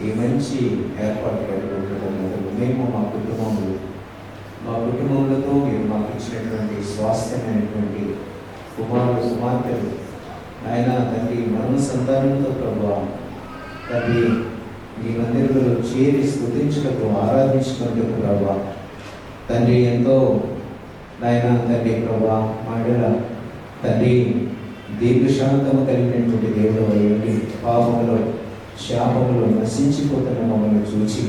ఈ మంచి ఏర్పాటు కలుగుతున్నారు. మేము మా కుటుంబములతో మీరు మాకు ఇచ్చినటువంటి స్వాస్థ్యమైనటువంటి కుమారుడు కుమార్తెలు ఆయన తండ్రి మరణ సంతానంతో ప్రభావ తండ్రి ఈ మందిరంలో చేరి స్తుతించుటకు ఆరాధించుకుంటూ ప్రభావ తండ్రి ఎంతో నాయన తండ్రి ప్రభా మాడల తండ్రి దీర్ఘశాంతము కలిగినటువంటి దేవుడు అయ్యండి. పాపములో శాపములో నశించిపోతున్న మమ్మల్ని చూచి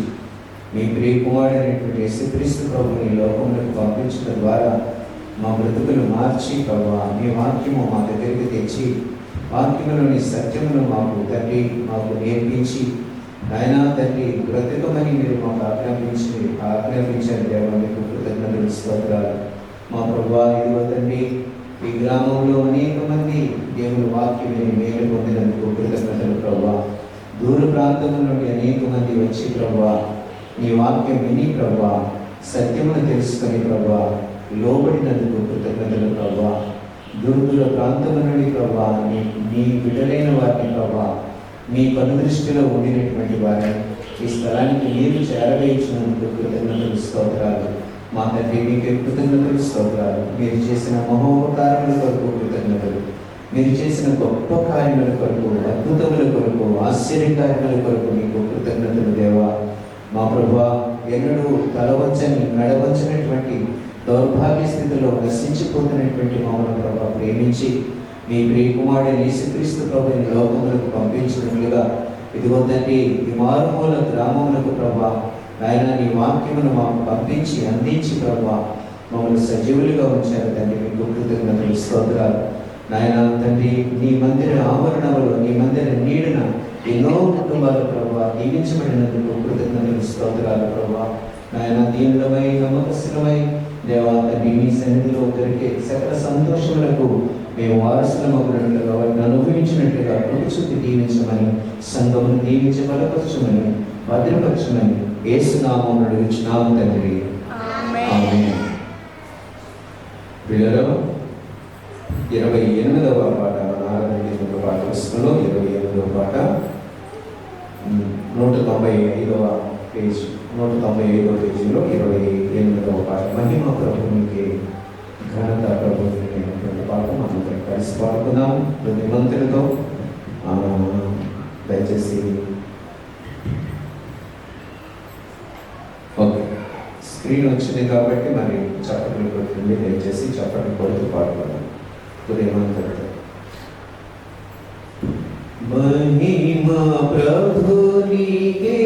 మీ ప్రియ కుమారుడైనటువంటి యేసుక్రీస్తు ప్రభుని ఈ లోకములకు పంపించడం ద్వారా మా బ్రతుకులు మార్చి ప్రభా మీ వాక్యము మా దగ్గరికి తెచ్చి వాక్యములోని సత్యమును మాకు తండ్రి మాకు నేర్పించి నాయన తండ్రి బ్రతకమని మీరు మాకు ఆజ్ఞాపించారు దేవా, మీకు కృతజ్ఞతలు స్తోత్రాలు. మా ప్రభా ఇదిగో తండ్రి ఈ గ్రామంలో అనేక మంది దేవుని వాక్యం మేలు పొందినందుకు కృతజ్ఞతలు ప్రభా. దూర ప్రాంతం నుండి అనేక మంది వచ్చి ప్రభా నీ వాక్యం విని ప్రభా సత్యమును తెలుసుకొని ప్రభా లోబడినందుకు కృతజ్ఞతలు ప్రభా. దూర ప్రాంతం నుండి ప్రభా నీ బిడ్డలైన వారిని ప్రభా మీ కనుదృష్టిలో ఉండినటువంటి వారిని ఈ స్థలానికి మీరు చేరవేయించినందుకు కృతజ్ఞతలు స్తోత్రాలు. మా తండ్రి మీకే కృతజ్ఞతలు స్తోత్రాలు. మీరు చేసిన మహోపకారముల కొరకు కృతజ్ఞతలు, మీరు చేసిన గొప్ప కార్యముల కొరకు, అద్భుతముల కొరకు, ఆశ్చర్యకార్యముల కొరకు మీకు కృతజ్ఞతలు దేవా. మా ప్రభువా ఎన్నడూ తలవంచని నడవంచినటువంటి దౌర్భాగ్య స్థితిలో నశించిపోతున్నటువంటి మమ్మల్ని ప్రభా ప్రేమించి మీ ప్రియ కుమారుడైన యేసుక్రీస్తు ప్రభుని లోకములకు పంపించినట్లుగా ఇదిగో తండ్రి ఈ మారుమూల గ్రామములకు ప్రభా ఆయన నీ వాక్యమును మాకు పంపించి అందించి ప్రభా మమ్మల్ని సజీవులుగా ఉంచారు తండ్రి. మీకు కృతజ్ఞతలు స్తోత్రాలు నాయన తండ్రి. నీ మందిర ఆవరణలో నీ మందిర నీడన ఎన్నో కుటుంబాలు ప్రభా దీవించబడినందుకు కృతజ్ఞతలు స్తోత్రాలు ప్రభా. నాయన దీనులమై నమ్మకస్తులమై దేవా తండ్రి మీ సన్నిధిలో దొరికే సకల సంతోషములకు మేము వారసులమగునట్లుగా వారిని అనుభవించినట్లుగా కృపచూపి దీవించమని, సంఘమును దీవించి బలపరచమని, భద్రపరచమని యేసు నామమున అడుగుచున్నాము తండ్రి. ఆమేన్. ప్రియులారా 28వ పాట ఆరాధన పాట పుస్తకంలో 28వ పాట 195వ పేజ్ 195వ పేజీలో 28వ పాట మహిమ ప్రభునికి ఘనత ప్రభుత్వ పాట మనం కలిసి పాడుకుందాం ప్రతి మంత్రులతో. దయచేసి ఓకే స్క్రీన్ వచ్చింది కాబట్టి మరి చప్పట్లు కొడుతుంది. దయచేసి చప్పట్లు కొడుతూ పాడుకుందాం ఉదయమంతటితో. మహిమ ప్రభునికే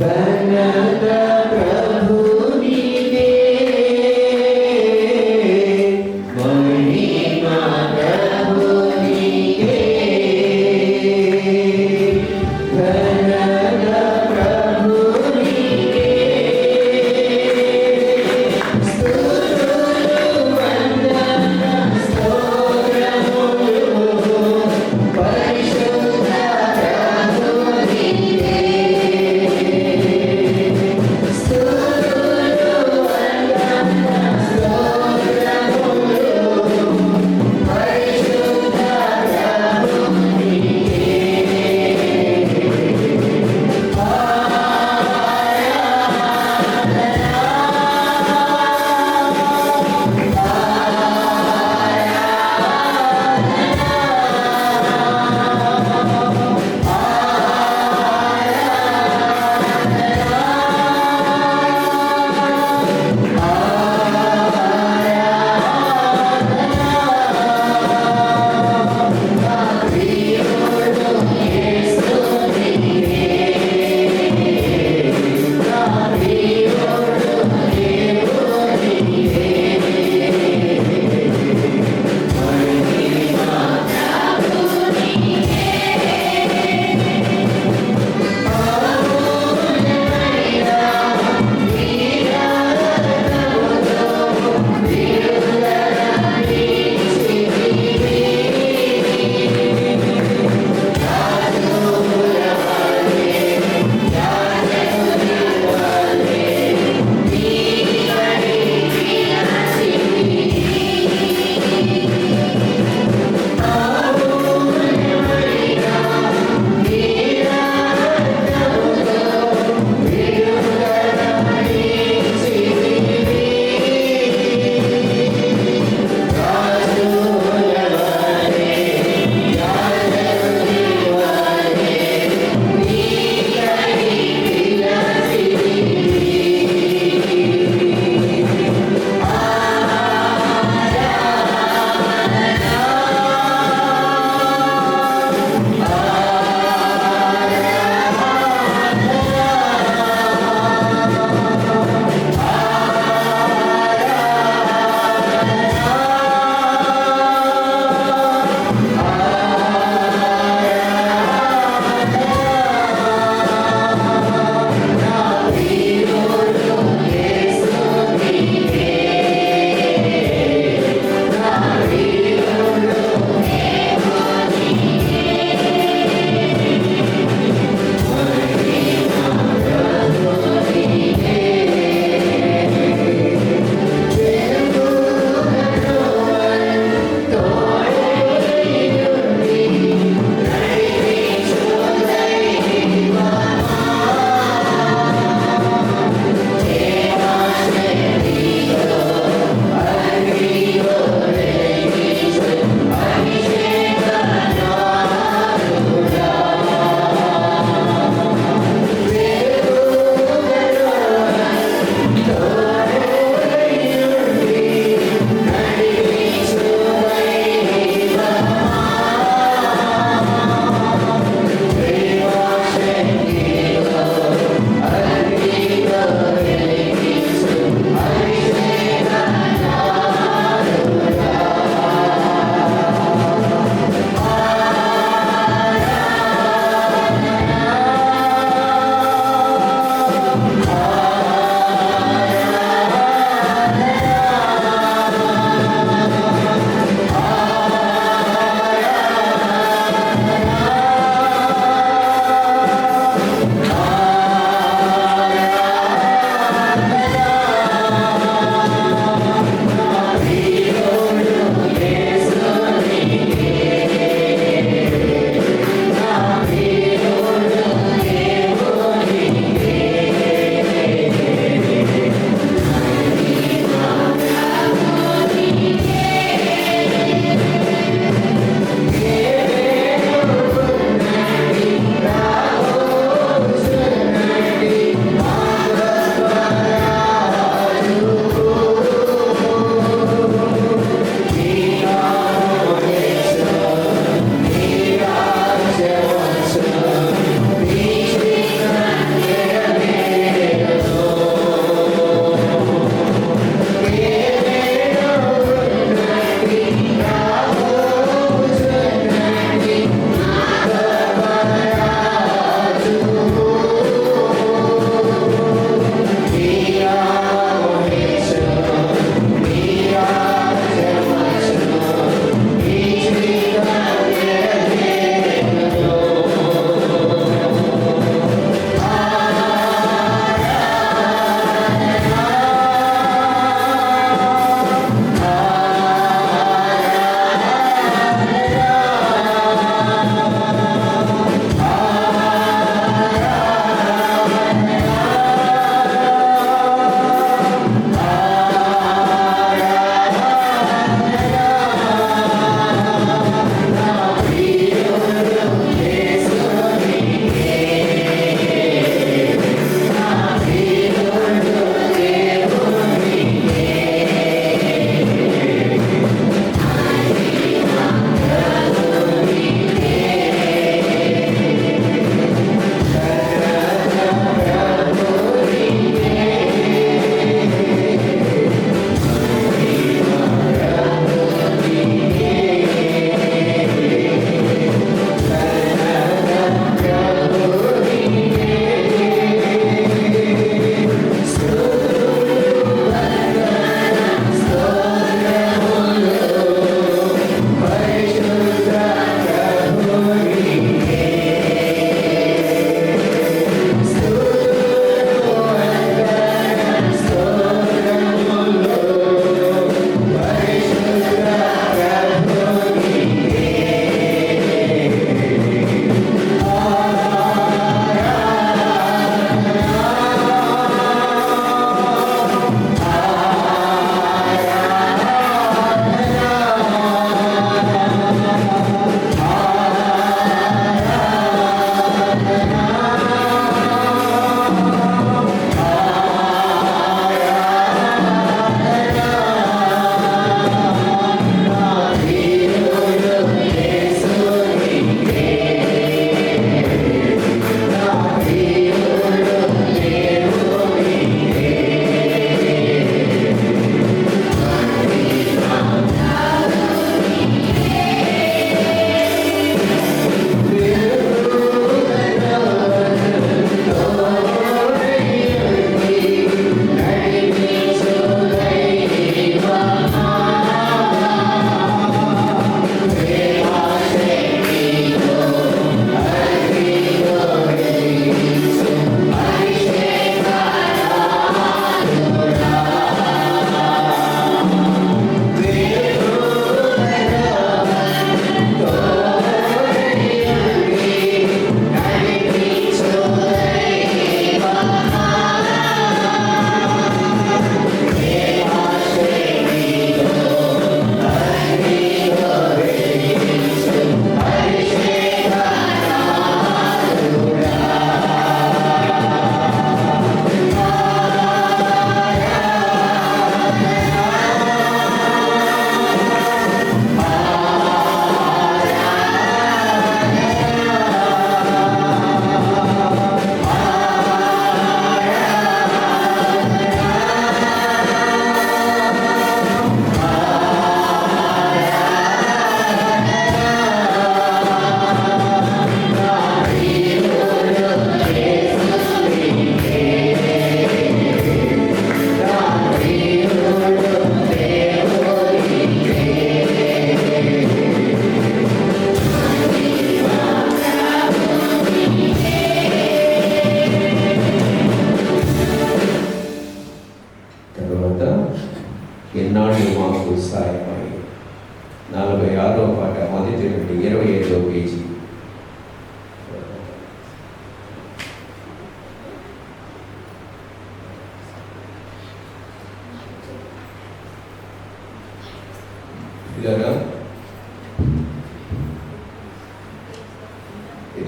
ఘనత ప్రభునికే మహిమ ప్రభునికే ఘనత ప్రభునికే స్తుతులు వందనాలు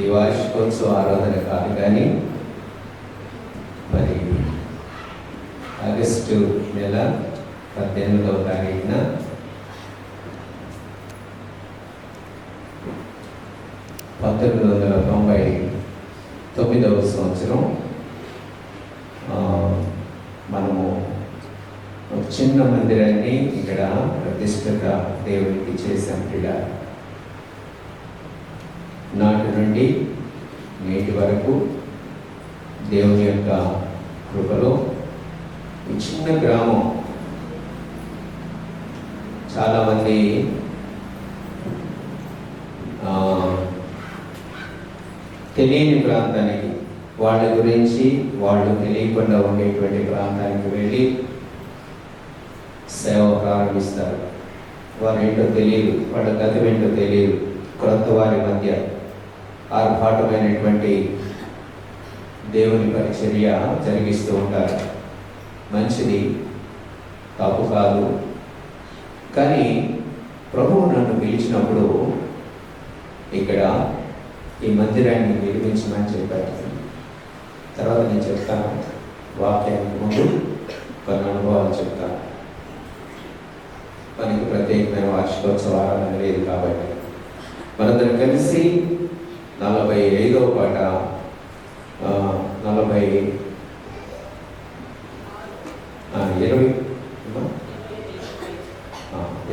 ఈ వార్షికోత్సవ ఆరాధన కాదు, కానీ మరి ఆగస్టు నెల 18వ తారీఖున 1999వ సంవత్సరం మనము ఒక చిన్న మందిరాన్ని ఇక్కడ ప్రతిష్టగా దేవునికి చేశాం. ఇలా నాటి నుండి నేటి వరకు దేవుని యొక్క కృపలో ఈ చిన్న గ్రామం చాలామంది తెలియని ప్రాంతానికి, వాళ్ళ గురించి వాళ్ళు తెలియకుండా ఉండేటువంటి ప్రాంతానికి వెళ్ళి సేవ ప్రారంభిస్తారు. వారు ఏంటో తెలియదు, వాళ్ళ గతం ఏంటో తెలియదు. క్రొత్త వారి మధ్య ఆర్భాటమైనటువంటి దేవుని పరిచర్య జరిగిస్తూ ఉంటారు. మంచిది, తప్పు కాదు. కానీ ప్రభువు నన్ను పిలిచినప్పుడు ఇక్కడ ఈ మందిరాన్ని నిర్మించమని చెప్పారు. తర్వాత నేను చెప్తాను, వాక్యానికి ముందు కొన్ని అనుభవాలు చెప్తాను. మనకి ప్రత్యేకమైన వార్షికోత్సవ ఆరాధన లేదు కాబట్టి మనందరం కలిసి 45వ పాట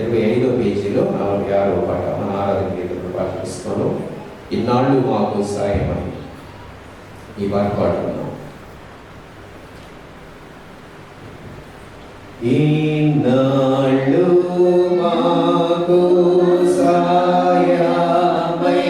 25వ పేజీలో 46వ పాట మన ఆరాధన గీతంలో పాటిస్తున్నాను. ఇన్నాళ్ళు మాకు సాయమని ఈ పాట పాడుతున్నాం. ఇన్నాళ్ళు మాకు సాయమై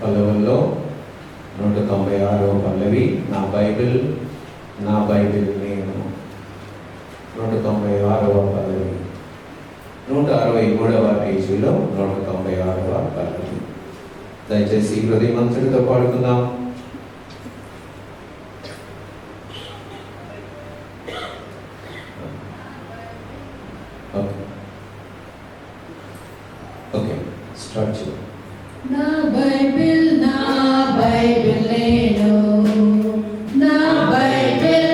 పల్లవుల్లో 196వ పల్లవి, నా బైబిల్ నేను. 196వ పల్లవి, 163వ పేజీలో 196వ పల్లవి. దయచేసి హృదయమంతుడితో పాడుకుందాం. ఓకే, స్టార్ట్ చేయండి. నా బైబిల్ నేను, నా బైబిల్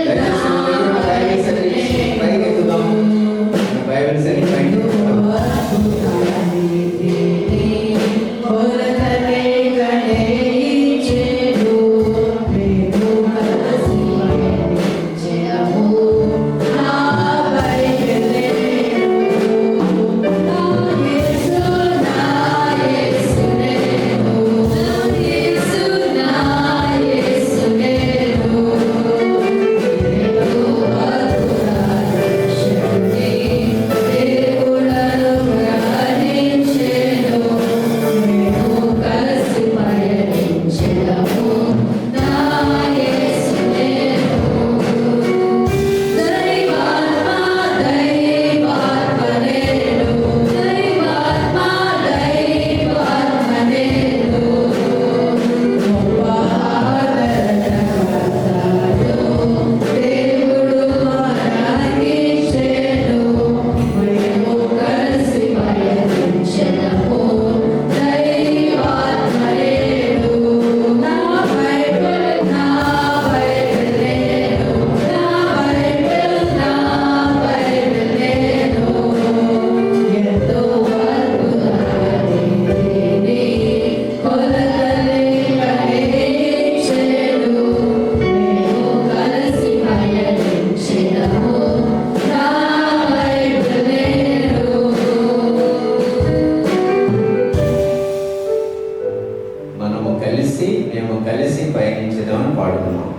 మేము కలిసి పయనించుదామని పాడుతున్నాం.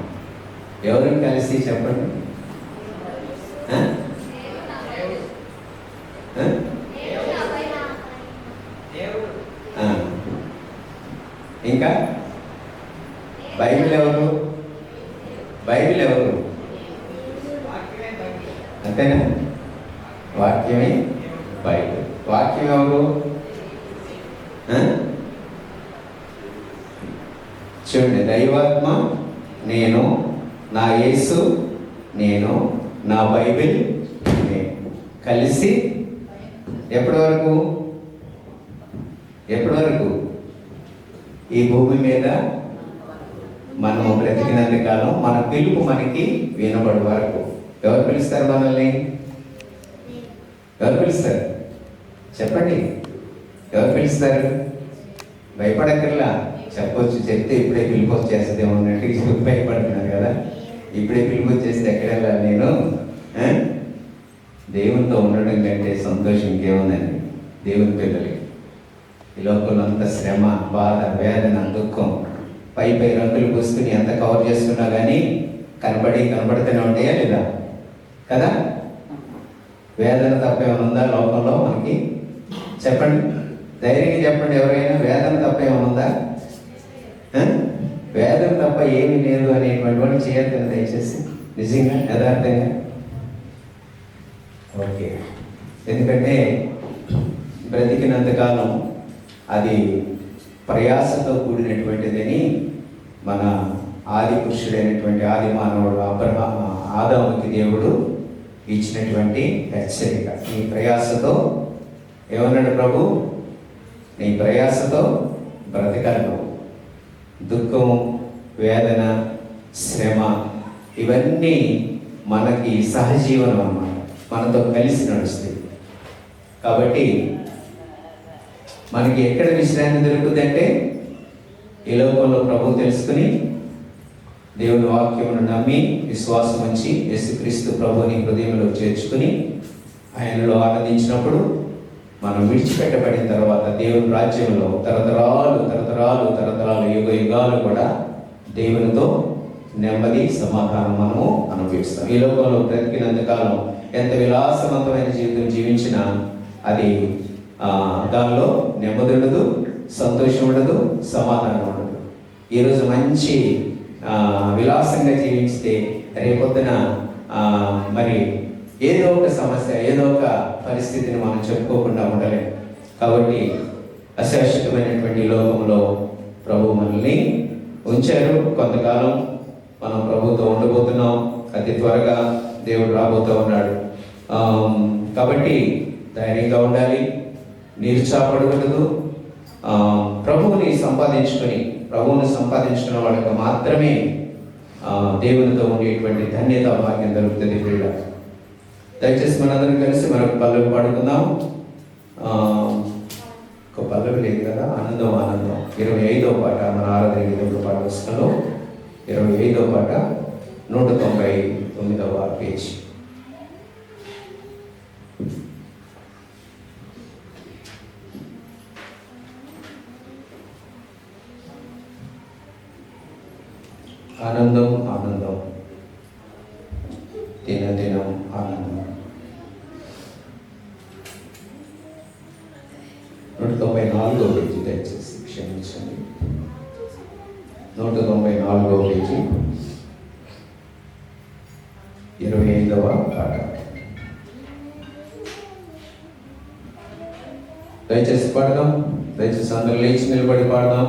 ఎవరిని కలిసి చెప్పండి? ఇంకా బైబిల్ ఎవరు? అంతేనా? వాక్యమే బైబిల్. వాక్యం ఎవరు? చూడండి, దైవాత్మ నేను, నా యేసు నేను, నా బైబిల్ నేను. కలిసి ఎప్పటి వరకు ఈ భూమి మీద మనం బ్రతికినంత కాలం మన పిలుపు మనకి వినబడి వరకు. ఎవరు పిలుస్తారు మనల్ని? ఎవరు పిలుస్తారు చెప్పండి? ఎవరు పిలుస్తారు? భయపడక్కర్లా, చెప్పొచ్చు. చెప్తే ఇప్పుడే పిలుపు వచ్చేస్తుందేమో అన్నట్టు భయపడుతున్నారు కదా. ఇప్పుడే పిలుపు వచ్చేస్తే ఎక్కడ వెళ్ళాలి నేను? దేవునితో ఉండడం కంటే సంతోషం ఇంకేముందండి దేవుని పిల్లలకి. ఈ లోకంలో అంత శ్రమ, బాధ, వేదన, దుఃఖం, పై రంగులు పూసుకుని ఎంత కవర్ చేసుకున్నా కానీ కనబడుతూనే ఉంటాయా లేదా? కదా? వేదన తప్ప ఏమైనా ఉందా లోకంలో మనకి? చెప్పండి, ధైర్యంగా చెప్పండి. ఎవరైనా వేదన తప్ప ఏమైనా ఉందా? వేదన తప్ప ఏమీ లేదు అనేటువంటి వాడు చేయొద్దని దయచేసి, నిజంగా యథార్థంగా. ఓకే, ఎందుకంటే బ్రతికినంతకాలం అది ప్రయాసతో కూడినటువంటిదని మన ఆది పురుషుడైనటువంటి ఆది మానవుడు ఆదాముకి దేవుడు ఇచ్చినటువంటి హెచ్చరిక. నీ ప్రయాసతో ఏమన్నాడు ప్రభు? నీ ప్రయాసతో బ్రతకలను. దుఃఖం, వేదన, శ్రమ ఇవన్నీ మనకి సహజీవనం అన్నమాట, మనతో కలిసి నడుస్తుంది. కాబట్టి మనకి ఎక్కడ విశ్రాంతి దొరుకుతుందంటే ఈ లోకంలో ప్రభు తెలుసుకుని దేవుని వాక్యమును నమ్మి విశ్వాసం ఉంచి యేసుక్రీస్తు ప్రభుని హృదయంలో చేర్చుకుని ఆయనలో ఆనందించినప్పుడు మనం విడిచిపెట్టబడిన తర్వాత దేవుని రాజ్యంలో తరతరాలు యుగ యుగాలు కూడా దేవునితో నెమ్మది, సమాధానం మనము అనుభవిస్తాం. ఈ లోకంలో బ్రతికినంతకాలం ఎంత విలాసవంతమైన జీవితం జీవించినా అది దానిలో నెమ్మది ఉండదు, సంతోషం ఉండదు, సమాధానం ఉండదు. ఈరోజు మంచి విలాసంగా జీవిస్తే రేపొద్దున మరి ఏదో ఒక సమస్య, ఏదో ఒక పరిస్థితిని మనం చెప్పుకోకుండా ఉండలేము. కాబట్టి అశాశ్వతమైనటువంటి లోకంలో ప్రభు మనల్ని ఉంచారు. కొంతకాలం మనం ప్రభుతో ఉండబోతున్నాం. అతి త్వరగా దేవుడు రాబోతూ ఉన్నాడు. కాబట్టి ధైర్యంగా ఉండాలి, నిరుత్సాహపడకూడదు. ప్రభువుని సంపాదించుకున్న వాళ్ళకి మాత్రమే దేవునితో ఉండేటువంటి ధన్యత భాగ్యం దొరుకుతుంది. ప్రియుల, దయచేసి మనందరం కలిసి మరొక పల్లవి పాడుకుందాం. ఒక పల్లవి లేదు కదా, ఆనందం ఆనందం 25వ పాట మన ఆరాధన గీతముల పాట పుస్తకంలో 25వ పాట 199వ పేజీ. ఆనందం ఆనందం దినదినం ఆనందం. 194వ పేజీ, దయచేసి క్షమించండి. 194వ పేజీ 25వ పాట. దయచేసి పాడదాం. దయచేసి అందరూ లేచి నిలబడి పాడదాం.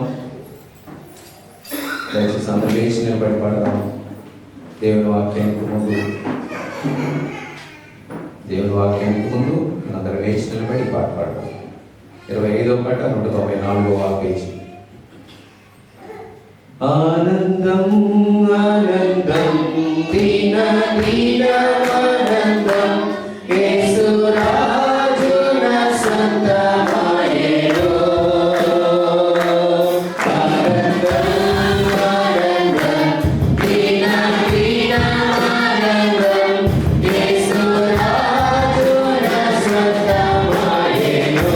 దయచేసి అందరూ లేచి నిలబడి పాడదాం. దేవుని వాక్యానికి ముందు అందరూ లేచి నిలబడి పాట పాడదాం. 25వ పాట 194వ పేజీ. ఆనందం ఆనందం దీన దీన ఆనందం యేసు రాజున సంతమాయేరో. ఆనందం ఆనందం దీన దీన ఆనందం యేసు రాజున సంతమాయేరో.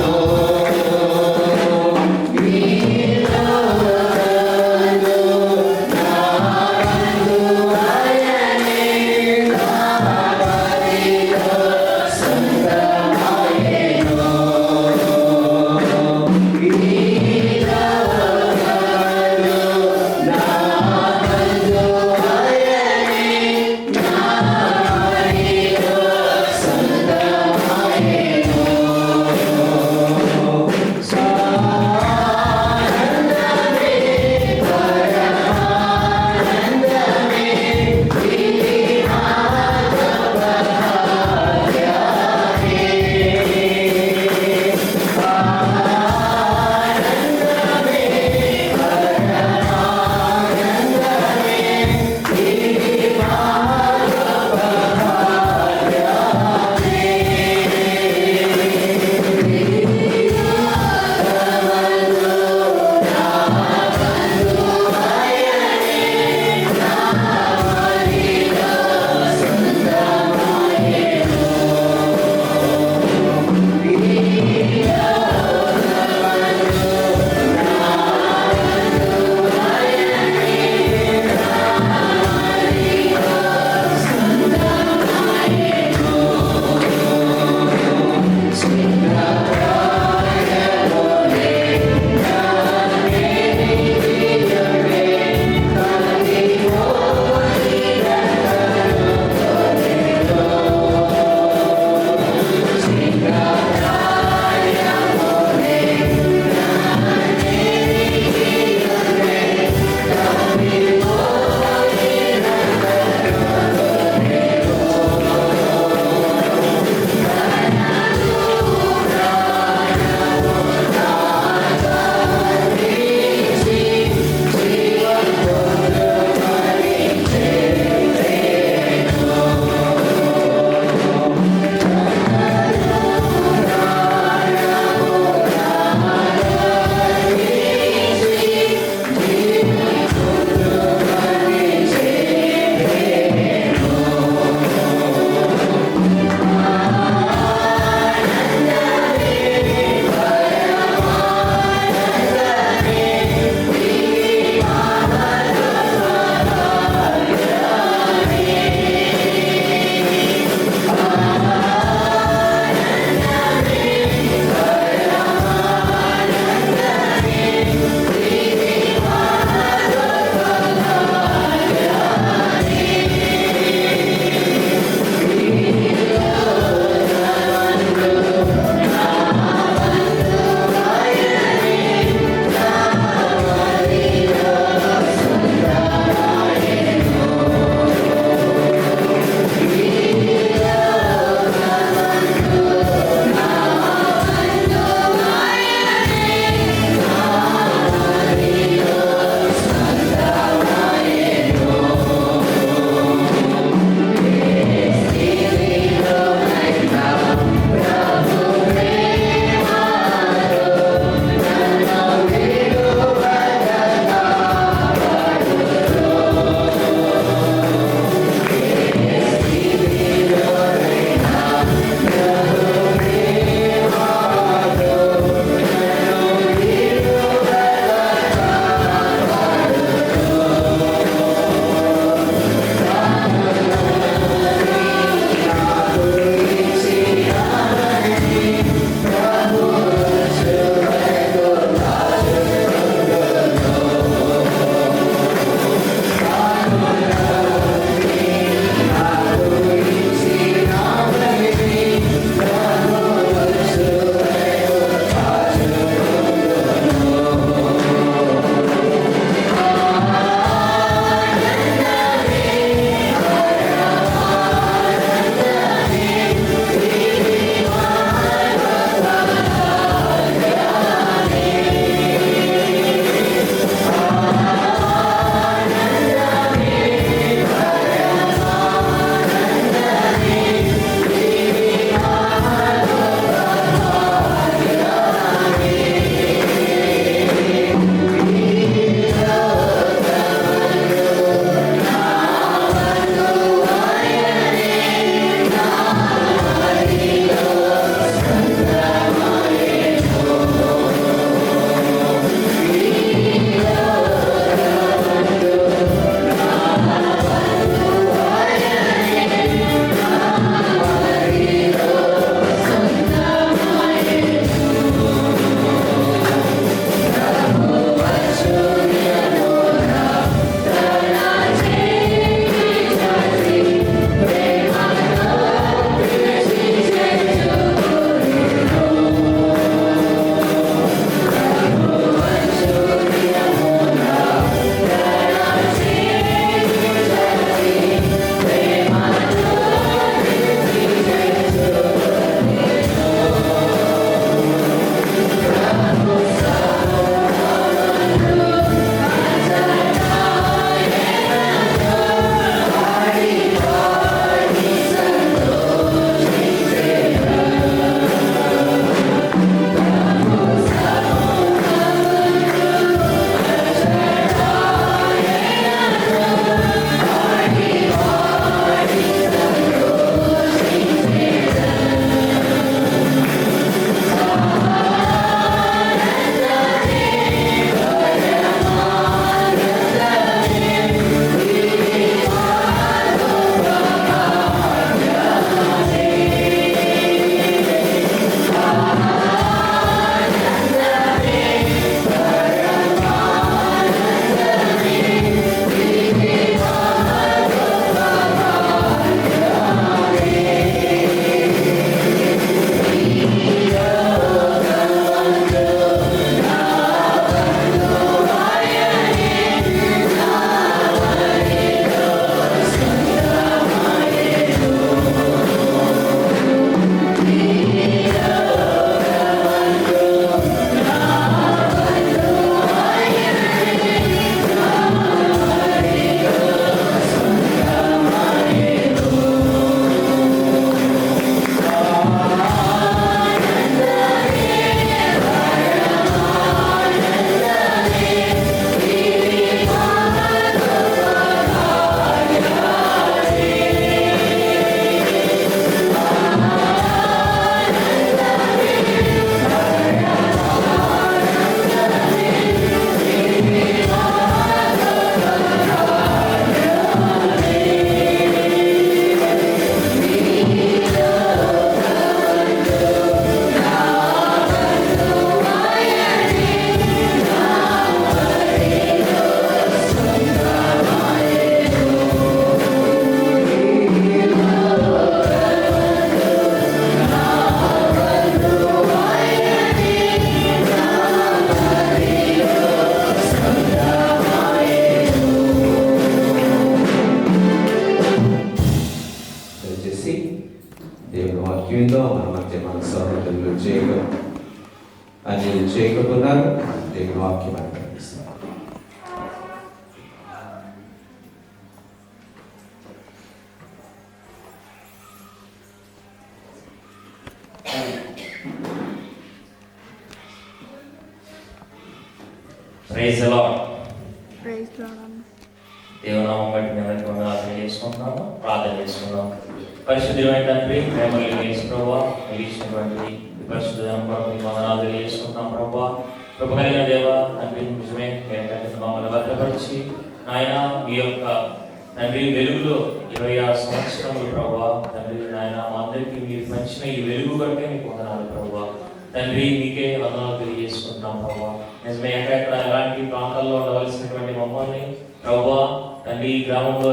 Praise the lord. Praise lord అన్న. దేవునామం బట్టి మేము అందరికీ వందనాలు తెలియజేసుకుంటున్నాము, ప్రార్థన చేసుకుందాం. పరిశుద్ధమైన తండ్రి, ప్రేమలు యేసు ప్రభువా, మీరు ఇచ్చినటువంటి ఈ పరిశుద్ధ దినం కొరకు మీకు వందనాలు తెలియజేసుకుంటున్నాం ప్రభువా. కృప కలిగిన దేవా తండ్రి, నిజమే మీరు మమ్మల్ని భద్రపరిచి నాయన మీ యొక్క తండ్రి వెలుగులో 26 సంవత్సరములు ప్రభువా తండ్రి నాయన మా అందరికీ మీరు పంచిన ఈ వెలుగు బట్టే మీకు వందనాలు ప్రభువా. తండ్రి మీకే వందనాలు తెలియజేసుకుంటున్నాం ప్రభువా. నిజమే ఎక్కడెక్కడ ఎలాంటి ప్రాంతాల్లో ఉండవలసినటువంటి మమ్మల్ని ప్రభువా తండ్రి ఈ గ్రామంలో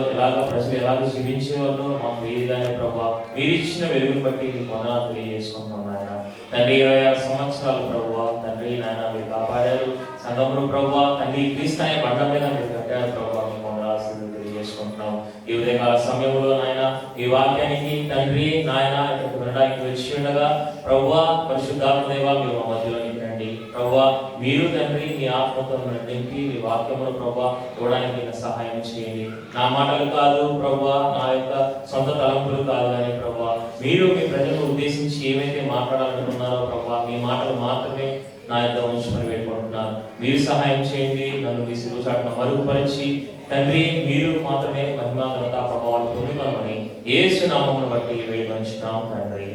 ప్రజలు ఎలాగ జీవించేవాళ్ళు మాకు తెలియగానే ప్రభువా మీరు ఇచ్చిన వెలుగుని బట్టి మీకు వందనాలు తెలియజేసుకుంటున్నాం నాయన. తండ్రి 26 సంవత్సరాలు ప్రభువా తండ్రి నాయన మీరు కాపాడారు. సంఘంలో ప్రభువా తండ్రి క్రీస్తు అనే బండ మీద మీరు కట్టారు ప్రభువా, మీకు వందనాలు తెలియజేసుకుంటున్నాం. ఈ ఉదయకాల సమయంలో నాయన ఈ వాక్యానికి తండ్రి నాయన వినడానికి వచ్చి ఉండగా ప్రభువా పరిశుద్ధాత్మ దేవా మీరు మా మధ్యలో రండి ప్రభువా. మీరు తండ్రి మీ ఆత్మతో నింపి మీ వాక్యమును ప్రభువా ఇవ్వడానికి సహాయం చేయండి. నా మాటలు కాదు ప్రభువా, నా యొక్క సొంత తలంపులు కాదు కానీ ప్రభువా మీరు మీ ప్రజలను ఉద్దేశించి ఏమైతే మాట్లాడాలనుకున్నారో ప్రభువా మీ మాటలు మాత్రమే నా యొక్క ఉంచుకొని పెట్టుకుంటున్నారు. మీరు సహాయం చేయండి. నన్ను మీ శిలువ చాటున మరుగుపరిచి తండ్రి మీరు మాత్రమే మహిమా ఘనత ప్రభావాలు పొందుకోమని యేసు నామమును బట్టి వేడుకొంచున్నాం తండ్రి,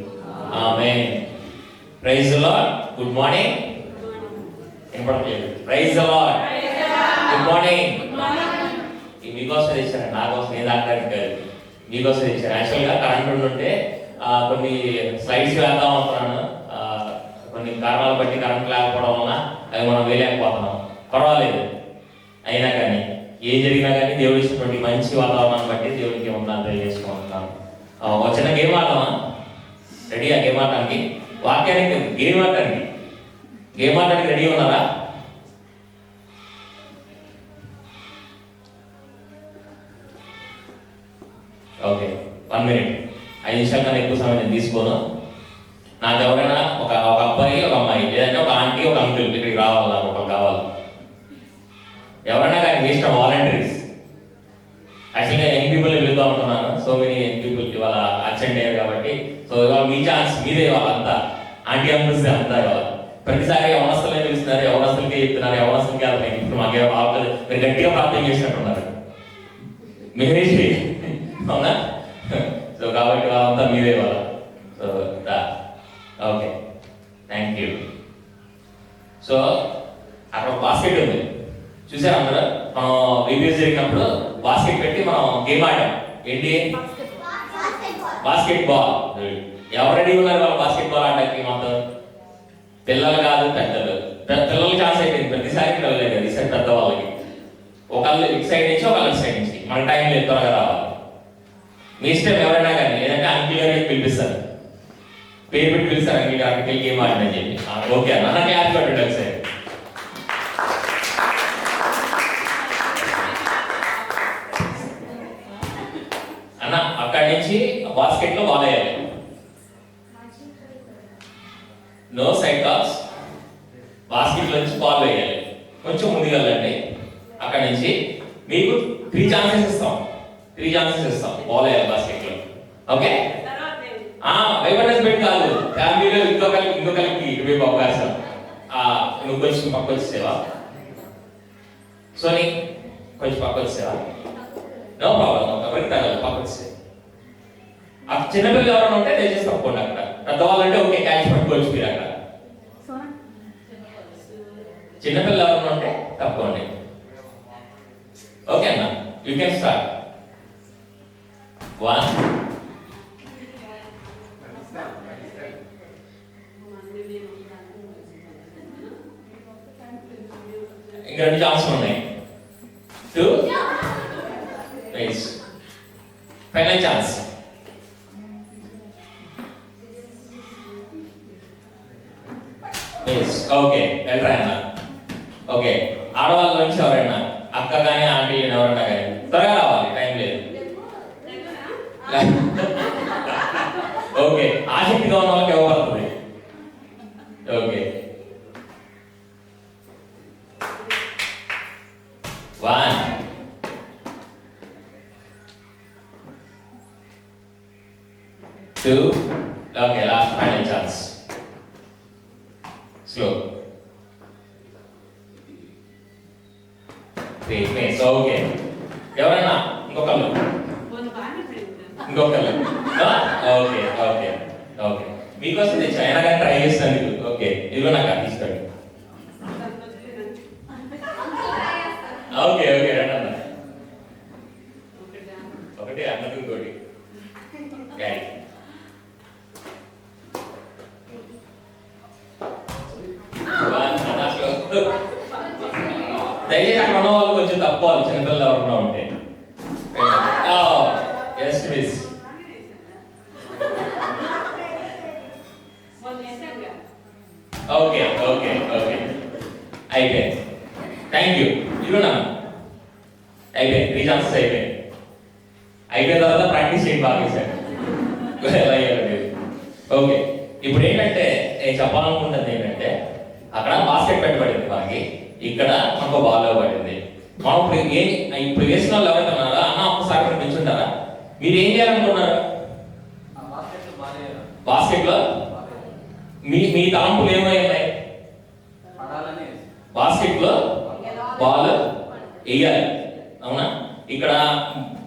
amen. Praise the lord. Good morning. వినపడలేదు. Praise the lord. Good morning. మీకోసం తెచ్చాను, నా కోసం నేను దాటానికి కాదు, మీకోసం తెచ్చాను. యాక్చువల్గా కరెంట్ ఉంటే కొన్ని స్లైడ్స్ వేద్దాం అనుకున్నాను. కొన్ని కారణాలు బట్టి కరెంట్ లేకపోవడం వలన అవి మనం వేయలేకపోతున్నాం. పర్వాలేదు, అయినా కానీ ఏం జరిగినా కానీ దేవుడు ఇచ్చినటువంటి మంచి వాతావరణాన్ని బట్టి దేవుడికి ఉందని తెలియజేసుకుంటున్నాను. ఒక చిన్న గేమ్ ఆడదామా? రెడీయా గేమ్ ఆడటానికి? వాక్యానికి గేమ్ ఆడటానికి రెడీ ఉన్నారా? ఓకే, 1 minute, 5 నిమిషాల కన్నా ఎక్కువ సమయం నేను తీసుకోను. నాకు ఎవరైనా ఒక అబ్బాయి ఒక అమ్మాయి లేదంటే ఒక ఆంటీ ఒక అంకుల్ ఇక్కడికి రావాలి, నాకు ఒకరు కావాలి. ఎవరైనా కానీ మీ ఇష్టం, వాలంటీర్స్. యాక్చువల్గా యంగ్ పీపుల్ వెళ్తూ ఉంటున్నాను. సో మెనీ యంగ్ పీపుల్ ఇవాళ అటెండ్ అయ్యారు కాబట్టి సో ఇవాళ మీ ఛాన్స్ మీదే. వాళ్ళంతా ఆంటీ అంకుల్స్ అంతా ఇవాళ ప్రతిసారి యవనస్తులే పిలుస్తున్నారు, యవనస్తులకే చెప్తున్నారు, యవనస్తులకి వెళ్తాయి. ఇప్పుడు మాకే వాళ్ళు మీరు గట్టిగా ప్రార్థన చేసినట్టున్నారు మీరే, అవునా? సో కాబట్టి వాళ్ళంతా మీదే వాళ్ళ. So okay, thank you. So అక్కడ బాస్కెట్ ఉంది చూసారు అందరూ. మనం రివ్యూస్ జరిగినప్పుడు బాస్కెట్ పెట్టి మనం గేమ్ ఆడాం. ఏంటి? Basket ball. ఎవరు రెడీ ఉన్నారు వాళ్ళు బాస్కెట్ బాల్ ఆడడానికి? మొత్తం పిల్లలు కాదు పెద్దలు. పిల్లలకి ఛాన్స్ అయిపోయింది. ప్రతిసారి పిల్లలే కదా, ఈసారి పెద్ద వాళ్ళకి. ఒకళ్ళు ఇటు సైడ్ నుంచి ఒకళ్ళు ఇటు సైడ్ నుంచి. మన టైం లేదు, త్వరగా రావాలి. మీ ఇష్టం ఎవరైనా కానీ, లేదంటే అంకిల్ గారికి పిలిపిస్తారు, పేరు పెట్టి పిలుస్తారు, అంకిల్ గారికి గేమ్ ఆడని చెప్పి. ఓకే అన్న, నా క్లాస్ పెట్టండి ఒకసారి. అన్న అక్కడి నుంచి బాస్కెట్ లో బాల్ వేయాలి. No side toss. బాస్కెట్ లో నుంచి బాల్ వేయాలి. కొంచెం ముందుకు వెళ్ళండి. అక్కడి నుంచి మీకు 3 ఛాన్సెస్ ఇస్తాం. 3 ఛాన్సెస్ ఇస్తాం బాల్ వేయాలి బాస్కెట్ లో. ఓకే, వైబర్నెస్ బెట్ కాదు, ఫ్యామిలీలో ఇంకొకరికి ఇటువైపు అవకాశం. నువ్వు కొంచెం పక్క వచ్చేవా? సోనీ కొంచెం పక్క వచ్చేవా? నో ప్రాబ్లం, ఎవరికి తగ్గదు, పక్క వచ్చే. ఆ చిన్నపిల్లలు ఎవరైనా ఉంటే దయచేసి తప్పకుండా. అక్కడ పెద్దవాళ్ళంటే ఓకే, క్యాచ్ పట్టుకోవచ్చు మీరు. అక్కడ చిన్నపిల్లలు ఎవరైనా ఉంటే తప్పకోండి. ఓకే అన్న, యూ కెన్ స్టార్ట్. 1 ఇంకా 2 ఛాన్సులు ఉన్నాయి. 2 ఫైనల్ ఛాన్స్. ఓకే, వెళ్ళరా అన్న. ఓకే, ఆడవాళ్ళ నుంచి ఎవరైనా, అక్క కానీ ఆంటీ ఎవరైనా కానీ త్వరగా రావాలి, టైం లేదు. ఓకే, ఆసక్తిగా ఉన్న వాళ్ళకి ఇవ్వబడుతుంది. Okay, 1 2. Okay, last final chance. Slow. Face. Okay, ఎవరైనా ఇంకొకళ్ళు? ఇంకొకళ్ళు? ఓకే ఓకే ఓకే, మీకోసం తెచ్చి అయినా కానీ ట్రై చేస్తాను. ఓకే, ఇదిగో నాకు తీసుకోండి. ఓకే ఓకే, రండి అన్న. ఒకటి అన్నది ఇంకోటి. దయచేసి అక్కడ ఉన్న వాళ్ళు కొంచెం తప్పుకోవాలి, చిన్నపిల్లలు ఎవరన్నా ఉంటే. Yes miss. Okay okay okay, అయిపోయింది. Thank you. ఇవ్వనా? అయిపోయింది, త్రీ ఛాన్సెస్ అయిపోయింది. అయిపోయిన తర్వాత ప్రాక్టీస్ చేయండి బాగా సార్. ఓకే, ఇప్పుడు ఏంటంటే నేను చెప్పాలనుకుంటుంది ఏంటంటే, అక్కడ బాస్కెట్ పెట్టబడింది మనకి, ఇక్కడ మనకు బాల్ పడింది. మనం ఇప్పుడు వేసిన వాళ్ళు ఎవరైతే ఉన్నారా అన్న ఒక్కసారి ఇక్కడ నిల్చుంటారా? మీరు ఏం చేయాలనుకున్నారు? బాస్కెట్ లో మీ తలంపులు ఏమయ్యాయి? బాస్కెట్ లో బాల్ వేయాలి, అవునా? ఇక్కడ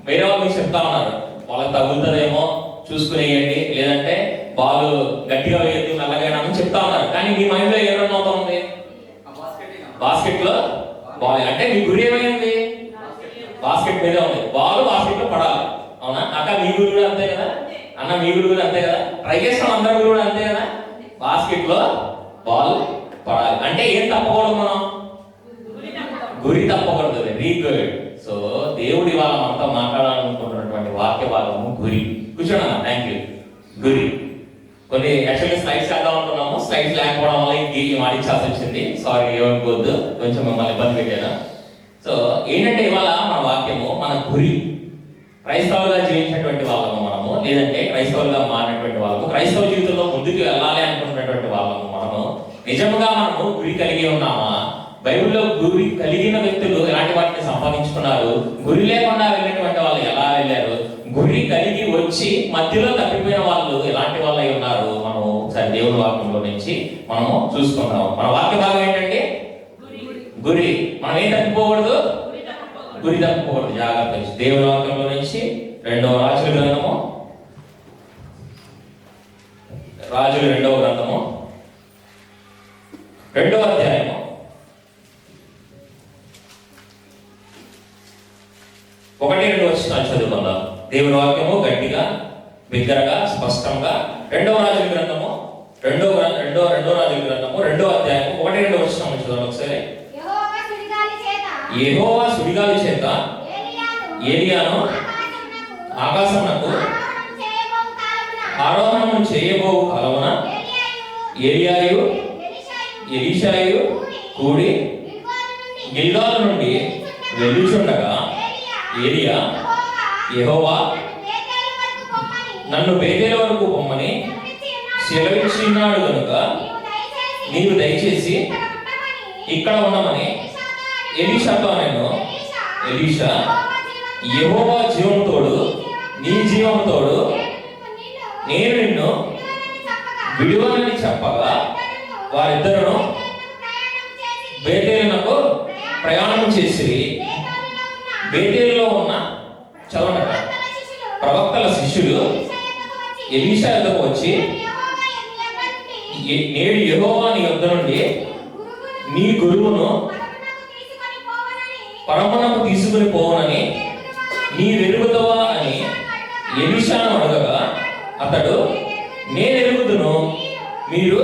వేరే వాళ్ళు మీకు చెప్తా ఉన్నారు, వాళ్ళకి తగులుతుందేమో చూసుకుని వేయండి, లేదంటే బాల్ గట్టిగా వేయద్దు, మెల్లగా అని చెప్తా ఉన్నారు. కానీ మీ మైండ్ లో ఏ రన్ అవుతా ఉంది? బాస్కెట్ లో బాల్. అంటే మీ గురి ఏమైంది? బాస్కెట్ మీదే ఉంది. బాల్ బాస్కెట్ లో పడాలి, అవునా? అక్క మీ గురి కూడా అంతే కదా, అన్న మీ గురి కూడా అంతే కదా, ట్రై చేస్తాం అందరి గురి కూడా అంతే కదా. బాస్కెట్ లో బాల్ పడాలి అంటే ఏం తప్పకూడదు? మనం గురి తప్పకూడదు. Very good. సో దేవుడి వాళ్ళ మనతో మాట్లాడాలనుకుంటున్నటువంటి వాక్య భాగము గురి. కూర్చోండి, థ్యాంక్ యూ. గురి. కొన్ని యాక్చువల్లీ స్లైడ్స్ వేద్దాం అనుకున్నాము, స్లైడ్స్ లేకపోవడం వల్ల ఈ మాడించాల్సి వచ్చింది. సారీ, ఏమనుకోవద్దు, కొంచెం మిమ్మల్ని ఇబ్బంది పెట్టాను. సో ఏంటంటే ఇవాళ మన వాక్యము మన గురి. క్రైస్తవులుగా జీవించినటువంటి వాళ్ళము మనము, లేదంటే క్రైస్తవులుగా మారినటువంటి వాళ్ళము, క్రైస్తవ జీవితంలో ముందుకు వెళ్ళాలి అనుకున్నటువంటి వాళ్ళము మనము నిజంగా మనము గురి కలిగి ఉన్నామా? బైబిల్లో గురి కలిగిన వ్యక్తులు ఎలాంటి వాటిని సంపాదించుకున్నారు? గురి లేకుండా వెళ్ళినటువంటి వాళ్ళు ఎలా వెళ్ళారు? గురి కలిగి వచ్చి మధ్యలో తప్పిపోయిన వాళ్ళు ఎలాంటి వాళ్ళు అయి ఉన్నారు? మనం ఒకసారి దేవుని వాక్యంలో నుంచి మనము చూసుకుందాం. మన వాక్య భాగం ఏంటంటే గురి. మనం ఏం తప్పిపోకూడదు? గురి తప్పిపోకూడదు. జాగ్రత్త. దేవుని వాక్యంలో నుంచి 2వ రాజుల గ్రంథము, రాజుల 2వ గ్రంథము 2వ అధ్యాయము 1-2 వచనాలు చదువుకుందాం. దేవుని వాక్యము గట్టిగా, బిగ్గరగా, స్పష్టంగా. 2వ రాజుల గ్రంథము 2వ రాజుల గ్రంథము 2వ అధ్యాయము 1-2 వచనాలు చదవండి ఒకసారి. యెహోవా సుడిగాలి చేత ఏలియాను ఆకాశమునకు ఆరోహణము చేయబోవు కాలమున ఏలియాయు ఎలీషాయు కూడి గిల్గాలు నుండి వెళ్ళుచుండగా ఏలియా, యెహోవా నన్ను బేతేలు వరకు పొమ్మని సెలవిచ్చినాడు కనుక నీవు దయచేసి ఇక్కడ ఉండమని ఎలీషాతో అనెను. ఎలీషా, యెహోవా జీవము తోడు, నీ జీవము తోడు, నేను నిన్ను విడువనని చెప్పగా వారిద్దరును బేతేలునకు ప్రయాణం చేసి బేతేలులో ఉన్న చదవనట ప్రవక్తల శిష్యులు ఎలీషా యొద్దకు వచ్చి, నేడు యెహోవా నీ యొద్ద నుండి నీ గురువును పరమునకు తీసుకుని పోవనని నీ వెరుగుతావా అని ఎలీషాను అడగగా అతడు, నేను ఎరుగుదును, మీరు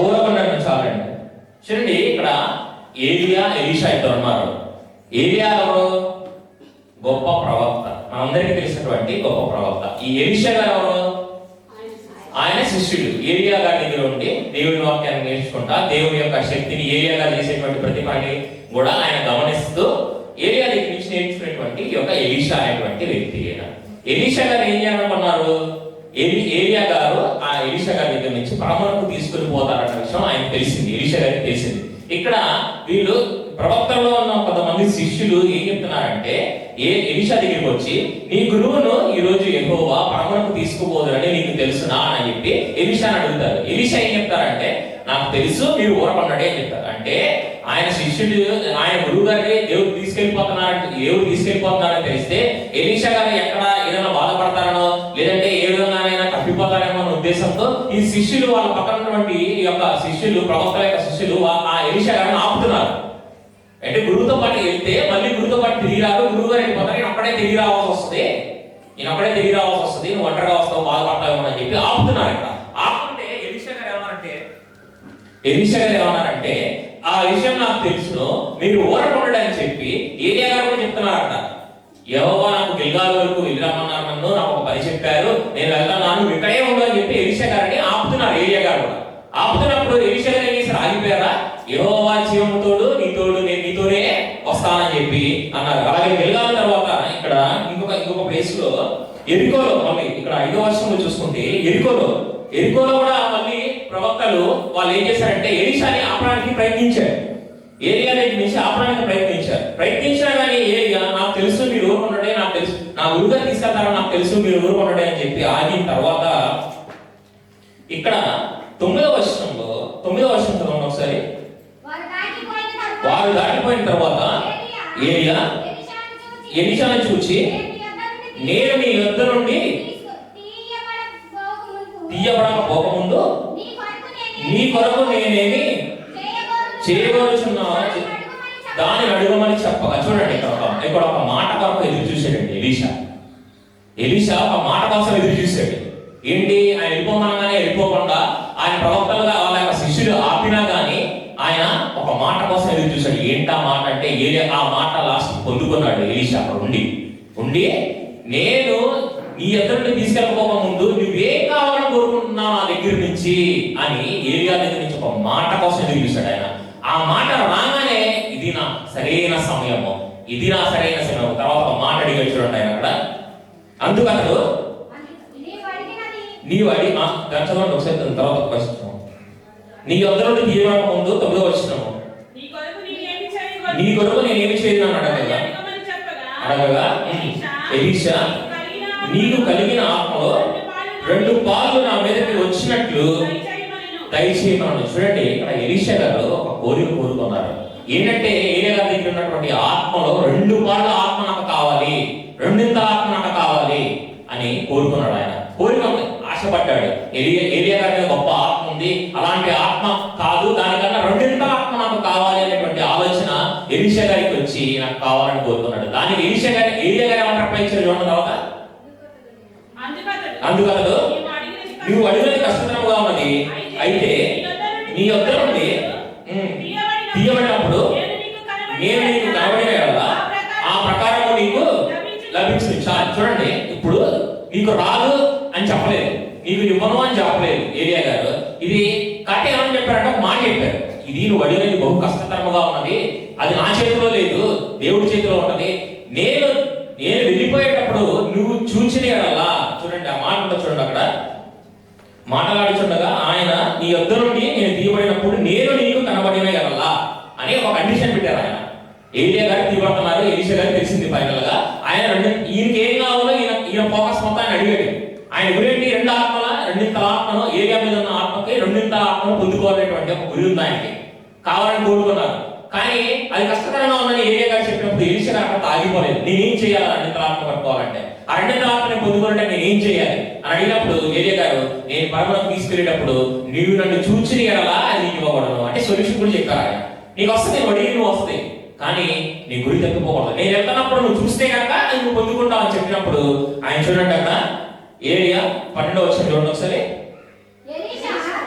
ఊరకుండండి చాలండి. చూడండి, ఇక్కడ ఏలియా, ఎలీషా ఇద్దరు ఉన్నారు. ఏలియా ఎవరు? గొప్ప ప్రవక్త, మనందరికీ తెలిసినటువంటి గొప్ప ప్రవక్త. ఈ ఎలీషా గారు ఎవరు? ఆయన శిష్యుడు. ఏలియా గారి దగ్గర ఉండి దేవుని వాక్యాన్ని నేర్చుకుంటా, దేవుని యొక్క శక్తిని, ఏలియా గారు చేసేటువంటి ప్రతి పని కూడా ఆయన గమనిస్తూ ఏలియా దగ్గర నుంచి నేర్చుకునేటువంటి ఈ యొక్క ఎలీషా అనేటువంటి వ్యక్తి. ఎలీషా గారు ఏం చేయాలనుకున్నారు? ఏలియా గారు ఆ ఎలీషా గారి దగ్గర నుంచి పరమునకు తీసుకుని పోతారన్న విషయం ఆయన తెలిసింది, ఎలీషా గారికి తెలిసింది. ఇక్కడ వీళ్ళు ప్రవక్తల్లో ఉన్న కొంతమంది శిష్యులు ఏం చెప్తున్నారంటే ఎలీషా దగ్గరికి వచ్చి, నీ గురువును ఈ రోజు యెహోవా పరమునకు తీసుకుపోదురని నీకు తెలుసునా అని చెప్పి ఎలీషాని అడుగుతారు. ఎలీషా ఏం చెప్తారంటే, నాకు తెలుసు, మీరు ఊరపడ్డాడే అని చెప్తారు. అంటే ఆయన శిష్యుడు, ఆయన గురువు గారిని దేవుడు తీసుకెళ్లిపోతున్నారని తెలిస్తే ఎలీషా గారు ఎక్కడ ఏదైనా బాధపడతారనో లేదంటే ఏ విధంగానైనా తప్పిపోతారేమో అనే ఉద్దేశంతో ఈ శిష్యులు, వాళ్ళ పక్కన ఉన్నటువంటి ఈ యొక్క శిష్యులు, ప్రవక్తల యొక్క శిష్యులు ఆ ఎలీషా గారిని ఆపుతున్నారు. అంటే గురువుతో పాటు వెళ్తే మళ్ళీ గురువుతో పాటు తిరిగి రాదు, గురువు గారు వెళ్ళిపోతారు, ఈయన అక్కడే తిరిగి రావాల్సి వస్తుంది, నువ్వు ఒంటరిగా వస్తావు, బాధపడతావేమో అని చెప్పి ఆపుతున్నారు. ఇక్కడ ఆపుతుంటే ఎలీషా గారు ఏమన్నారంటే ఆ విషయం నాకు తెలుసు, మీరు ఊరకుండని చెప్పి ఏలియా గారు కూడా చెప్తున్నారట. యెహోవా నాకు గిల్గాల్ వరకు వెళ్ళి రమ్మన్నారు, నన్ను నాకు ఒక పని చెప్పారు, నేను వెళ్తాను, నువ్వు ఇక్కడే ఉండు అని చెప్పి ఎలీషా గారిని ఆపుతున్నారు. ఏలియా గారు కూడా ఆపుతున్నప్పుడు ఎలీషా గారు ఏం చేశారు, ఆగిపోయారా? యెహోవా జీవముతోడు నేను నీతోనే వస్తానని చెప్పి అన్నారు. అలాగే గిల్గాల్ తర్వాత ఇక్కడ ఇంకొక ప్లేస్ లో ఎరికోలో, మళ్ళీ ఇక్కడ 5వ వర్షంలో చూసుకుంటే ఎరికోలో కూడా మళ్ళీ ప్రవక్తలు వాళ్ళు ఏం చేశారంటే ఎలీషాని ఆపడానికి ప్రయత్నించారు. ఏలియా దగ్గర నుంచి ఆపడానికి ప్రయత్నించినా కానీ ఏలియా, నాకు తెలుసు మీరు ఊరుకుంటే, నాకు తెలుసు నా గురువుగా తీసుకెళ్తారని నాకు తెలుసు, మీరు ఊరుకుంటే అని చెప్పి ఆగిన తర్వాత ఇక్కడ 9వ వర్షం చదవండి ఒకసారి. వారు దాటిపోయిన తర్వాత ఏలియా ఎలీషాను చూచి, నేను నీ యొద్ద నుండి తీయబడకపోకముందు నీ కొరకు నేనేమి చేయగలుగుతున్నావు దాన్ని అడుగమని చెప్పగా. చూడండి, ఇక్కడ ఒక మాట కొరకు ఎదురు చూశాడండి ఎలీషా ఒక మాట కోసం ఎదురు చూశాడు. ఏంటి, ఆయన వెళ్ళిపోమనగానే వెళ్ళిపోకుండా ఆయన ప్రవక్తలుగా వాళ్ళ యొక్క శిష్యులు ఆపినా కానీ ఆయన ఒక మాట కోసం ఎదురు చూశాడు. ఏంటా మాట అంటే ఆ మాట లాస్ట్ పొందుకున్నాడు ఎలీషా. అక్కడ ఉండి నేను ఈ ఎదురుని తీసుకెళ్ళకపోక ముందు నువ్వేం కావాలని కోరుకుంటున్నావు నా దగ్గర నుంచి అని ఏలియా దగ్గర నుంచి ఒక మాట కోసం ఎదురు చూశాడు ఆయన. ఆ మాట రాగానే ఇది నా సరైన సమయము, తర్వాత ఒక మాట అడిగాడు. చూడండి ఆయన అక్కడ, అందుకతడు నీవు అడిగి చదవండి ఒకసారి, తర్వాత క్వశ్చన్. నీ యొద్ద నుండి తీయడం ముందు 9వ వచనం, నీ కొరకు నేనేమి చేయను అడగగా ఎలీషా, నీకు కలిగిన ఆత్మలో 2 పాలు నా మీదకి వచ్చినట్లు దయచేయమన్నాడు. చూడండి, ఇక్కడ ఎలీషా గారు ఒక కోరిక కోరుకున్నారు. ఏంటంటే ఏలియా గారి దగ్గర ఉన్నటువంటి ఆత్మలో 2 పాలు ఆత్మ నాకు కావాలి, 2 ఆత్మ నాకు కావాలి అని కోరుకున్నాడు. ఆయన కోరిక ఆశపడ్డాడు. ఏలియా గారి మీద గొప్ప ఆత్మ ఉంది, అలాంటి ఆత్మ కాదు, దానికన్నా 2 ఆత్మ నాకు కావాలి అనేటువంటి ఆలోచన ఎలీషా గారికి వచ్చి నాకు కావాలని కోరుకున్నాడు. దానికి ఏలియా గారు ఏమంటారు అప్లయించారు చూడండి. తర్వాత అందుకతడు నువ్వు అడిగినది కష్టతరముగా ఉన్నది, అయితే నీ యొద్ద నుండి తీయబడినప్పుడు నేను నీకు కనబడిన కదా ఆ ప్రకారము నీకు లభించు. చూడండి, ఇప్పుడు నీకు రాదు అని చెప్పలేదు, నీకు ఇవ్వను అని చెప్పలేదు ఏలియా గారు. ఇది కట్ట ఏమని చెప్పారంటే ఒక మాట చెప్పారు, ఇది నువ్వు అడిగినది బహు కష్టతరముగా ఉన్నది, అది నా చేతిలో లేదు, దేవుడి చేతిలో ఉన్నది. నేను వెళ్ళిపోయేటప్పుడు నువ్వు చూచిన ఎడలా, చూడండి ఆ మాట చూడండి, అక్కడ మాట్లాడుచుండగా ఆయన నీ యొద్ద నుండి నేను తీయబడినప్పుడు నేను నీకు కనబడిన ఎడలా అని ఒక కండిషన్ పెట్టారు. ఆయన ఏలియా గారు తీయబడుతున్నారు, ఎలీషా గారు తెలిసింది ఫైనల్ గా. ఆయన ఈయనకి ఏం కావాలో ఈయన ఫోకస్ మొత్తం ఆయన అడిగాడు. ఆయన గురించి 2 ఆత్మల 2 ఆత్మను, ఏలియా మీద ఉన్న ఆత్మకి 2 ఆత్మను పొందుకోవాలనేటువంటి ఒక గురి ఉంది ఆయనకి, కావాలని కోరుకున్నారు. కానీ అది కష్టతరంగా ఉందని ఏలియా గారు చెప్పినప్పుడు ఎలీషా గారు అక్కడ ఆగిపోలేదు. నేనేం చేయాలి 2 ఆత్మ పట్టుకోవాలంటే, ఆ 2 ఆత్మని పొందుకోవాలంటే నేను ఏం చేయాలి అని అడిగినప్పుడు ఏలియా గారు, నేను పరమకు తీసుకెళ్ళేటప్పుడు నీవు నన్ను చూచిన ఎడలా అది నీకు ఇవ్వకూడదు అంటే సొల్యూషన్ కూడా చెప్పారు ఆయన. నీకు వస్తుంది, నువ్వు వస్తుంది, కానీ నీ గురి తప్పిపోకూడదు. నేను వెళ్తున్నప్పుడు నువ్వు చూస్తే కనుక నువ్వు పొందుకుంటావు అని చెప్పినప్పుడు ఆయన చూడండి అక్కడ ఏలియా 12వ వచనం చూడండి ఒకసారి.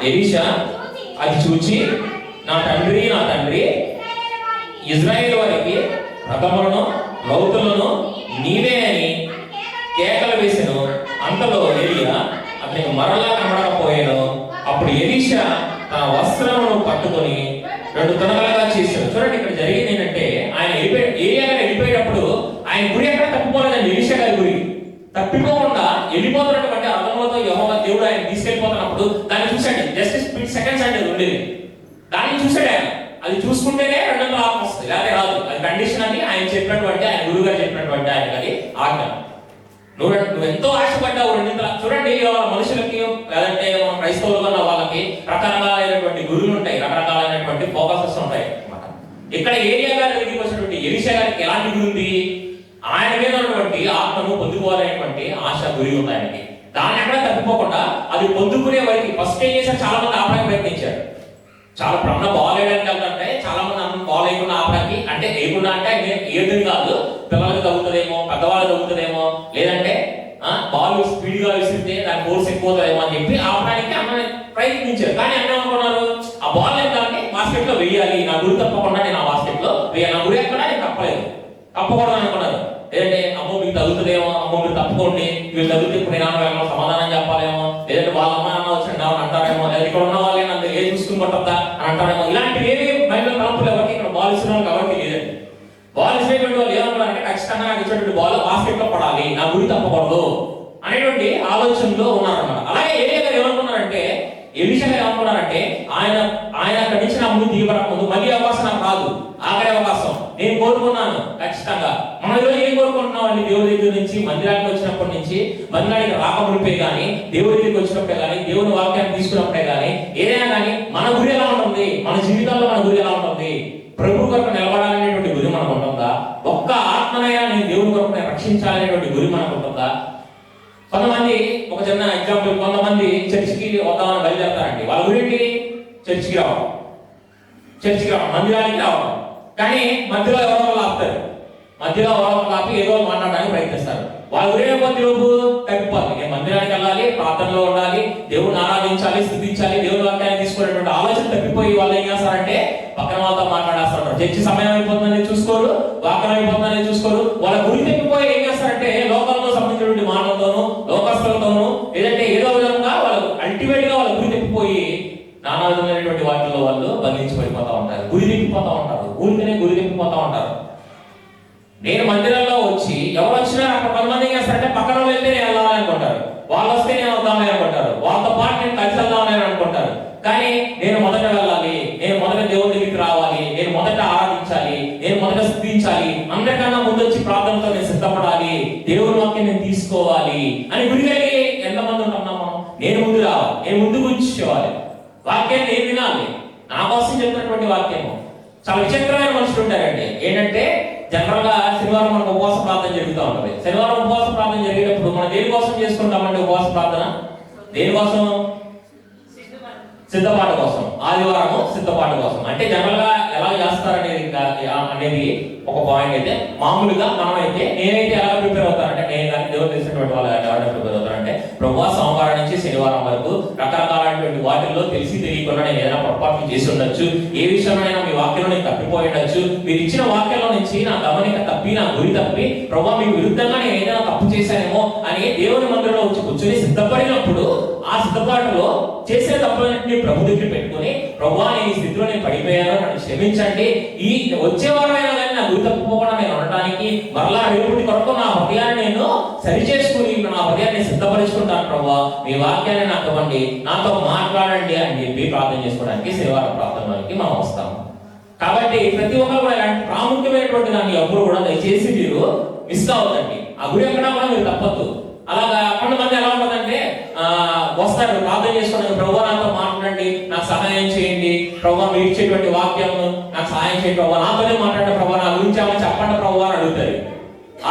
ఎలీషా అది చూచి, నా తండ్రి ఇజ్రాయేలు వారికి రథములను రౌతులను నీవే అని కేకలు వేసెను. అంతలో ఏలియా అతనికి మరలా కనబడకపోయాను. అప్పుడు ఎలీషా తన వస్త్రమును పట్టుకొని 2 తునకలుగా చేశాడు. చూడండి, ఇక్కడ జరిగింది ఏంటంటే ఆయన ఏలియా గారు వెళ్ళిపోయేటప్పుడు ఆయన గురి ఎక్కడ తప్పిపోలేదండి. ఎలీషా గారి గురి తప్పిపోకుండా వెళ్ళిపోతున్నటువంటి అర్థంతో యెహోవా దేవుడు ఆయన తీసుకెళ్ళిపోతున్నప్పుడు దాన్ని చూశాడు. జస్ట్ స్ప్లిట్ సెకండ్స్ అంటే ఉండేది, దాన్ని చూశాడు ఆయన. అది చూసుకుంటేనే 200 ఆత్మ వస్తుంది, లేకపోతే రాదు. అది కండిషన్ అని ఆయన చెప్పినటువంటి, ఆయన గురువు గారు చెప్పినటువంటి ఆయన అది ఆజ్ఞ. నువ్వు ఎంతో ఆశపడ్డావు 200. చూడండి, మనుషులకి లేదంటే మన క్రైస్తవులుగా ఉన్న వాళ్ళకి రకరకాలైనటువంటి గురువులు ఉంటాయి, రకరకాలైనటువంటి ఫోకసెస్ ఉంటాయి అన్నమాట. ఇక్కడ ఏరియా గారి దగ్గరికి వచ్చినటువంటి ఎలీషా గారికి ఎలాంటి గురి ఉంది? ఆయన మీద ఉన్నటువంటి ఆత్మను పొందుకోవాలనేటువంటి ఆశ గురి ఉంది ఆయనకి. దాన్ని ఎక్కడ తప్పిపోకుండా అది పొందుకునే వారికి ఫస్ట్ ఏం చేశారు, చాలా మంది ఆపడానికి ప్రయత్నించారు. చాలా అన్న బాల్ వేయడానికి వెళ్తుంటే చాలా మంది అన్న బాల్ వేయకుండా ఆపడానికి, అంటే వేయకుండా అంటే ఏదని కాదు, పిల్లలకి తగ్గుతుందేమో, పెద్దవాళ్ళకి తగ్గుతుందేమో, లేదంటే బాల్ స్పీడ్ గా విసిరితే దాని ఫోర్స్ ఎక్కువతుందేమో అని చెప్పి ఆపడానికి అన్న ప్రయత్నించారు. కానీ అన్న అనుకున్నారు, ఆ బాల్ ఏంటంటే బాస్కెట్ లో వేయాలి, నా గురి తప్పకుండా నేను ఆ బాస్కెట్ లో వేయాలి, నా గురి ఎక్కడ నేను తప్పలేదు, తప్పకూడదు అనుకున్నారు. లేదంటే అమ్మో మీకు తగ్గుతుందేమో, అమ్మో మీరు తప్పుకోండి, మీరు తగ్గితే ఇప్పుడు నేను సమాధానం చెప్పాలేమో, లేదంటే వాళ్ళ అమ్మ నాన్న వచ్చి అంటారేమో, లేదా ఇక్కడ ఉన్న వాళ్ళే నన్ను ఏ చూసుకుని కొట్టద్దా అని అంటారేమో. ఇలాంటివి ఏమి మైండ్లో తలంపులు ఎవరికి ఇక్కడ బాల్ ఇస్తున్న వాళ్ళు కాబట్టి లేదండి. బాల్ ఇచ్చేటువంటి వాళ్ళు ఏమన్నారంటే ఖచ్చితంగా నాకు ఇచ్చేటువంటి బాల్ బాస్కెట్ లో పడాలి, నా గురి తప్పకూడదు అనేటువంటి ఆలోచనలో ఉన్నారన్నమాట. అలాగే ఏలియా గారు ఏమనుకున్నారంటే, ఎలీషా గారు ఏమనుకున్నారంటే, ఆయన అక్కడి నుంచి నా ముందు దిగబడకముందు మళ్ళీ అవకాశం నాకు రాదు, ఆఖరి అవకాశం నేను కోరుకున్నాను ఖచ్చితంగా. మనం ఈరోజు ఏం కోరుకుంటున్నాం అండి? దేవుడి దగ్గర నుంచి మందిరానికి వచ్చినప్పటి నుంచి, మందిరానికి రాకమునిపే కానీ, దేవుడి దగ్గరికి వచ్చినప్పుడే కానీ, దేవుని వాక్యాన్ని తీసుకున్నప్పుడే కానీ, ఏదైనా కానీ మన గురి ఎలా ఉంటుంది? మన జీవితంలో మన గురి ఎలా ఉంటుంది? ప్రభు కొరకు నిలబడాలనేటువంటి గురి మనకు ఉంటుందా? ఒక్క ఆత్మనైనా నేను దేవుని కొరకు రక్షించాలనేటువంటి గురి మనకు ఉంటుందా? కొంతమంది, ఒక చిన్న ఎగ్జాంపుల్, కొంతమంది చర్చికి వద్దామని బయలుదేరతారండి. వాళ్ళ గురించి చర్చికి రావడం, మందిరానికి రావడం. కానీ మధ్యలో ఎవరో ఆపుతారు, మధ్యలో ఎవరో ఆపి ఏదో మాట్లాడడానికి ప్రయత్నిస్తారు. వాళ్ళ గురి లోపు తప్పిపోతుంది. నేను మందిరానికి వెళ్ళాలి, ప్రార్థనలో ఉండాలి, దేవుని ఆరాధించాలి, స్థుతించాలి, దేవుని వాక్యాన్ని తీసుకునేటువంటి ఆలోచన తప్పిపోయి వాళ్ళు ఏం చేస్తారంటే పక్కన వాళ్ళతో మాట్లాడేస్తారు. చర్చి సమయం అయిపోతుందని చూసుకోరు, వాక్యం అయిపోతుందని చూసుకోరు. వాళ్ళ గురి తప్పిపోయి ఏం చేస్తారంటే లోకంలో సంబంధించినటువంటి మాటలతోనూ, లోకస్తులతోనూ, లేదంటే ఏదో విధంగా వాళ్ళు అల్టిమేట్ గా వాళ్ళ గురి తప్పిపోయి నానా విధమైనటువంటి వాటిలో వాళ్ళు బంధించి పడిపోతా ఉంటారు, గురి తప్పిపోతా ఉంటారు, ఊరికనే గురి తప్పిపోతా ఉంటారు. నేను మందిరంలో వచ్చి ఎవరు వచ్చినా అక్కడ కొంతమంది ఏం చేస్తారంటే పక్కన వెళ్తే నేను వెళ్ళాలని అనుకుంటారు, వాళ్ళు వస్తే నేను వద్దామని అనుకుంటారు, వాళ్ళతో పాటు నేను కలిసి వెళ్దామని అనుకుంటారు. కానీ నేను మొదట వెళ్ళాలి, నేను మొదట దేవుడి దగ్గరికి రావాలి, నేను మొదట ఆరాధించాలి, నేను మొదట స్థుతించాలి, అందరికన్నా ముందు వచ్చి ప్రార్థనతో నేను సిద్ధపడాలి, దేవుని వాక్యం నేను తీసుకోవాలి అని గురి కలిగి ఎంతమంది ఉంటున్నాం మనం? నేను ముందు రావాలి, నేను ముందు కూర్చోవాలి, వాక్యాన్ని నేను వినాలి, నా కోసం చెప్పినటువంటి వాక్యము. చాలా విచిత్రమైన మనుషులు ఉంటారండి. ఏంటంటే జనరల్ గా శనివారం మనకు ఉపవాస ప్రార్థన జరుగుతూ ఉంటుంది. శనివారం ఉపవాస ప్రార్థన జరిగేటప్పుడు మనం దేని కోసం చేసుకుంటామంటే ఉపవాస ప్రార్థన? దేనికోసం? సిద్ధపాటు కోసం. ఆదివారము సిద్ధపాటు కోసం. అంటే జనరల్ గా ఎలా చేస్తారనేది ఒక పాయింట్. అయితే మామూలుగా మనం అయితే నేనైతే ఎలా ప్రిపేర్ అవుతానంటే, నేను కానీ దేవుడు తెలిసినటువంటి వాళ్ళు ఎవరైనా ప్రిపేర్ అవుతారంటే, ప్రభు సోమవారం నుంచి శనివారం వరకు రకరకాలైనటువంటి వాటిల్లో తెలిసి తెలియకుండా నేను ఏదైనా పొరపాట్లు చేసి ఉండొచ్చు, ఏ విషయంలో మీ వాక్యంలో నేను తప్పిపోయి ఉండొచ్చు, మీరు ఇచ్చిన వాక్యంలో నుంచి నా గమనిక తప్పి, నా గురి తప్పి, ప్రభు మీకు విరుద్ధంగా నేను ఏదైనా తప్పు చేశానేమో అని దేవుని మందిరంలో వచ్చి కూర్చొని సిద్ధపడినప్పుడు ఆ సిద్ధపాటులో చేసే తప్పులన్నింటినీ ప్రభు దగ్గర పెట్టుకుని, ప్రభువా నేను ఈ స్థితిలో నేను పడిపోయాను, నన్ను క్షమించండి, ఈ వచ్చే వారమైనా కానీ నా గురి తప్పుకోకుండా నేను ఉండటానికి మరలా రేపటి కొరకు నా హృదయాన్ని నేను సరిచేసుకుని నా హృదయాన్ని సిద్ధపరుచుకుంటాను, ప్రభువా మీ వాక్యాన్ని నాకు ఇవ్వండి, నాతో మాట్లాడండి అని చెప్పి ప్రార్థన చేసుకోవడానికి శనివారం ప్రార్థనలోకి మనం వస్తాము. కాబట్టి ప్రతి ఒక్కరు కూడా ఇలాంటి ప్రాముఖ్యమైనటువంటి దాన్ని ఎప్పుడు కూడా దయచేసి మీరు మిస్ కావద్దండి. ఆ గురి ఎక్కడా కూడా మీరు తప్పద్దు. అలాగా కొంతమంది ఎలా ఉంటుందంటే వస్తారు ప్రార్థన చేసుకోవడానికి, ప్రభువా నాతో మాట్లాడండి, నాకు సహాయం చేయండి, ప్రభువా మీరు ఇచ్చేటువంటి వాక్యం నాకు సహాయం చేయండి, ప్రభువా నాతోనే మాట్లాడండి, ప్రభువా నా గురించి ఏమైనా చెప్పండి ప్రభువా అని అడుగుతారు.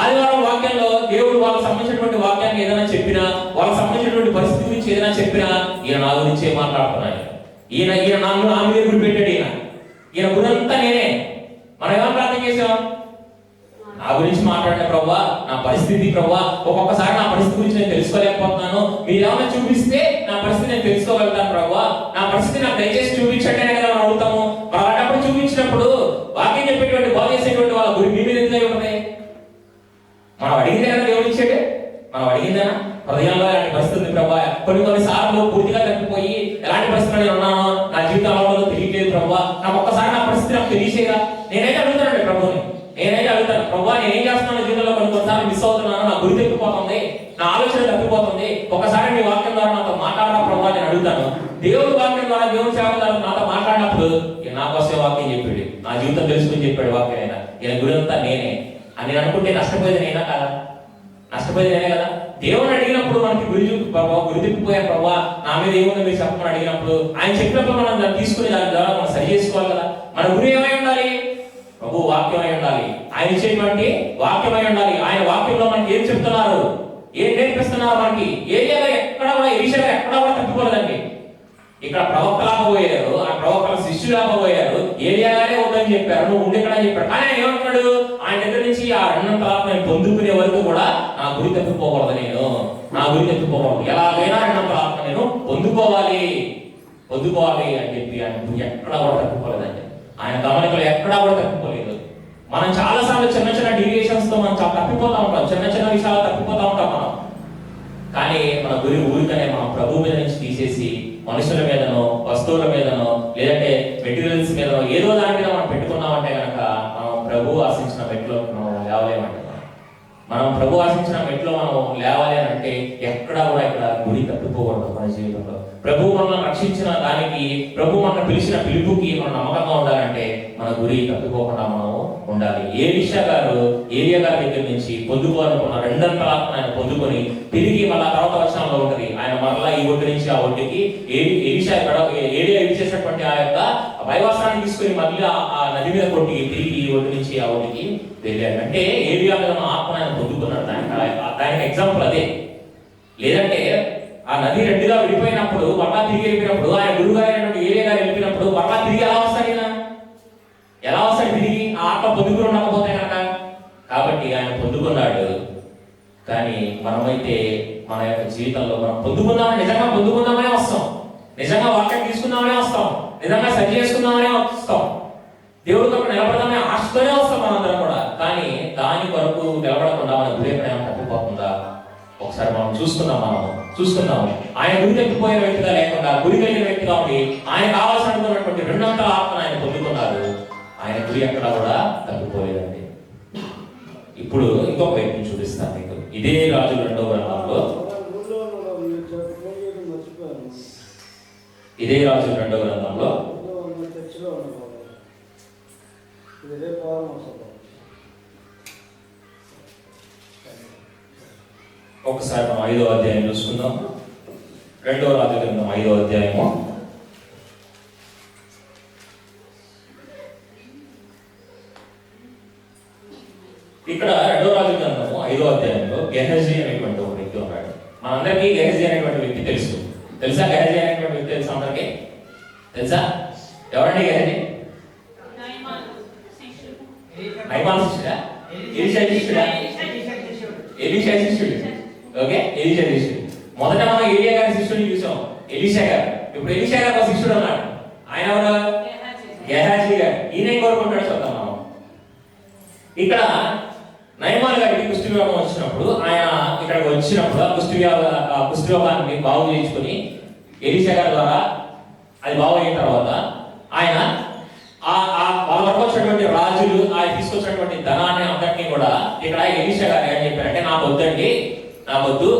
ఆదివారం వాక్యంలో దేవుడు వాళ్ళకి సంబంధించినటువంటి వాక్యాన్ని ఏదైనా చెప్పినా, వాళ్ళకి సంబంధించినటువంటి పరిస్థితి గురించి ఏదైనా చెప్పినా, ఈయన నా గురించి ఏం మాట్లాడుతున్నాడు, ఈయన నన్ను నా మీద గురి పెట్టాడు, ఈయన గురంతా నేనే. మనం ఏమైనా ప్రార్థన చేసాం? నా గురించి మాట్లాడిన ప్రభువా, నా పరిస్థితి ప్రభువా, ఒక్కొక్కసారి నా పరిస్థితి గురించి నేను తెలుసుకోలేకపోతున్నాను, మీరు ఏమైనా చూపిస్తే నా పరిస్థితి నేను తెలుసుకోగలుగుతాను ప్రభువా, నా పరిస్థితి నాకు దయచేసి చూపించండి అని కదా మనం అడుగుతాము. అలాంటప్పుడు చూపించినప్పుడు వాక్యం చెప్పేటువంటి బాగు చేసేటువంటి వాళ్ళ గురి మీ మీద ఎందుకు ఉంటుంది? మనం అడిగిందేనా దేవుడు ఇచ్చాడు? మనం అడిగిందేనా? హృదయంలో ఇలాంటి పరిస్థితి ప్రభా, కొన్ని సార్లు పూర్తిగా తప్పిపోయి ఎలాంటి పరిస్థితులు నేను ఉన్నాను, నా జీవితంలో తెలియలేదు ప్రభా, నాకు ఒక్కసారి నా పరిస్థితి నాకు తెలియచేయగా నేనైతే అడుగుతానండి ప్రభుని, నేనైతే అడుగుతాను ప్రభా, నేనేం చేస్తున్నాను జీవితంలో కొన్నిసార్లు మిస్ అవుతున్నాను, నా గురి తప్పిపోతుంది, నా ఆలోచన తప్పిపోతుంది, ఒకసారి మీ వాక్యం ద్వారా నాతో మాట్లాడరా ప్రభా నేను అడుగుతాను. దేవుడి వాక్యం ద్వారా దేవుడి సేవ ద్వారా నాతో మాట్లాడినప్పుడు నా కోసమే వాక్యం చెప్పాడు, నా జీవితం తెలుసుకుని చెప్పాడు వాక్యం ఆయన, ఈయన గురి అంతా నేనే అని నేను అనుకుంటే నష్టపోయేది నేనా కదా? నష్టపోయేది నేనే కదా. దేవుని అడిగినప్పుడు మనకి గురి తిప్పిపోయాను ప్రభావ, నా మీద ఏముందో మీరు చెప్పమని అడిగినప్పుడు ఆయన చెప్పినప్పుడు మనం దాన్ని తీసుకుని దాని ద్వారా మనం సరి చేసుకోవాలి కదా. మన గురి ఏమై ఉండాలి? ప్రభు వాక్యమై ఉండాలి. ఆయన ఇచ్చేటువంటి వాక్యమై ఉండాలి. ఆయన వాక్యంలో మనకి ఏం చెప్తున్నారు, ఏం నేర్పిస్తున్నారు మనకి. ఏరియాగా ఎక్కడ కూడా ఎలీషా ఎక్కడ కూడా తప్పిపోలేదండి. ఇక్కడ ప్రవక్తలాగా పోయారు, ఆ ప్రవక్తల శిష్యులాగా పోయారు, ఏరియాగానే వద్దని చెప్పారు, నువ్వు ఉండి ఇక్కడ అని చెప్పాడు. కానీ ఆయన ఏమంటున్నాడు, ఆయన దగ్గర నుంచి ఆ రెండంత నేను పొందుకునే వరకు కూడా నా గురి తప్పిపోకూడదు, నా గురి తప్పిపోకూడదు, ఎలాగైనా రెండంత ఆత్మ నేను పొందుకోవాలి అని చెప్పి ఆయన గురి ఎక్కడా కూడా తప్పిపోలేదండి. ఆయన గమనికలు ఎక్కడా కూడా తప్పిపోలేదు. మనం చాలా సార్లు చిన్న చిన్న డీవియేషన్స్ తో మనం చాలా తప్పిపోతా ఉంటాం, చిన్న విషయాలు తప్పిపోతా ఉంటాం మనం. కానీ మన గురి ఊరికనే మనం ప్రభు మీద నుంచి తీసేసి మనుషుల మీదనో వస్తువుల మీదనో లేదంటే మెటీరియల్స్ మీదనో ఏదో దాని మీద మనం పెట్టుకున్నామంటే కనుక మనం ప్రభు ఆశించిన మెట్లో మనం లేవలేమంటే, మనం ప్రభు ఆశించిన మెట్లో మనం లేవాలి అని అంటే ఎక్కడా కూడా ఇక్కడ గురి తప్పిపోకూడదు. మన జీవితంలో ప్రభు మనల్ని రక్షించిన దానికి, ప్రభు మనల్ని పిలిచిన పిలుపుకి మనం నమ్మకంగా ఉండాలంటే మన గురి తప్పిపోకుండా మనం ఉండాలి. ఏలీషా గారు ఏలియా గారి దగ్గర నుంచి పొందుకోవాలనుకున్న రెండంతల ఆత్మను ఆయన పొందుకొని తిరిగి మళ్ళా తర్వాత వర్షంలో ఉంటది, ఆయన మరలా ఈ ఒడ్డు నుంచి ఆ ఒడ్డుకి ఏలియా చేసినటువంటి ఆ యొక్క వైవాసాన్ని తీసుకుని మళ్ళీ ఆ నది మీద కొట్టి తిరిగి ఈ ఒడ్డు నుంచి ఆ ఒడ్డుకి వెళ్ళాడు. అంటే ఏలియా మీద ఆత్మ ఆయన పొందుకున్నాడు. దానికి ఎగ్జాంపుల్ అదే. లేదంటే ఆ నది రెండుగా విడిపోయినప్పుడు మరలా తిరిగి వెళ్ళిపోయినప్పుడు ఆయన గురుగారైనటువంటి ఏలియా గారు వెళ్ళిపోయినప్పుడు మరలా తిరిగి ఎలా వస్తాడు తిరిగి ఆ ఆత్మ పొందుకుని ఉండకపోతే కనుక. కాబట్టి ఆయన పొందుకున్నాడు. కానీ మనమైతే మన యొక్క జీవితంలో మనం నిజంగా పొందుకుందామనే వస్తాం, నిజంగా వాక్యం తీసుకుందామనే వస్తాం, నిజంగా సరి చేసుకుందామనే వస్తాం, దేవుడితో నిలబడదామనే ఆశతోనే వస్తాం మనందరం కూడా. కానీ దాని వరకు నిలబడకుండా మన గురి ఎక్కడైనా తప్పిపోతుందా ఒకసారి మనం చూసుకుందాము. ఆయన గురి తప్పిపోయే వ్యక్తిగా లేకుండా గురి కలిగిన వ్యక్తిగా ఉండి ఆయన కావాల్సినటువంటి రెండంతల ఆత్మను ఆయన పొందుకున్నారు. ఆయన గురి ఎక్కడా కూడా తప్పిపోలేదండి. ఇప్పుడు ఇంకొక వ్యక్తిని చూపిస్తాను మీకు. ఇదే రాజుల 2వ గ్రంథంలో ఒకసారి మనం 5వ అధ్యాయం చూసుకుందాం. 2వ రాజుల గ్రంథం 5వ అధ్యాయము. ఇక్కడ 2వ రాజుల గ్రంథము 5వ అధ్యాయంలో గెహజీ అనేటువంటి ఒక వ్యక్తి ఉన్నాడు. మనందరికీ గెహజీ అనేటువంటి వ్యక్తి తెలుసా? గెహజీ అనేటువంటి వ్యక్తి తెలుసా? అందరికీ తెలుసా? ఎవరండి గెహజీ? నయమాను శిష్యుడా? ఎలీషా శిష్యుడు. ఓకే, ఎలీషా శిష్యుడు. మొదట మనం ఏలియా గారి శిష్యుడిని చూసాం, ఎలీషా గారు. ఇప్పుడు ఎలీషా గారు ఒక శిష్యుడు ఉన్నాడు. ఆయన ఎవరు? గెహజీ గారు. ఈయన కోరుకుంటాడు చూద్దాం మనం. ఇక్కడ నయమాన్ గారికి కుష్ఠరోగం వచ్చినప్పుడు ఆయన ఇక్కడికి వచ్చినప్పుడు ఆ కుష్ఠరోగాన్ని బాగు చేయించుకుని ఎలీషా గారి ద్వారా అది బాగు అయిన తర్వాత ఆయన వాళ్ళ వరకు వచ్చినటువంటి రాజులు ఆయన తీసుకొచ్చినటువంటి ధనాన్ని అందరినీ కూడా ఇక్కడ ఎలీషా గారు ఏం చెప్పారంటే, నాకు వద్దు,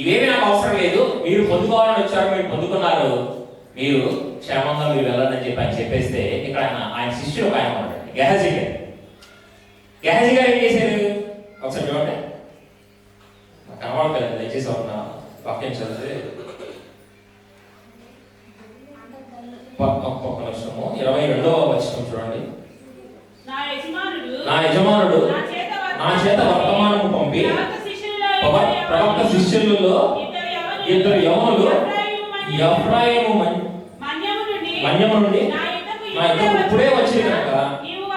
ఇవేమీ నాకు అవసరం లేదు, మీరు పొందుకోవాలని వచ్చారు, మీరు పొందుకున్నారు, మీరు క్షేమంగా మీరు వెళ్ళాలని చెప్పి ఆయన చెప్పేస్తే ఇక్కడ ఆయన శిష్యుడు ఒక ఆయన ఉన్నాడు, గెహజీ గారు ఏం చేశారు ఒకసారి చూడండి. కనబడలేదు, దయచేసి ఒక వాక్యం చదివితే 22వ వచనం చూడండి. నా యజమానుడు నా చేత వర్తమానము పంపి ప్రవక్త శిష్యులలో ఇద్దరు యవనులు ఎఫ్రాయిము మన్యము నుండి నా యుద్ధకు ఇప్పుడే వచ్చి కనుక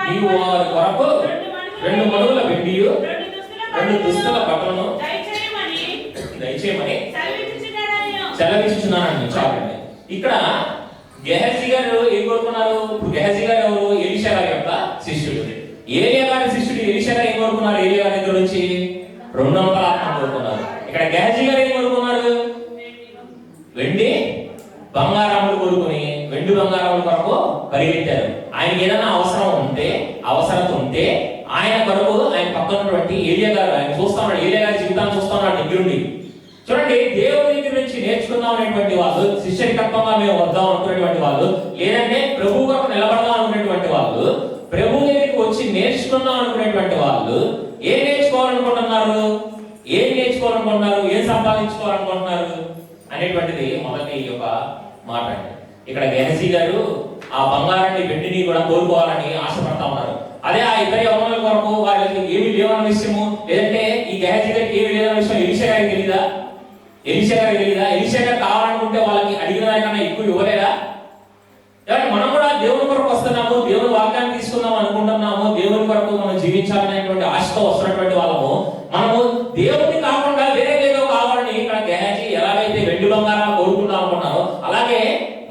నీవు వారి కొరకు 2 మడుగుల వెండియు 2 దుస్తుల బట్టలను దయచేయమని సెలవిస్తున్నానని చాలండి. ఇక్కడ గెహజీ గారు ఏం కోరుకున్నారు? ఇప్పుడు గెహజీ గారు ఎవరు? ఎలీషా గారి యొక్క శిష్యుడు. ఏలియా గారి శిష్యుడు ఎలీషా గారు ఏం కోరుకున్నారు? ఏలియా గారి దగ్గర నుంచి 200 ఆత్మ కోరుకున్నారు. ఇక్కడ గెహజీ గారు ఏం కోరుకున్నారు? వెండి బంగారములు కోరుకుని వెండి బంగారముల కొరకు పరిగెత్తారు. ఆయనకి ఏదైనా అవసరత ఉంటే ఆయన కొరకు ఆయన పక్కన ఉన్నటువంటి ఏలియా గారు ఆయన చూస్తా ఉన్నాడు. ఏలియా గారి జీవితాన్ని చూస్తా ఉన్నాడు దగ్గరుండి. చూడండి, దేవుడి దగ్గర నుంచి నేర్చుకుందాం అనేటువంటి వాళ్ళు, శిష్యరికత్వంగా మేము వద్దాం అనుకునేటువంటి వాళ్ళు, లేదంటే ప్రభు కొరకు నిలబడదాం అనుకునేటువంటి వాళ్ళు, ప్రభు దగ్గరికి వచ్చి నేర్చుకుందాం అనుకునేటువంటి వాళ్ళు ఏం నేర్చుకోవాలనుకుంటున్నారు, ఏం సంపాదించుకోవాలనుకుంటున్నారు అనేటువంటిది మొదటి ఈ యొక్క మాట. ఇక్కడ గెహజీ గారు ఆ బంగారాన్ని వెండిని కూడా కోరుకోవాలని ఆశపడతా ఉన్నారు. అదే ఆ ఇద్దరు యవనుల కొరకు వాళ్ళకి ఏమి లేవన్న విషయము, లేదంటే ఈ గెహజీ గారికి ఏమి లేదన్న విషయం ఎలీషా గారికి తెలీదా? ఎలీషా గారు కావాలనుకుంటే వాళ్ళకి అడిగిన దానికన్నా ఎక్కువ ఇవ్వలేదా? కాబట్టి మనం కూడా దేవుని కొరకు వస్తున్నాము, దేవుని వాక్యాన్ని తీసుకుందాం అనుకుంటున్నాము, దేవుని కొరకు మనం జీవించాలనేటువంటి ఆశతో వస్తున్నటువంటి వాళ్ళము మనము దేవుడిని కాకుండా వేరే ఏదో కావాలని ఇక్కడ గెహజీ ఎలాగైతే వెండి బంగారాలు కోరుకుందాం అనుకున్నారో అలాగే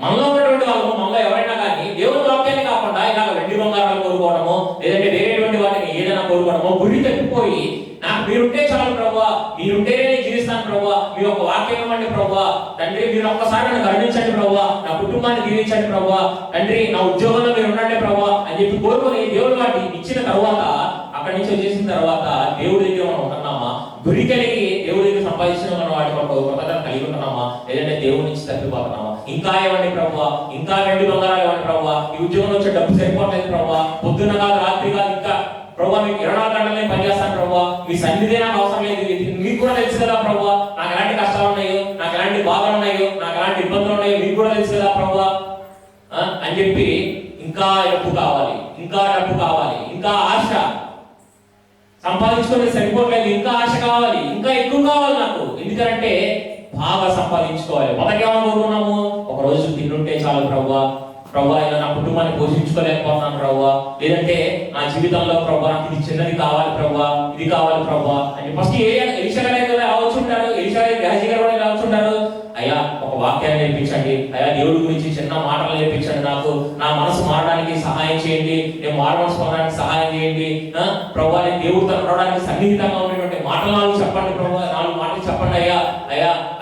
మనలో ఉన్నటువంటి వాళ్ళము, మనలో ఎవరైనా కానీ దేవుని వాక్యాన్ని కాకుండా ఇలాగ వెండి బంగారాలు కోరుకోవడము, లేదంటే వేరేటువంటి వాటిని ఏదైనా కోరుకోవడము, గురి తప్పిపోయి నాకు మీరుంటే చాలు ప్రభువా, మీరుంటేనే నేను జీవిస్తాను ప్రభువా, మీ యొక్క వాక్యం ఇవ్వండి ప్రభువా, తండ్రి మీరు ఒక్కసారి నన్ను కరుణించండి ప్రభువా, నా కుటుంబాన్ని దీవించండి ప్రభువా, తండ్రి నా ఉద్యోగంలో మీరు ఉండండి ప్రభువా అని చెప్పి కోరుకొని దేవుడు వాటి ఇచ్చిన తర్వాత అక్కడి నుంచి వచ్చేసిన తర్వాత దేవుడి దగ్గర మనం ఉంటున్నామా, గురి కలిగి దేవుడి దగ్గర సంపాదించిన మనం వాటి కొరకు కృతజ్ఞత కలిగి ఉంటున్నామా, లేదంటే దేవుడి నుంచి తప్పిపోతున్నామా? ఇంకా ఇవ్వండి ప్రభువా, ఇంకా వెండి బంగారాలు ఇవ్వండి ప్రభువా, ఈ ఉద్యోగంలో వచ్చే డబ్బు సరిపోవట్లేదు ప్రభువా, పొద్దున్న కాదు రాత్రి కాదు ఇంకా ప్రభువా మీకు 24 గంటలు నేను పనిచేస్తాను ప్రభువా, మీ సన్నిధి నాకు అవసరం లేదు, మీకు కూడా తెలుసు కదా ప్రభువా నాకు ఎలాంటి కష్టాలు ఉన్నాయో, నాకు ఎలాంటి బాధలు ఉన్నాయో, నాకు ఎలాంటి ఇబ్బందులు ఉన్నాయో మీకు కూడా తెలుసు కదా ప్రభువా అని చెప్పి ఇంకా డబ్బు కావాలి, ఇంకా ఆశ, సంపాదించుకునే సరిపోవట్లేదు, ఇంకా ఆశ కావాలి, ఇంకా ఎక్కువ కావాలి నాకు, ఎందుకంటే బాగా సంపాదించుకోవాలి. మొదటికేమని కోరుకున్నాము, ఒక రోజు తింటుంటే చాలు ప్రభువా, ఇలా నా కుటుంబాన్ని పోషించుకోలేకపోతున్నాను ప్రభువా, లేదంటే నా జీవితంలో ప్రభువా నాకు ఇది చిన్నది కావాలి ప్రభువా, ఇది కావాలి ప్రభువా అని ఫస్ట్ ఎలీషా గారు ఎలా వచ్చుంటారు, ఎలీషా గారు గెహజీ గారు ఎలా వచ్చుంటారు, అయ్యా ఒక వాక్యాన్ని నేర్పించండి, అయ్యా దేవుడి గురించి చిన్న మాటలు నేర్పించండి, నాకు నా మనసు మారడానికి సహాయం చేయండి, నేను మారమనసు పొందడానికి సహాయం చేయండి ప్రభువా, నేను దేవుడితో నడవడానికి సన్నిహితంగా ఉన్నటువంటి మాటలు నాకు చెప్పండి ప్రభువా, 4 మాటలు చెప్పండి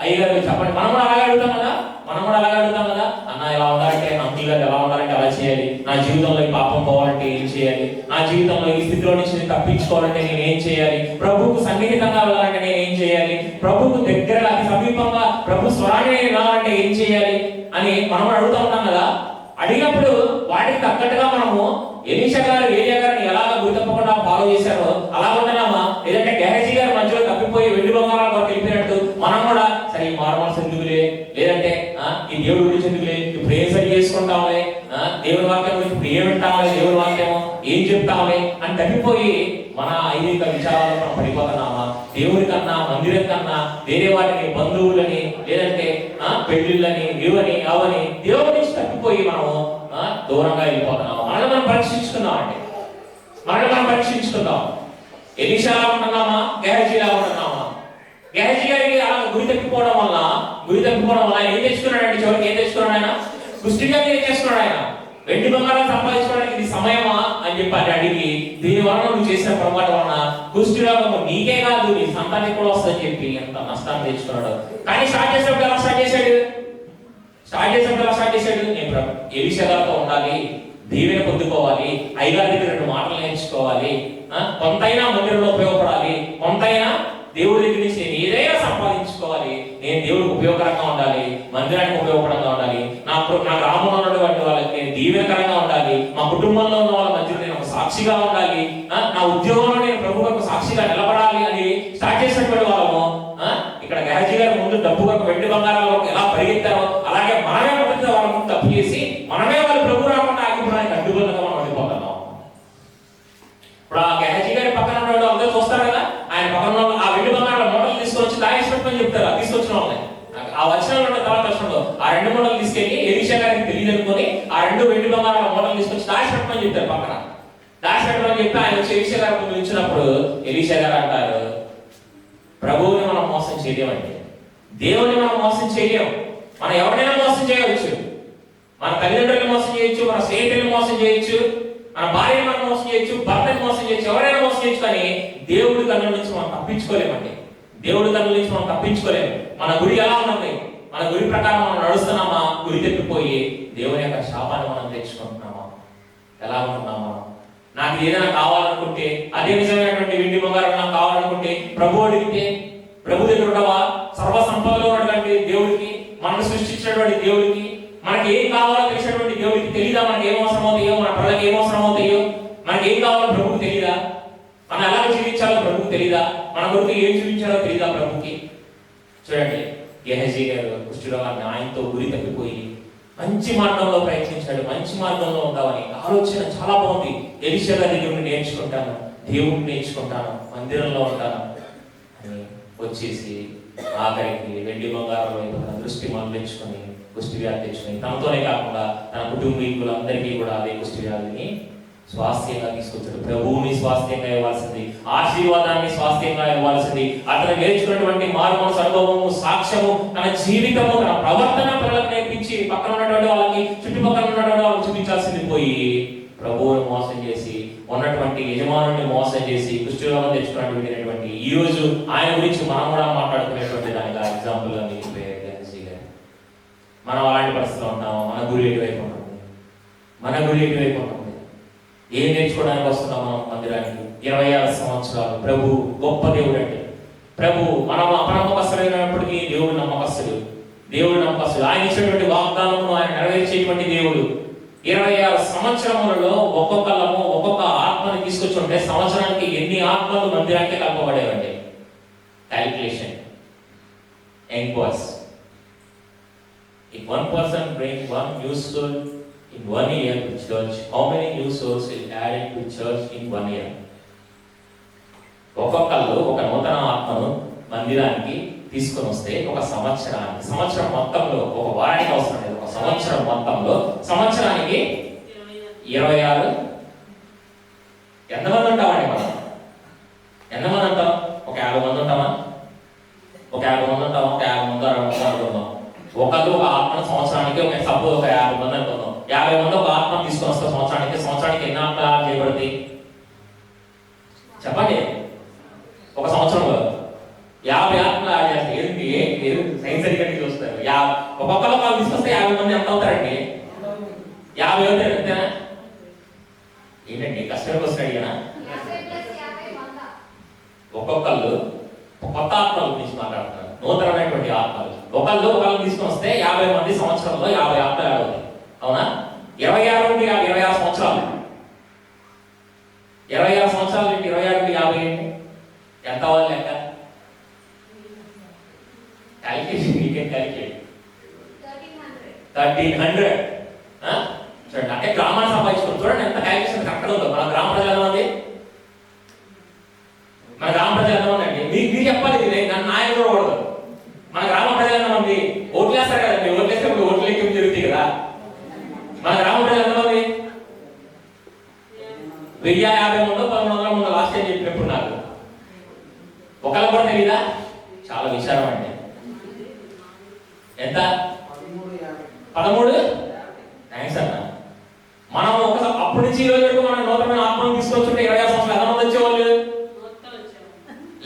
అయ్యగారు చెప్పండి. మనం కూడా అలాగే అడుగుతాం కదా, అన్న ఎలా ఉండాలంటే, అంకుల్ గారు ఎలా ఉండాలంటే అలా చేయాలి, నా జీవితంలో ఈ పాపం పోవాలంటే ఏం చేయాలి, నా జీవితంలో ఈ స్థితిలో నుంచి తప్పించుకోవాలంటే నేను ఏం చేయాలి, ప్రభువుకు సన్నిహితంగా వెళ్ళాలంటే నేను ఏం చేయాలి, ప్రభువుకు దగ్గరగా అతి సమీపంగా ప్రభు స్వరాన్ని వినాలంటే ఏం చేయాలి అని మనం అడుగుతా ఉన్నాం కదా. అడిగినప్పుడు వాటికి తగ్గట్టుగా మనము ఎలీషా గారు ఏలియా గారిని ఎలాగ గుర్తప్పకుండా ఫాలో చేశారో అలా ఉంటున్నామా, లేదంటే గెహజీ గారి మధ్యలో తప్పిపోయి వెండి బంగారాల కొరకు వెళ్ళిపోయినట్టు మనం కూడా సరే ఈ మారమనసు ఎందుకులే, లేదంటే ఈ దేవుడి గురించి ఎందుకులే, ఇప్పుడు ఏం సరి చేసుకుంటాంలే, దేవుడి వాక్యం గురించి ఇప్పుడు ఏం వింటాంలే, దేవుడి వాక్యము ఏం చెప్తాంలే అని తప్పిపోయి మన ఐదిక విచారాల్లో మనం పడిపోతున్నామా, దేవుడి కన్నా మందిరం కన్నా వేరే వాటిని, బంధువులని, లేదంటే పెళ్లిళ్ళని, ఇవని అవని దేవుడి నుంచి తప్పిపోయి మనము దూరంగా వెళ్ళిపోతున్నాము. మనల్ని మనం పరీక్షించుకుందాం. ఎలీషాలా ఉంటున్నామా, గెహజీలా ఉంటున్నామా? గెహజీ గారికి అలా గురి తప్పిపోవడం వల్ల ఆయన ఏం తెచ్చుకున్నాడంటే, చివరికి ఏం తెచ్చుకున్నాడు, ఆయన పుష్టిగా ఏం చేస్తున్నాడు, ఆయన వెండి బంగారం సంపాదించుకోవడానికి ఇది సమయమా అని చెప్పి అని అడిగి, దీని వలన నువ్వు చేసిన పొరపాటు వలన కుష్టి రోగము నీకే కాదు నీ సంతానికి కూడా వస్తుందని చెప్పి ఎంత నష్టాన్ని తెచ్చుకున్నాడు. కానీ స్టార్ట్ చేసినప్పుడు ఎలా స్టార్ట్ చేశాడు? నేను ఎలీషా గారితో ఉండాలి, దీవెన పొందుకోవాలి, అయ్యగారి దగ్గర 2 మాటలు నేర్చుకోవాలి, కొంతైనా మందిరంలో ఉపయోగపడాలి, కొంతైనా దేవుడి దగ్గర నుంచి నేను ఏదైనా సంపాదించుకోవాలి, నేను దేవుడికి ఉపయోగకరంగా ఉండాలి, మందిరానికి ఉపయోగకరంగా ఉండాలి, నా గ్రామంలో ఉన్నటువంటి వాళ్ళకి నేను దీవెనకరంగా ఉండాలి, మా కుటుంబంలో ఉన్న వాళ్ళ మధ్య నేను ఒక సాక్షిగా ఉండాలి, నా ఉద్యోగంలో నేను ప్రభువుకు సాక్షిగా నిలబడాలి అని స్టార్ట్ చేసినటువంటి వాళ్ళము ఇక్కడ గెహజీ గారు ముందు డబ్బు కొరకు వెండి బంగారాలు ఎలా పరిగెత్తారో అలాగే మనమే మొదటి వాళ్ళ ముందు తప్పు చేసి మనమే వాళ్ళు ప్రభు రాకుండా ఆగిపోవడానికి అడ్డుబంధంగా మనం పడిపోతున్నాం. ఇప్పుడు ఆ గెహజీ గారి పక్కన ఉన్న అందరూ చూస్తారు కదా, ఆయన పక్కన ఆ వెండి బంగారాల మూటలు తీసుకొచ్చి దాయేసినట్టు చెప్తారు, తీసుకొచ్చిన వాళ్ళని ఆ వచనంలో తర్వాత వర్షంలో ఆ 2 మూటలు తీసుకెళ్లి ఎలీషా గారికి తెలియదు అనుకుని ఆ 2 వెండి బంగారాల మూటలు తీసుకొచ్చి దాయేసినట్టు చెప్తారు, పక్కన దాయేసినట్టు చెప్పి ఆయన వచ్చి ఎలీషా గారి ముందు ఇచ్చినప్పుడు ఎలీషా గారు అంటారు, ప్రభువుని మనం మోసం చేయలేమండి, దేవుని మనం మోసం చేయలేము, మనం ఎవరినైనా మోసం చేయవచ్చు, మన తల్లిదండ్రులను మోసం చేయొచ్చు, మన స్నేహితులను మోసం చేయొచ్చు, మన భార్యను మనం మోసం చేయొచ్చు, భర్తను మోసం చేయొచ్చు, ఎవరైనా మోసం చేయొచ్చు, కానీ దేవుడి కన్నుల నుంచి మనం తప్పించుకోలేమండి. మన గురి ఎలా ఉన్నది, మన గురి ప్రకారం మనం నడుస్తున్నామా, గురి తప్పిపోయి దేవుని యొక్క శాపాన్ని మనం తెచ్చుకుంటున్నామా, ఎలా ఉంటున్నామా? నాకు ఏదైనా కావాలనుకుంటే, అదే నిజమైనటువంటి వెండి బంగారం నాకు కావాలనుకుంటే ప్రభు అడిగితే, ప్రభు దగ్గర ఉండవా? సర్వ సంపదలో ఉన్నటువంటి దేవుడికి మనకు సృష్టించినటువంటి దేవుడికి, మనకి ఏం కావాలో తెలిసినటువంటి దేవుడికి తెలియదా? మనకి ఏం అవసరం అవుతాయో, మన పిల్లలకి ఏం అవసరం అవుతాయో, మనకి ఏం కావాలో ప్రభువుకి తెలియదా? మనం ఎలా జీవించాలో ప్రభువుకి తెలియదా? మన కొరకు ఏం జీవించాలో తెలియదా ప్రభుకి? చూడండి, గెహజీ గారు కుష్ఠరోగాన్ని ఆయనతో గురి తప్పిపోయి మంచి మార్గంలో ప్రయత్నించాడు. మంచి మార్గంలో ఉందామని ఆలోచన చాలా బాగుంది. ఎలీషా గారి దగ్గర నుండి నేర్చుకుంటాను, దేవుడిని నేర్చుకుంటాను, మందిరంలో ఉంటాను అని వచ్చేసి ఆఖరికి వెండి బంగారంలో తన దృష్టి మళ్లించుకొని కుష్టి వ్యాధి తెచ్చుకొని తనతోనే కాకుండా తన కుటుంబీకులందరికీ కూడా అదే కుష్టి వ్యాధిని స్వాస్థ్యంగా తీసుకొచ్చాడు. ప్రభువుని స్వాస్థ్యంగా ఇవ్వాల్సింది, ఆశీర్వాదాన్ని స్వాస్థ్యంగా ఇవ్వాల్సింది, అతను నేర్చుకున్నటువంటి మార్గం, అనుభవము, సాక్ష్యము, తన జీవితము, తన ప్రవర్తన పిల్లలకు నేర్పించి పక్కన ఉన్నటువంటి వాళ్ళకి, చుట్టుపక్కల ఉన్నటువంటి వాళ్ళకి చూపించాల్సింది పోయి ప్రభువుని మోసం చేసి, ఉన్నటువంటి యజమానుని మోసం చేసి కుష్ఠరోగం తెచ్చుకున్నటువంటి ఈ రోజు ఆయన గురించి మనం కూడా మాట్లాడుకునేటువంటి దానికి ఎగ్జాంపుల్ గా మిగిలిపోయారు గెహజీ గారు. మనం అలాంటి పరిస్థితిలో ఉంటాము. మన గురి ఎటువైపు ఉంటుంది? మన గురి ఎటువైపు ఉంటుంది? ఏం నేర్చుకోవడానికి వస్తున్నాం మనం మందిరానికి? 26 సంవత్సరాలు ప్రభు గొప్ప దేవుడు అంటే ప్రభు మనం అపనమ్మకస్తులైనప్పటికీ దేవుడు నమ్మకస్తుడు. దేవుడు నమ్మకస్తుడు. ఆయన ఇచ్చినటువంటి వాగ్దానమును ఆయన నెరవేర్చేటువంటి దేవుడు. 26 సంవత్సరములలో ఒక్కొక్కళ్ళము ఒక్కొక్క ఆత్మని తీసుకొచ్చి ఉంటే సంవత్సరానికి ఎన్ని ఆత్మలు మందిరానికి కలపబడేవండి? Calculation. Young boys, if one person brings one new soul in 1 year to church, how many new souls will add to church in 1 year? ఒక్కొక్కళ్ళు ఒక నూతన ఆత్మను మందిరానికి తీసుకొని వస్తే ఒక సంవత్సరం మొత్తంలో, ఒక వారానికి అవసరం లేదు, ఒక సంవత్సరం మొత్తంలో సంవత్సరానికి 26. ఎంతమంది ఉంటామండి మనం? ఎంతమంది ఉంటాం? ఒక 50 మంది ఉంటామా? ఒక 50 మంది ఉంటామా? ఒక 50 మంది 60 మంది అనుకుందాం. ఒకళ్ళు ఒక ఆత్మను సంవత్సరానికి ఒక సపోజ్ ఒక 50 మంది అనుకుందాం. 50 మంది ఒక ఆత్మను తీసుకొని వస్తే సంవత్సరానికి ఎన్ని ఆత్మలు చేయబడతాయి చెప్పండి? ఒక సంవత్సరంలో 50 ఆత్మలు యాడ్ చేస్తారు. ఏది సైన్స్ సరిగ్గా చూస్తారు. ఒక్కొక్కరు వాళ్ళు తీసుకొస్తే 50 మంది ఎంత అవుతారండి? 50 అవుతారు. అంతేనా? ఏంటండి కష్టం వస్తాడు అడిగినా? ఒక్కొక్కళ్ళు కొత్త ఆత్మల గురించి మాట్లాడుతున్నారు, నూతనమైనటువంటి ఆత్మలు. ఒకళ్ళు తీసుకొని వస్తే 50 మంది సంవత్సరంలో 50 ఆత్మలు యాడ్ అవుతాయి. అవునా? 26 నుండి 26 సంవత్సరాలు. 26 సంవత్సరాలు నుండి 26 నుండి 50 ఏంటి? ఎంత అవ్వాలి లెక్క? Calculation we can calculate 1300. చూడండి, అంటే గ్రామాన్ని సంపాదించుకోండి. చూడండి ఎంత క్యాలిక్యులేషన్ కరెక్ట్గా ఉందో. మన గ్రామ ప్రజలు ఎంతమంది? మన గ్రామ ప్రజలు ఎంతమంది అండి? మీరు చెప్పాలి. నన్ను నాయకుడు కూడదు. మన గ్రామ ప్రజలు ఎంతమంది? ఓట్లు వేస్తారు కదండి. ఓట్లు వేసేప్పుడు ఓట్లు లెక్క జరుగుతాయి కదా. మన గ్రామ ప్రజలు ఎంతమంది? 1050 మందో 1100 మందో లాస్ట్ టైం చెప్పినప్పుడు నాకు ఒకళ్ళు కూడా తెలీదా? చాలా విచారం అండి. ఎంత? 13. థ్యాంక్స్ అన్న. మనం అప్పటి నుంచి ఈ రోజు వరకు మనం నూతనమైన ఆత్మను తీసుకొచ్చుంటే 26 సంవత్సరాలు ఎంతమంది వచ్చేవాళ్ళు?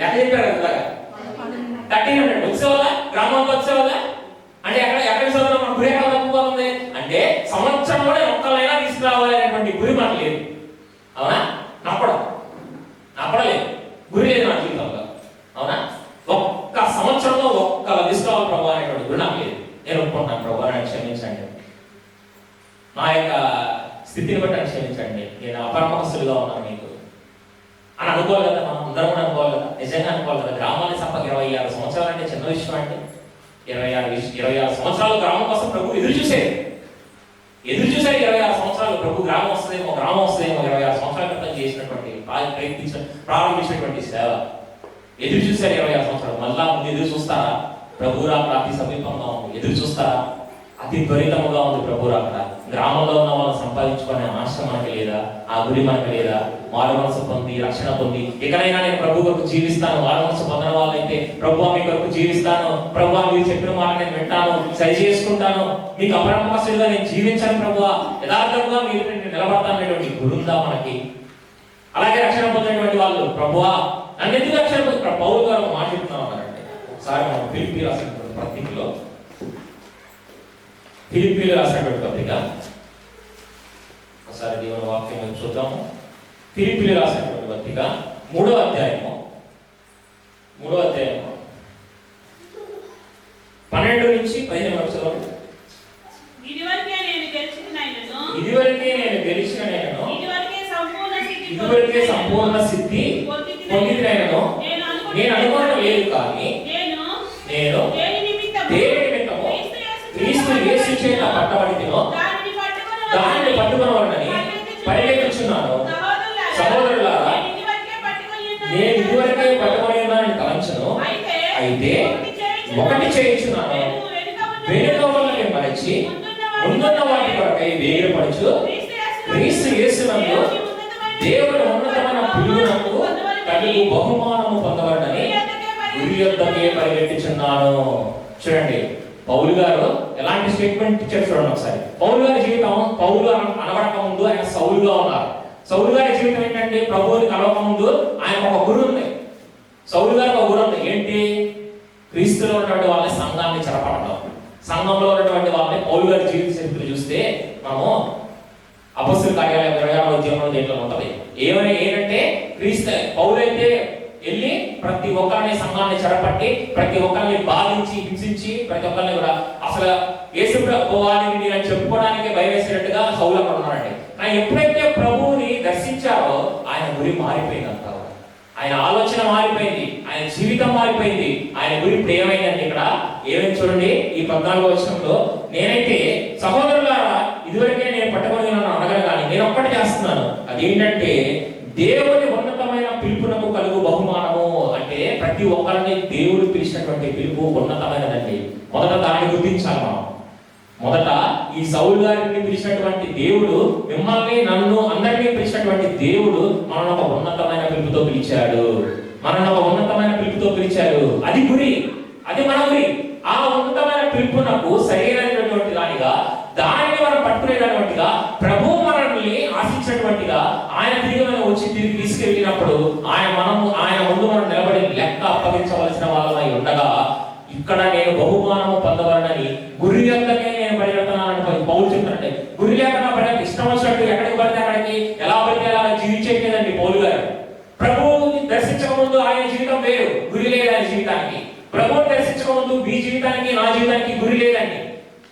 లెక్క చెప్పారు కదా. 1300 వచ్చేవాళ్ళ? గ్రామంలో వచ్చేవాళ్ళ? అంటే ఎక్కడ చదువు మన గురి ఎక్కడ తప్పిపోతుంది అంటే సంవత్సరంలోనే ఒక్కలైనా తీసుకురావాలి అనేటువంటి గురి మనకు లేదు. అవునా? నప్పడలేదు. గురి లేదు నా జీవితంలో. అవునా? ఒక్క సంవత్సరంలో ఒక్కలా తీసుకోవాలి ప్రభు అనేటువంటి గురి నాకు లేదు. నేను ఒప్పుకుంటాను ప్రభు అని క్షమించండి, నా యొక్క స్థితిని బట్టి క్షమించండి, నేను అపనమ్మకస్తులుగా ఉన్నాను మీకు అని అనుకోవాలి కదా. మనం అందరం కూడా అనుకోవాలి కదా, నిజంగా అనుకోవాలి కదా. గ్రామాన్ని సంపక 26 సంవత్సరాలు అంటే చిన్న విషయం అంటే 26 సంవత్సరాలు గ్రామం కోసం ప్రభు ఎదురు చూశారు. 26 సంవత్సరాలు ప్రభు గ్రామం వస్తుందేమో 26 సంవత్సరాల క్రితం చేసినటువంటి ప్రారంభించినటువంటి సేవ ఎదురు చూశారు 26 సంవత్సరాలు. మళ్ళా ముందు ఎదురు చూస్తారా? ప్రభు రాకడ అతి సమీపంగా ఉంది. ఎదురు చూస్తారా? అతి త్వరితముగా ఉంది ప్రభు రాకడ. గ్రామంలో ఉన్న వాళ్ళని సంపాదించుకునే ఆశ మనకి లేదా? ఆ గురి మనకి లేదా? మారు మనసు పొంది రక్షణ పొంది ఎక్కడైనా నేను ప్రభు కొరకు జీవిస్తాను, మారు మనసు పొందిన వాళ్ళైతే ప్రభు మీ కొరకు జీవిస్తాను, ప్రభు మీరు చెప్పిన మాట నేను వింటాను, సరి చేసుకుంటాను, మీకు అపనమ్మకస్తులుగా నేను జీవించాను ప్రభు, యథార్థంగా మీరు నిలబడతాను అనేటువంటి గురుందా మనకి? అలాగే రక్షణ పొందినటువంటి వాళ్ళు ప్రభువా నన్ను ఎందుకు రక్షణ పొంది పౌలు గారు మాట చెప్తున్నాం అన్నారంటే, ఒకసారి మనం ఫిలిప్పీ రాసినటువంటి పత్రికలో, ఫిలిప్పీలో రాసినటువంటి పత్రిక ఒకసారి దేవుని వాక్యం చూద్దాము. ఫిలిప్పీలో రాసినటువంటి పత్రిక 3వ అధ్యాయము 12 నుంచి 15 వరకు నేను అనుకోవడం లేదు, కానీ నేను దేని నిమిత్తము క్రీస్తు యేసు చేత పట్టబడితినో దానిని పట్టుకొనవలనని పరిగెత్తుచున్నాను. సహోదరులారా, నేను ఇదివరకే పట్టుకొని ఉన్నానని తలంచను. అయితే ఒకటి చేయించున్నాను, వెనుక ఉన్నది మరచి ముందున్న వాటి కొరకై వేగిరపడుచు క్రీస్తు యేసునందు దేవుని ఉన్నతమైన పిలుపునకు కలిగి బహుమానము పొందవలనని గురి యొద్దకే పరిగెత్తుచున్నాను. చూడండి, పౌలు గారు ఎలాంటి స్టేట్మెంట్ ఇచ్చారు చూడండి ఒకసారి. పౌలు గారి జీవితం, పౌలు అనబడక ముందు ఆయన సౌలుగా ఉన్నారు. సౌలు గారి జీవితం ఏంటంటే, ప్రభువుని కలవక ముందు ఆయన ఒక గురి ఉంది. సౌలు గారికి ఒక గురి ఉంది. ఏంటి? క్రీస్తులో ఉన్నటువంటి వాళ్ళని సంఘాన్ని చెరపడటం. సంఘంలో ఉన్నటువంటి వాళ్ళని పౌలు గారి జీవిత చరిత్ర చూస్తే మనము అపొస్తలుల కార్యాలయం 26వ అధ్యాయంలో దీంట్లో ఉంటది. ఏంటంటే క్రీస్తు పౌలైతే వెళ్ళి ప్రతి ఒక్కరిని సంఘాన్ని చెరపట్టి ప్రతి ఒక్కరిని బాధించి హింసించి ప్రతి ఒక్కరిని కూడా అసలు యేసు ప్రభువాని నేను చెప్పుకోవడానికి భయవేసినట్టుగా సౌలు అక్కడ ఉన్నాడండి. కానీ ఎప్పుడైతే ప్రభువుని దర్శించారో ఆయన గురి మారిపోయిందంట. ఆయన ఆలోచన మారిపోయింది, ఆయన జీవితం మారిపోయింది. ఆయన గురి ఇప్పుడు ఏమైందండి? ఇక్కడ ఏమైంది చూడండి, ఈ 14వ వచనంలో, నేనైతే సహోదరులారా ఇదివరకే నేను పట్టుకొని ఉన్నాను అనగా కానీ నేను ఒక్కటి చేస్తున్నాను. అదేంటంటే దేవుని ఉన్నతమైన పిలుపునకు కలుగు బహుమానము. అంటే ప్రతి ఒక్కరిని దేవుడు పిలిచినటువంటి పిలుపు ఉన్నతమైనదండి. మొదట దాన్ని గుర్తించాలి మనం. మొదట ఈ సౌలు గారిని పిలిచినటువంటి దేవుడు, మిమ్మల్ని నన్ను అందరినీ పిలిచినటువంటి దేవుడు మనల్ని ఒక ఉన్నతమైన పిలుపుతో పిలిచాడు. మనల్ని ఒక ఉన్నతమైన పిలుపుతో పిలిచాడు. అది గురి, అది మన గురి. ఆ ఉన్నతమైన పిలుపునకు సరైనటువంటి దానిగా, దానిని మనం పట్టుకునేటటువంటిగా, ప్రభు మనల్ని ఆశించినటువంటిగా ఆయన తిరిగి మనం వచ్చి తిరిగి తీసుకెళ్ళినప్పుడు ఆయన ముందు మనం నిలబడి లెక్క అప్పగించవలసిన వాళ్ళమై ఉండగా, ఇక్కడ నేను బహుమానము పొందవలనని గురి యొద్దకే నేను పరిగెడుతున్నానని పౌలు చెప్తానంటే, గురి లేకుండా పరిగెత్త ఇష్టం వచ్చినట్టు ఎక్కడికి పడితే అక్కడికి, ఎలా పడితే అలా జీవించేదండి పౌలు గారు. ప్రభువుని దర్శించక ముందు ఆయన జీవితం వేరు, గురి లేదు ఆయన జీవితానికి. ప్రభువుని దర్శించక ముందు మీ జీవితానికి నా జీవితానికి గురి లేదండి.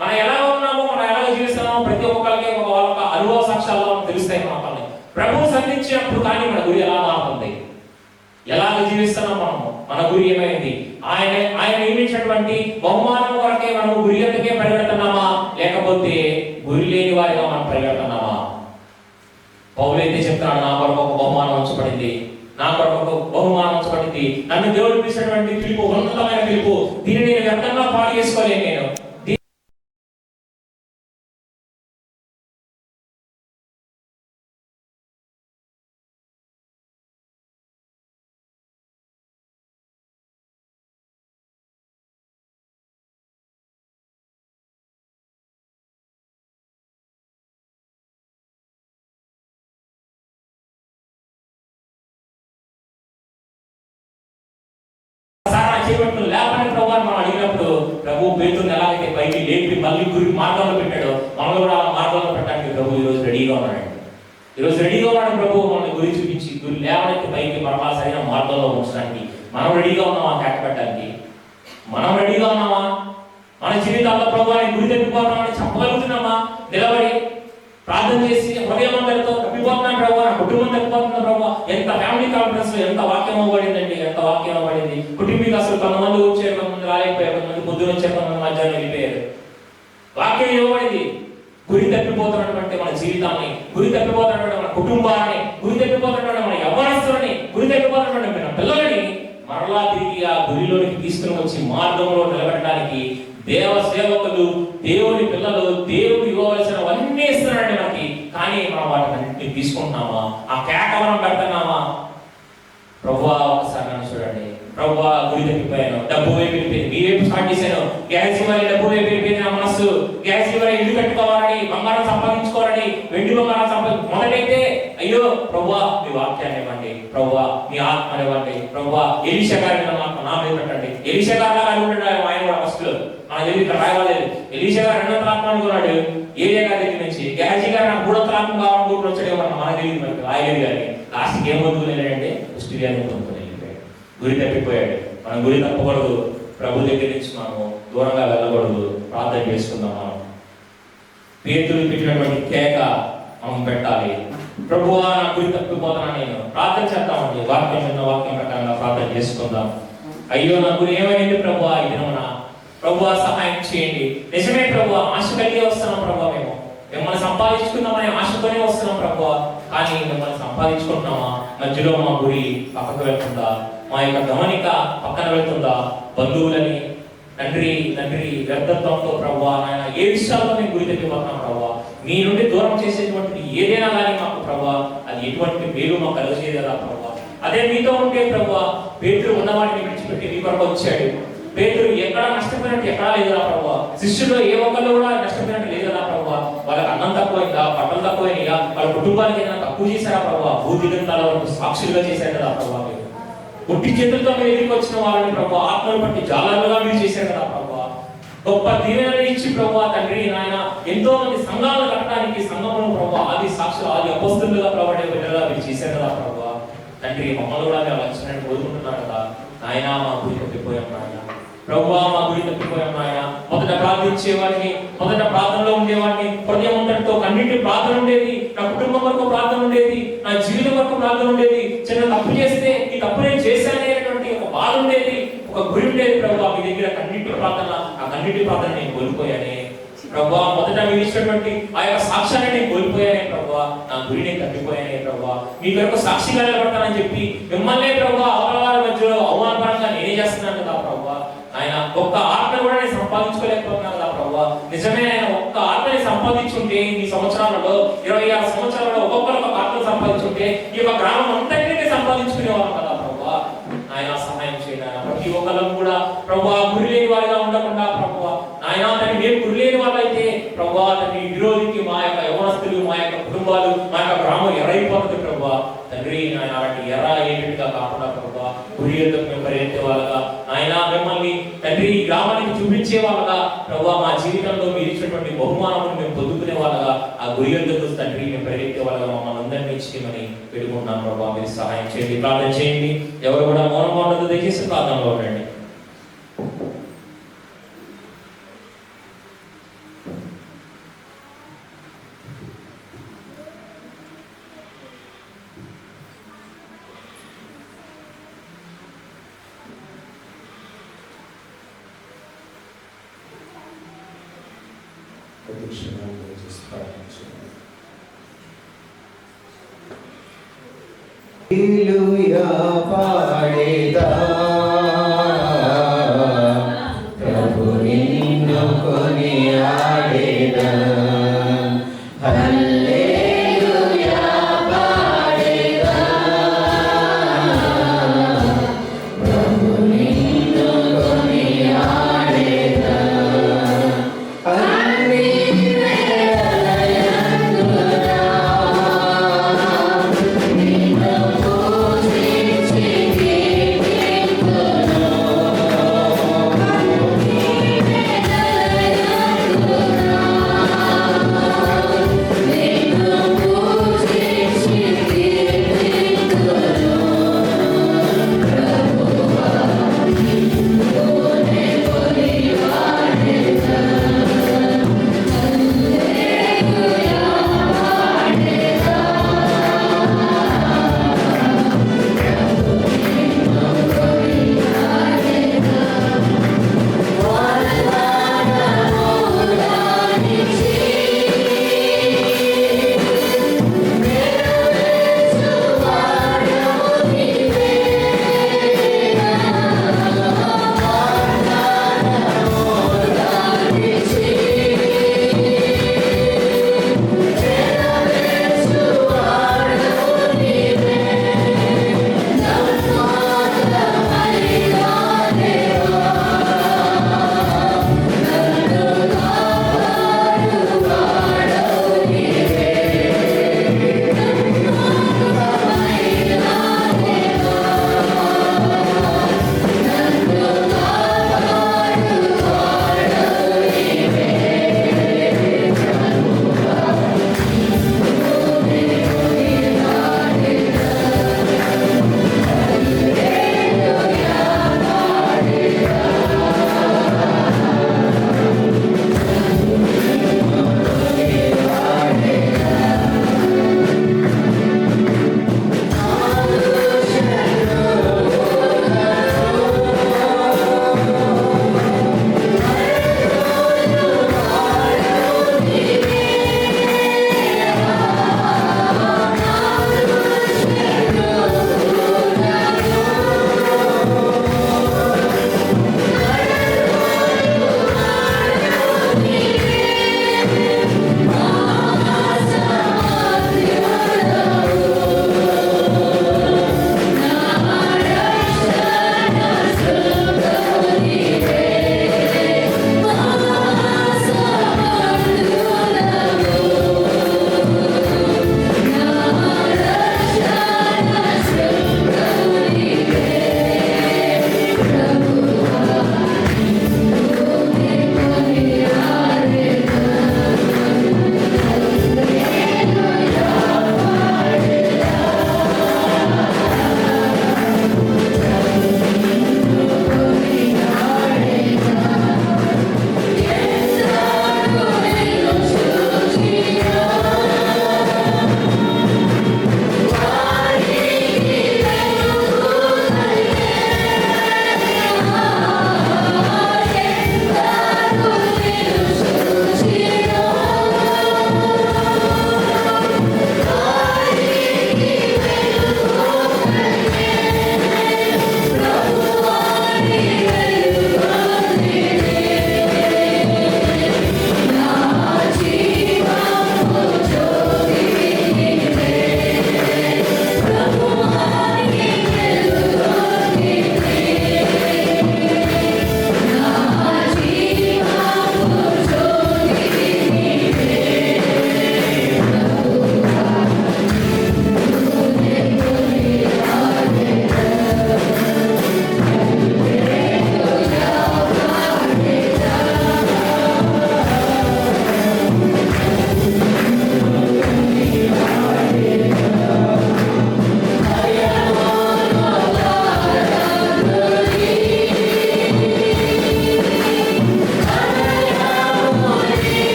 మనం ఎలా ఉన్నామో, మనం ఎలా జీవిస్తున్నామో ప్రతి ఒక్కరికి ఒక అనుభవ సాక్ష్యాల్లో తెలుస్తాయి మనల్ని. ప్రభువు సంధించినప్పుడు కానీ మన గురి ఎలా మారుతుంది, ఎలాగ జీవిస్తున్నాం మనము, మన గురి ఏమైంది, ఆయన నియమించినటువంటి బహుమానం వరకే మనము గురి యొద్దకే పరిగెడుతున్నామా, లేకపోతే గురి లేని వారిగా మనం పరిగెడుతున్నామా? పౌలు అయితే చెప్తున్నాడు, నా కొరకు ఒక బహుమానం ఉంచబడింది, నా కొరకు ఒక బహుమానం ఉంచబడింది. నన్ను దేవుడు పిలిచినటువంటి పిలుపు ఉన్నతమైన పిలుపు. దీన్ని నేను వ్యర్థంగా పాడు చేసుకోలేను. నేను లేపని ప్రభు మనం అడిగినప్పుడు ప్రభు పేతురుని ఎలాగైతే పైకి లేపి మళ్ళీ గురి మార్గంలో పెట్టాడో, మనల్ని కూడా మార్గంలో పెట్టడానికి ప్రభు ఈరోజు రెడీగా ఉన్నాడు. ఈరోజు రెడీగా ఉన్నాడు ప్రభు మనల్ని గురి చూపించి గురి లేవనైతే పైకి మరలా సరైన మార్గంలో ఉంచడానికి. మనం రెడీగా ఉన్నామా కేట పెట్టడానికి? మనం రెడీగా ఉన్నామా? మన జీవితాల్లో ప్రభు ఆయన గురి తప్పిపోతున్నామని చెప్పగలుగుతున్నామా? నిలబడి ప్రార్థన చేసి హృదయమందరితో తప్పిపోతున్నాను ప్రభు, నా కుటుంబం తప్పిపోతున్నా ప్రభు. ఎంత ఫ్యామిలీ కాన్ఫరెన్స్ లో ఎంత వాక్యం అవ్వబడిందండి, ఎంత వాక్యం అవ్వబడింది. కుటుంబీకి అసలు కొంతమంది వచ్చారు, కొంతమంది రాలేకపోయారు, కొంతమంది పొద్దున వచ్చారు, కొంతమంది మధ్యాహ్నం వెళ్ళిపోయారు. వాక్యం ఇవ్వబడింది. గురి తప్పిపోతున్నటువంటి మన జీవితాన్ని, గురి తప్పిపోతున్నటువంటి మన కుటుంబాన్ని, గురి తప్పిపోతున్నటువంటి మన యవ్వనస్తులని, గురి తప్పిపోతున్నటువంటి మన పిల్లలని మరలా తిరిగి ఆ గురిలోనికి తీసుకుని వచ్చి మార్గంలో నిలబెట్టడానికి దేవ సేవకులు, దేవుని పిల్లలు, దేవుడు ఇవ్వవలసినవన్నీ ఇస్తున్నారండి మనకి. కానీ మనం వాటిని తీసుకుంటున్నామా? ఆ కేక మనం పెడుతున్నామా? ప్రభువా ఒకసారి నన్ను చూడండి, ప్రభువా గురి తప్పిపోయాను, డబ్బు వైపు వెళ్ళిపోయింది, మీ వైపు స్టార్ట్ చేశాను, గ్యాస్ ఇవ్వాలి, డబ్బు వైపు వెళ్ళిపోయింది నా మనస్సు, గ్యాస్ ఇవ్వాలి, ఇల్లు కట్టుకోవాలని, బంగారం సంపాదించుకోవాలని, వెండి బంగారం మొదటైతే అయ్యో ప్రభువా మీ వాక్యాన్ని ఇవ్వండి, ప్రభువా మీ ఆత్మని ఇవ్వండి, ప్రభువా ఎలీషా గారిని నా మీద పెట్టండి. ఎలీషా గారు అనుకుంటాడు ఆయన కూడా ఫస్ట్ మన దగ్గర ఇక్కడ రాయలేదు. ఎలీషా గారు 200 ఆత్మ అనుకున్నాడు ఏరియా గారి దగ్గర నుంచి. గ్యాజీ గారు నాకు 300 ఆత్మ కావాలనుకుంటూ వచ్చాడు మన దగ్గర మనకి రాయలేదు. కానీ లాస్ట్కి ఏం పొందుకునేదంటే పుష్టివ్యాధిని పొందుకుని వెళ్ళిపోయాడు, గురి తప్పిపోయాడు. మనం గురి తప్పకూడదు, ప్రభు దగ్గర నుంచి మనము దూరంగా వెళ్ళకూడదు. ప్రార్థన చేసుకుందాం. మనం పేతులు పెట్టినటువంటి కేక మనం పెట్టాలి. ప్రభువా నా గురి తప్పిపోతున్నా నేను ప్రార్థన చేద్దామండి. వాక్యం విన్న వాక్యం ప్రకారంగా ప్రార్థన చేసుకుందాం. అయ్యో నా గురి ఏమైంది ప్రభువా ఈ దినమున, ప్రభువా సహాయం చేయండి. నిజమే ప్రభువా, ఆశ కలిగి వస్తున్నాం ప్రభువా, మేము మిమ్మల్ని సంపాదించుకుందామనే ఆశతోనే వస్తున్నాం ప్రభువా. కానీ మిమ్మల్ని సంపాదించుకుంటున్నామా, మధ్యలో మా గురి పక్కకు వెళ్తుందా, మా యొక్క గమనిక పక్కన వెళ్తుందా, బంధువులని తండ్రి వ్యర్థత్వంతో ప్రభువా నాయన ఏ విషయాల్లో మేము గురి తప్పిపోతున్నాం ప్రభువా. మీ నుండి దూరం చేసేటువంటి ఏదైనా కానీ మాకు ప్రభువా అది ఎటువంటి మేలు మాకు కలుగజేయదు కదా ప్రభువా. అదే మీతో ఉంటే ప్రభువా, పేతురు ఉన్నవాడిని విడిచిపెట్టి మీ కొరకు వచ్చాడు. పేతురు ఎక్కడ నష్టపోయినట్టు ఎక్కడా లేదు కదా ప్రభువా. శిష్యులు ఏ ఒక్కళ్ళు కూడా నష్టపోయినట్టు లేదు కదా ప్రభువా. వాళ్ళకి అన్నం తక్కువైందా, బట్టలు తక్కువైనాయా, వాళ్ళ కుటుంబానికి ఏదైనా తక్కువ చేశారా ప్రభువా. భూదిగంతాల వరకు సాక్షులుగా చేశారు కదా ప్రభువా. మీరు ఒట్టి చేతులతో మీరు ఎదురుకు వచ్చిన వాళ్ళని ప్రభువా ఆత్మలు బట్టి జాలాలుగా మీరు చేశారు కదా ప్రభువా. గొప్ప దీవెనలు ఇచ్చి ప్రభువా తండ్రి నాయన ఎంతో మంది సంఘాలను కట్టడానికి సంఘమును ప్రభువా ఆది సాక్షులు ఆది అపోస్తలుగా ప్రవడే బిడ్డలుగా మీరు చేశారు కదా ప్రభువా. తండ్రి మమ్మల్ని కూడా మీరు వచ్చినట్టు కోరుకుంటున్నారు కదా నాయన. మా గురి తప్పిపోయాం నాయన ప్రభువా, మా గురి తప్పిపోయాం నాయన. మొదట ప్రార్థించేవాడిని, మొదట ప్రార్థనలో ఉండేవాడిని, హృదయం అంతటితో కన్నింటి ప్రార్థన ఉండేది, నా కుటుంబం వరకు ప్రార్థన ఉండేది, నా జీవితం వరకు ప్రార్థన ఉండేది. చిన్న తప్పు చేస్తే ఈ తప్పు నేను చేశానే అనేటువంటి ఒక బాధ ఉండేది, ఒక గురి ఉండేది ప్రభువా. మీ దగ్గర కన్నింటి ప్రార్థన, ఆ కన్నింటి ప్రార్థన నేను కోల్పోయానే ప్రభువా. మొదట మీరు ఇచ్చినటువంటి ఆ యొక్క సాక్ష్యాన్ని నేను కోల్పోయానే ప్రభువా. నా గురి నేను తప్పిపోయానే ప్రభువా. మీ కొరకు సాక్షిగా నిలబడతానని చెప్పి మిమ్మల్ని ప్రభువా అవలవారి మధ్యలో అవమానపరంగా నేనే చేస్తున్నాను కదా ప్రభువా. ఆయన ఒక్క ఆత్మ కూడా నేను సంపాదించుకోలేకపోతున్నాను కదా ప్రభువా. నిజమే, ఆయన ఒక్క ఆత్మని సంపాదించుంటే ఈ సంవత్సరాలలో 26 సంవత్సరాలలో ఒక్కొక్కరు ఒక ఆత్మ సంపాదించుంటే ఈ యొక్క గ్రామం అంతటినీ సంపాదించుకునేవాళ్ళం కదా ప్రభువా. ఆయన సహాయం చేయాలి. ప్రతి ఒక్కరు కూడా ప్రభువా గురి లేని వారిగా ఉండకుండా ప్రభువా నాయన తను మేము గురి లేని వాళ్ళైతే ప్రభువా తన విరోధికి మా యొక్క యవనస్తులు, మా యొక్క కుటుంబాలు, మా యొక్క గ్రామం ఎరైపోతుంది ప్రభువా. తండ్రి నాయన అలాంటి ఎర్ర ఏమిటిగా కాకుండా ప్రభువా గురి ఎందుకు మేము పరిగెత్తే వాళ్ళగా ఆయన మిమ్మల్ని తండ్రి ఈ గ్రామానికి చూపించే వాళ్ళగా ప్రభువా మా జీవితంలో మీరు ఇచ్చినటువంటి బహుమానమును మేము పొందుకునే వాళ్ళగా ఆ గురి ఎందుకు తండ్రి మేము పరిగెత్తే వాళ్ళగా మమ్మల్ని అందరినీ ఇచ్చేయమని పెట్టుకుంటున్నాం ప్రభువా. మీరు సహాయం చేయండి, ప్రార్థన చేయండి. ఎవరు కూడా మౌనంగా ఉండదు, దయచేసి ప్రార్థనలో ఉండండి. హల్లెలూయా పాడేదా ప్రభు నిన్ను కొనియాడేదా. హల్లెలూయా పాడేదా ప్రభు నిన్ను కొనియాడేదా. అన్ని వేళలందునా నిన్ను పూజించి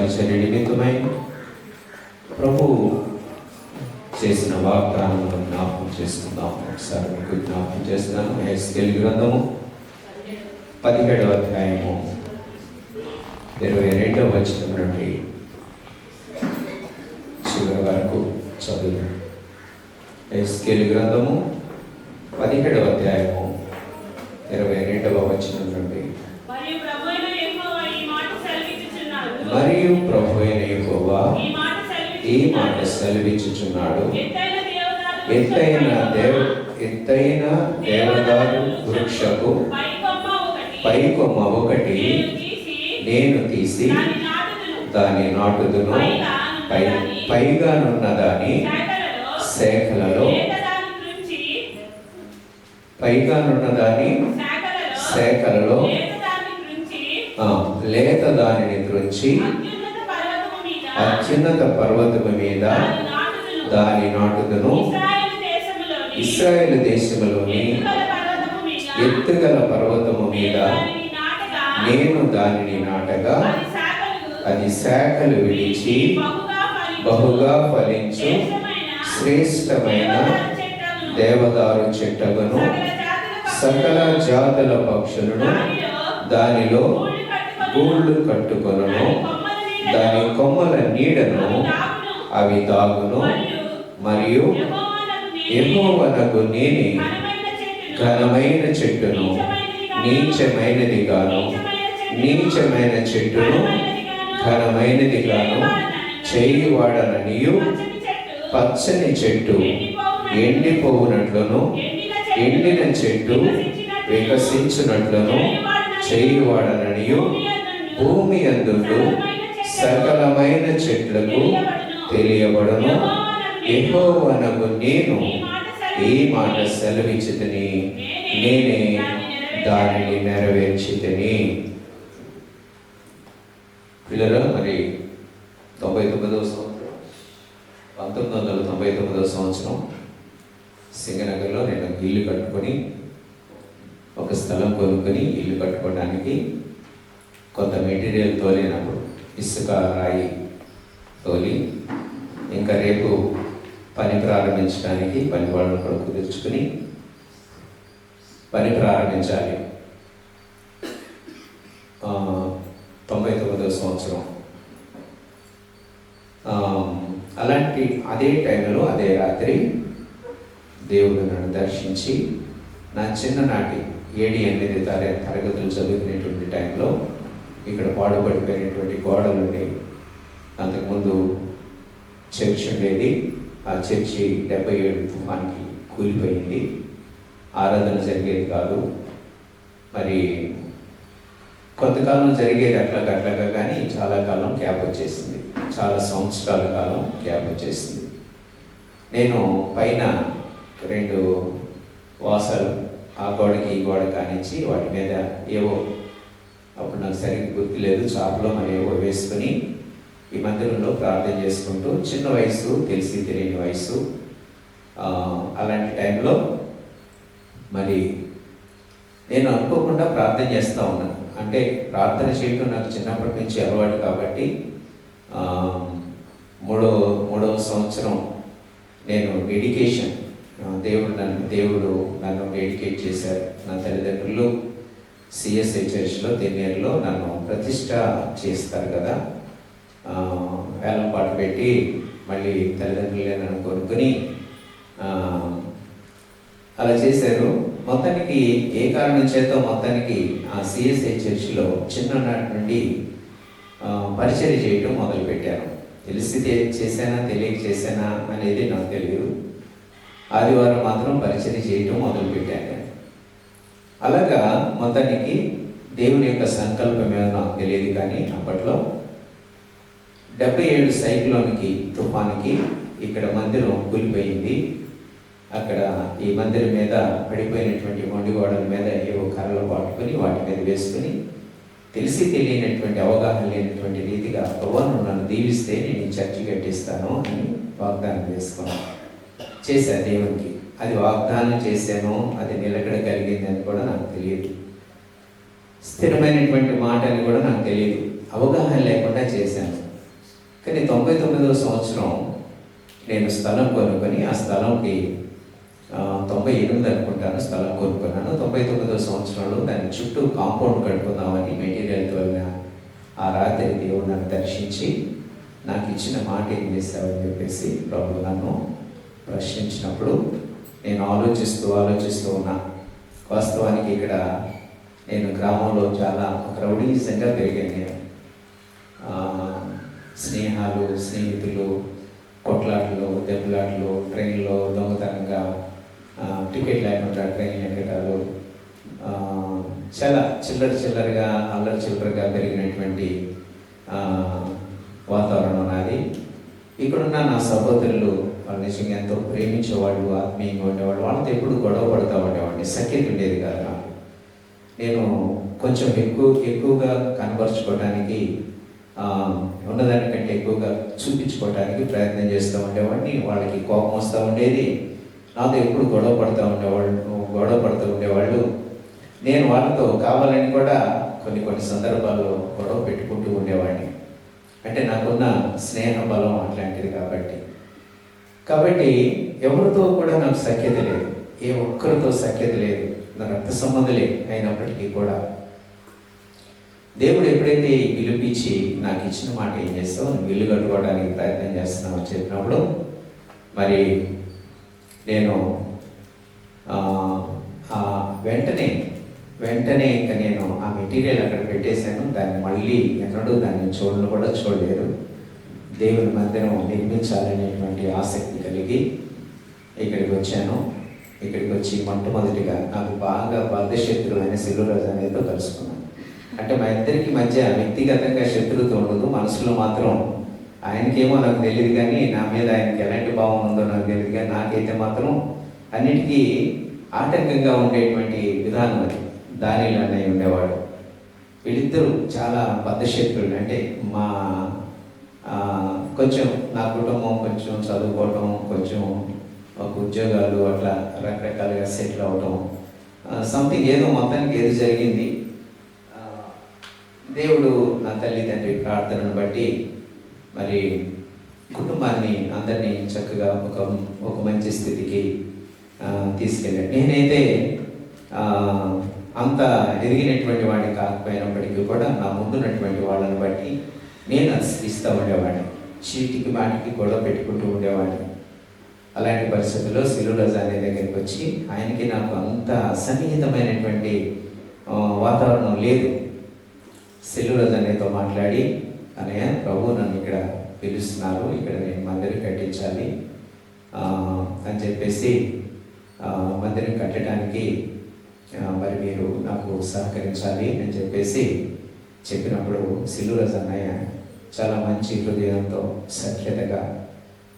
పరిచర్య నిమిత్తమై ప్రభు చేసిన వాగ్దానాలను జ్ఞాపకం చేసుకుందాం. ఒకసారి మీకు జ్ఞాపకం చేస్తున్నాను. ఎహెజ్కేలు గ్రంథము 17వ అధ్యాయము 22వ వచనం నుండి చివరి వరకు చదువు. ఎహెజ్కేలు గ్రంథము 17వ అధ్యాయము 22వ వచనం నుండి. మరియు ప్రభు అయిన యెహోవా ఈ మాట సెలవిచ్చుచున్నాడు. ఎత్తైన దేవదారు వృక్షపు పైకొమ్మ ఒకటి నేను తీసి దాని నాటుదును, పైగానున్న దాని శాఖలలో లేత దానిని త్రుంచి అత్యున్నత పర్వతము మీద దాని నాటుదును. ఇశ్రాయేలు దేశములోని ఎత్తుగల పర్వతము మీద నేను దానిని నాటగా అది శాఖలు విడిచి బహుగా ఫలించు శ్రేష్టమైన దేవదారు చెట్టగును. సకల జాతుల పక్షులను దానిలో గూళ్ళు కట్టుకొనును. దాని కొమ్మల నీడను అవి దాగును. మరియు యెహోవానగు నేనే ఘనమైన చెట్టును నీచమైన చెట్టును ఘనమైనదిగాను చేయువాడననియు, పచ్చని చెట్టు ఎండిపోవునట్లును ఎండిన చెట్టు వికసించునట్లును చేయువాడననియు, భూమి యందు సకలమైన చెట్లకు తెలియబడును. యెహోవానగు నేను ఈ మాట సెలవిచ్చితిని, నేనే దానిని నెరవేర్చితిని. పిల్లలు, మరి 1999వ సంవత్సరం సింగనగర్లో నేను ఇల్లు కట్టుకొని, ఒక స్థలం కొనుక్కొని ఇల్లు కట్టుకోవడానికి కొంత మెటీరియల్ తోలినప్పుడు ఇసుక రాయి తోలి ఇంకా రేపు పని ప్రారంభించడానికి పని వాళ్ళను కూడా కుదుర్చుకుని పని ప్రారంభించాలి. 99వ సంవత్సరం. అలాంటి అదే టైంలో అదే రాత్రి దేవుడు నన్ను దర్శించి నా చిన్ననాటి 7-8 తరగతులు చదువుకునేటువంటి టైంలో ఇక్కడ పాడుపడిపోయినటువంటి గోడలు ఉండేవి. అంతకుముందు చర్చ్ ఉండేది. ఆ చర్చి 77 తుఫాన్కి కూలిపోయింది. ఆరాధన జరిగేది కాదు. మరి కొంతకాలం జరిగేది అట్లాగా, కానీ చాలా కాలం గ్యాప్ వచ్చేసింది. చాలా సంవత్సరాల కాలం గ్యాప్ వచ్చేసింది. నేను పైన 2 వాసాలు ఆ గోడకి ఈ గోడ కానించి వాటి మీద ఏవో, అప్పుడు నాకు సరిగ్గా గుర్తు లేదు, చాపలో మరి ఏవో వేసుకొని ఈ మందిరంలో ప్రార్థన చేసుకుంటూ, చిన్న వయసు, తెలిసి తెలియని వయసు, అలాంటి టైంలో మరి నేను అనుకోకుండా ప్రార్థన చేస్తూ ఉన్నాను. అంటే ప్రార్థన చేయడం నాకు చిన్నప్పటి నుంచి అలవాటు కాబట్టి మూడవ సంవత్సరం నేను డెడికేషన్, దేవుడు నన్ను డెడికేట్ చేశారు. నా తల్లిదండ్రులు సిఎస్ఐ చర్చ్లో తెన్నేరులో నన్ను ప్రతిష్ట చేస్తారు కదా, వేలం పాటు పెట్టి మళ్ళీ తల్లిదండ్రులే నన్ను కొనుక్కొని అలా చేశారు. మొత్తానికి ఏ కారణం చేత మొత్తానికి ఆ సిఎస్ఐ చర్చిలో చిన్ననాటి నుండి పరిచర్య చేయటం మొదలుపెట్టాను. తెలిసి చేశానా తెలియక చేశానా అనేది నాకు తెలియదు. ఆదివారం మాత్రం పరిచర్య చేయటం మొదలుపెట్టాను. అలాగా మొత్తానికి దేవుని యొక్క సంకల్పం ఏమో నాకు తెలియదు, కానీ అప్పట్లో 77 సైక్లోన్కి తుఫానికి ఇక్కడ మందిరం కూలిపోయింది. అక్కడ ఈ మందిరం మీద పడిపోయినటువంటి మొండి గోడల మీద ఏవో కర్రలు పట్టుకొని వాటి మీద వేసుకుని తెలిసి తెలియనటువంటి అవగాహన లేనటువంటి రీతిగా ప్రభువును నన్ను దీవిస్తే నేను చర్చి కట్టిస్తాను అని వాగ్దానం చేశాను దేవునికి. అది వాగ్దానం చేశాను, అది నిలకడ కలిగిందని కూడా నాకు తెలియదు. స్థిరమైనటువంటి మాట అని కూడా నాకు తెలియదు. అవగాహన లేకుండా చేశాను. కానీ 99వ సంవత్సరం నేను స్థలం కొనుక్కొని ఆ స్థలంకి 98 అనుకుంటాను స్థలం కొనుక్కున్నాను. 99వ సంవత్సరంలో దాని చుట్టూ కాంపౌండ్ కట్టుకుందామని మెటీరియల్తో వెళ్ళిన ఆ రాత్రి దేవుడు నన్ను దర్శించి నాకు ఇచ్చిన మాట ఏం చేస్తావని చెప్పేసి ప్రభు నన్ను ప్రశ్నించినప్పుడు నేను ఆలోచిస్తూ ఉన్నా. వాస్తవానికి ఇక్కడ నేను గ్రామంలో చాలా ఒక రౌడీజంగా పెరిగాను. నేను స్నేహాలు, స్నేహితులు, కొట్లాటలు, దెబ్బలాటలు, ట్రైన్లో దొంగతనంగా టికెట్ లేకుండా ట్రైన్ ఎక్కడాలు, చాలా చిల్లరగా అల్లరి చిల్లరగా పెరిగినటువంటి వాతావరణం నాది. ఇక్కడున్న నా సహోదరులు వాళ్ళు నిజంగా ఎంతో ప్రేమించేవాళ్ళు, ఆత్మీయంగా ఉండేవాళ్ళు. వాళ్ళతో ఎప్పుడు గొడవ పడుతూ ఉండేవాడిని. సఖ్యత ఉండేది కాదు నాకు. నేను కొంచెం ఎక్కువగా కనపరుచుకోవడానికి, ఉన్నదానికంటే ఎక్కువగా చూపించుకోవడానికి ప్రయత్నం చేస్తూ ఉండేవాడిని. వాళ్ళకి కోపం వస్తూ ఉండేది. నాతో ఎప్పుడు గొడవ పడుతూ ఉండేవాళ్ళు. నేను వాళ్ళతో కావాలని కూడా కొన్ని సందర్భాల్లో గొడవ పెట్టుకుంటూ ఉండేవాడిని. అంటే నాకున్న స్నేహ బలం అట్లాంటిది కాబట్టి ఎవరితో కూడా నాకు సఖ్యత లేదు. ఏ ఒక్కరితో సఖ్యత లేదు. నా రక్త సంబంధులే అయినప్పటికీ కూడా దేవుడు ఎప్పుడైతే పిలిపించి నాకు ఇచ్చిన మాట ఏం చేస్తావు, నువ్వు ఇల్లు కట్టుకోవడానికి ప్రయత్నం చేస్తున్నావు చెప్పినప్పుడు మరి నేను వెంటనే ఇంకా నేను ఆ మెటీరియల్ అక్కడ పెట్టేశాను. దాన్ని మళ్ళీ ఎన్నడూ దాన్ని చూడలేదు. దేవుని మందిరం నిర్మించాలనేటువంటి ఆసక్తి కలిగి ఇక్కడికి వచ్చాను. ఇక్కడికి వచ్చి మొట్టమొదటిగా నాకు బాగా బద్ధశత్రువులైన సిల్లురాజు అనేదో కలుసుకున్నాను. అంటే మా ఇద్దరికి మధ్య వ్యక్తిగతంగా శత్రుత్వం ఉండదు, మనసులో మాత్రం ఆయనకేమో నాకు తెలియదు, కానీ నా మీద ఆయనకి ఎలాంటి భావం ఉందో నాకు తెలియదు, కానీ నాకైతే మాత్రం అన్నిటికీ ఆటంకంగా ఉండేటువంటి విధానం అది. దానిలో అన్నయ్య ఉండేవాడు. వీళ్ళిద్దరూ చాలా బద్ధశత్రువులు. అంటే మా కొంచెం నా కుటుంబం కొంచెం చదువుకోవటం, కొంచెం ఒక ఉద్యోగాలు అట్లా రకరకాలుగా సెటిల్ అవటం, సంథింగ్ ఏదో మొత్తానికి ఏదో జరిగింది. దేవుడు నా తల్లిదండ్రి ప్రార్థనను బట్టి మరి కుటుంబాన్ని అందరినీ చక్కగా ఒక మంచి స్థితికి తీసుకెళ్ళాడు. నేనైతే అంత ఎదిగినటువంటి వాడిని కాకపోయినప్పటికీ కూడా నా ముందున్నటువంటి వాళ్ళని బట్టి నేను ఇస్తూ ఉండేవాడిని. చీటికి మాటికి గొడవ పెట్టుకుంటూ ఉండేవాడిని. అలాంటి పరిస్థితుల్లో సిల్లురాజు అనే దగ్గరికి వచ్చి ఆయనకి నాకు అంత సన్నిహితమైనటువంటి వాతావరణం లేదు. సిల్లురాజు అనేతో మాట్లాడి, అన్నయ్య ప్రభు నన్ను ఇక్కడ పిలుస్తున్నారు, ఇక్కడ నేను మందిరం కట్టించాలి అని చెప్పేసి మందిరం కట్టడానికి మరి మీరు నాకు సహకరించాలి అని చెప్పేసి చెప్పినప్పుడు సిల్లురాజు అన్నయ్య చాలా మంచి హృదయంతో సఖ్యతగా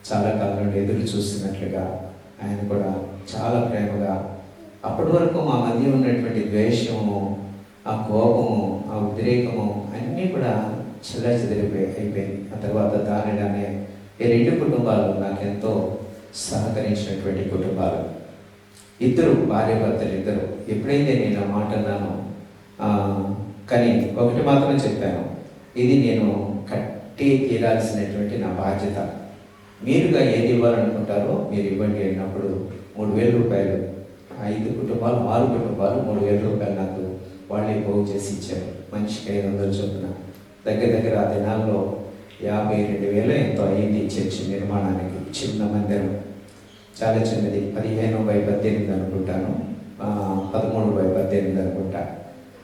చాలా కాలం నుండి ఎదురు చూస్తున్నట్లుగా ఆయన కూడా చాలా ప్రేమగా అప్పటి వరకు మా మధ్య ఉన్నటువంటి ద్వేషము, ఆ కోపము, ఆ ఉద్రేకము అన్నీ కూడా అయిపోయింది. ఆ తర్వాత దానిలానే ఈ రెండు కుటుంబాలు నాకెంతో సహకరించినటువంటి కుటుంబాలు. ఇద్దరు భార్యాభర్తలు ఇద్దరు. ఎప్పుడైతే నేను ఆ మాట అన్నానో, కానీ ఒకటి మాత్రం చెప్పాను, ఇది నేను కట్టి తీరాల్సినటువంటి నా బాధ్యత. మీరుగా ఏది ఇవ్వాలనుకుంటారో మీరు ఇవ్వండి అన్నప్పుడు 3,000 రూపాయలు, 5 కుటుంబాలు 6 కుటుంబాలు 3,000 రూపాయలు నాకు వాళ్ళే పోగు చేసి ఇచ్చారు. మనిషికి 500 చొప్పున. దగ్గర ఆ దినాల్లో 52,000 ఎంతో అయింది చర్చి నిర్మాణానికి. చిన్న మందిరం, చాలా చిన్నది, 15x18 అనుకుంటాను, 13x18 అనుకుంటా.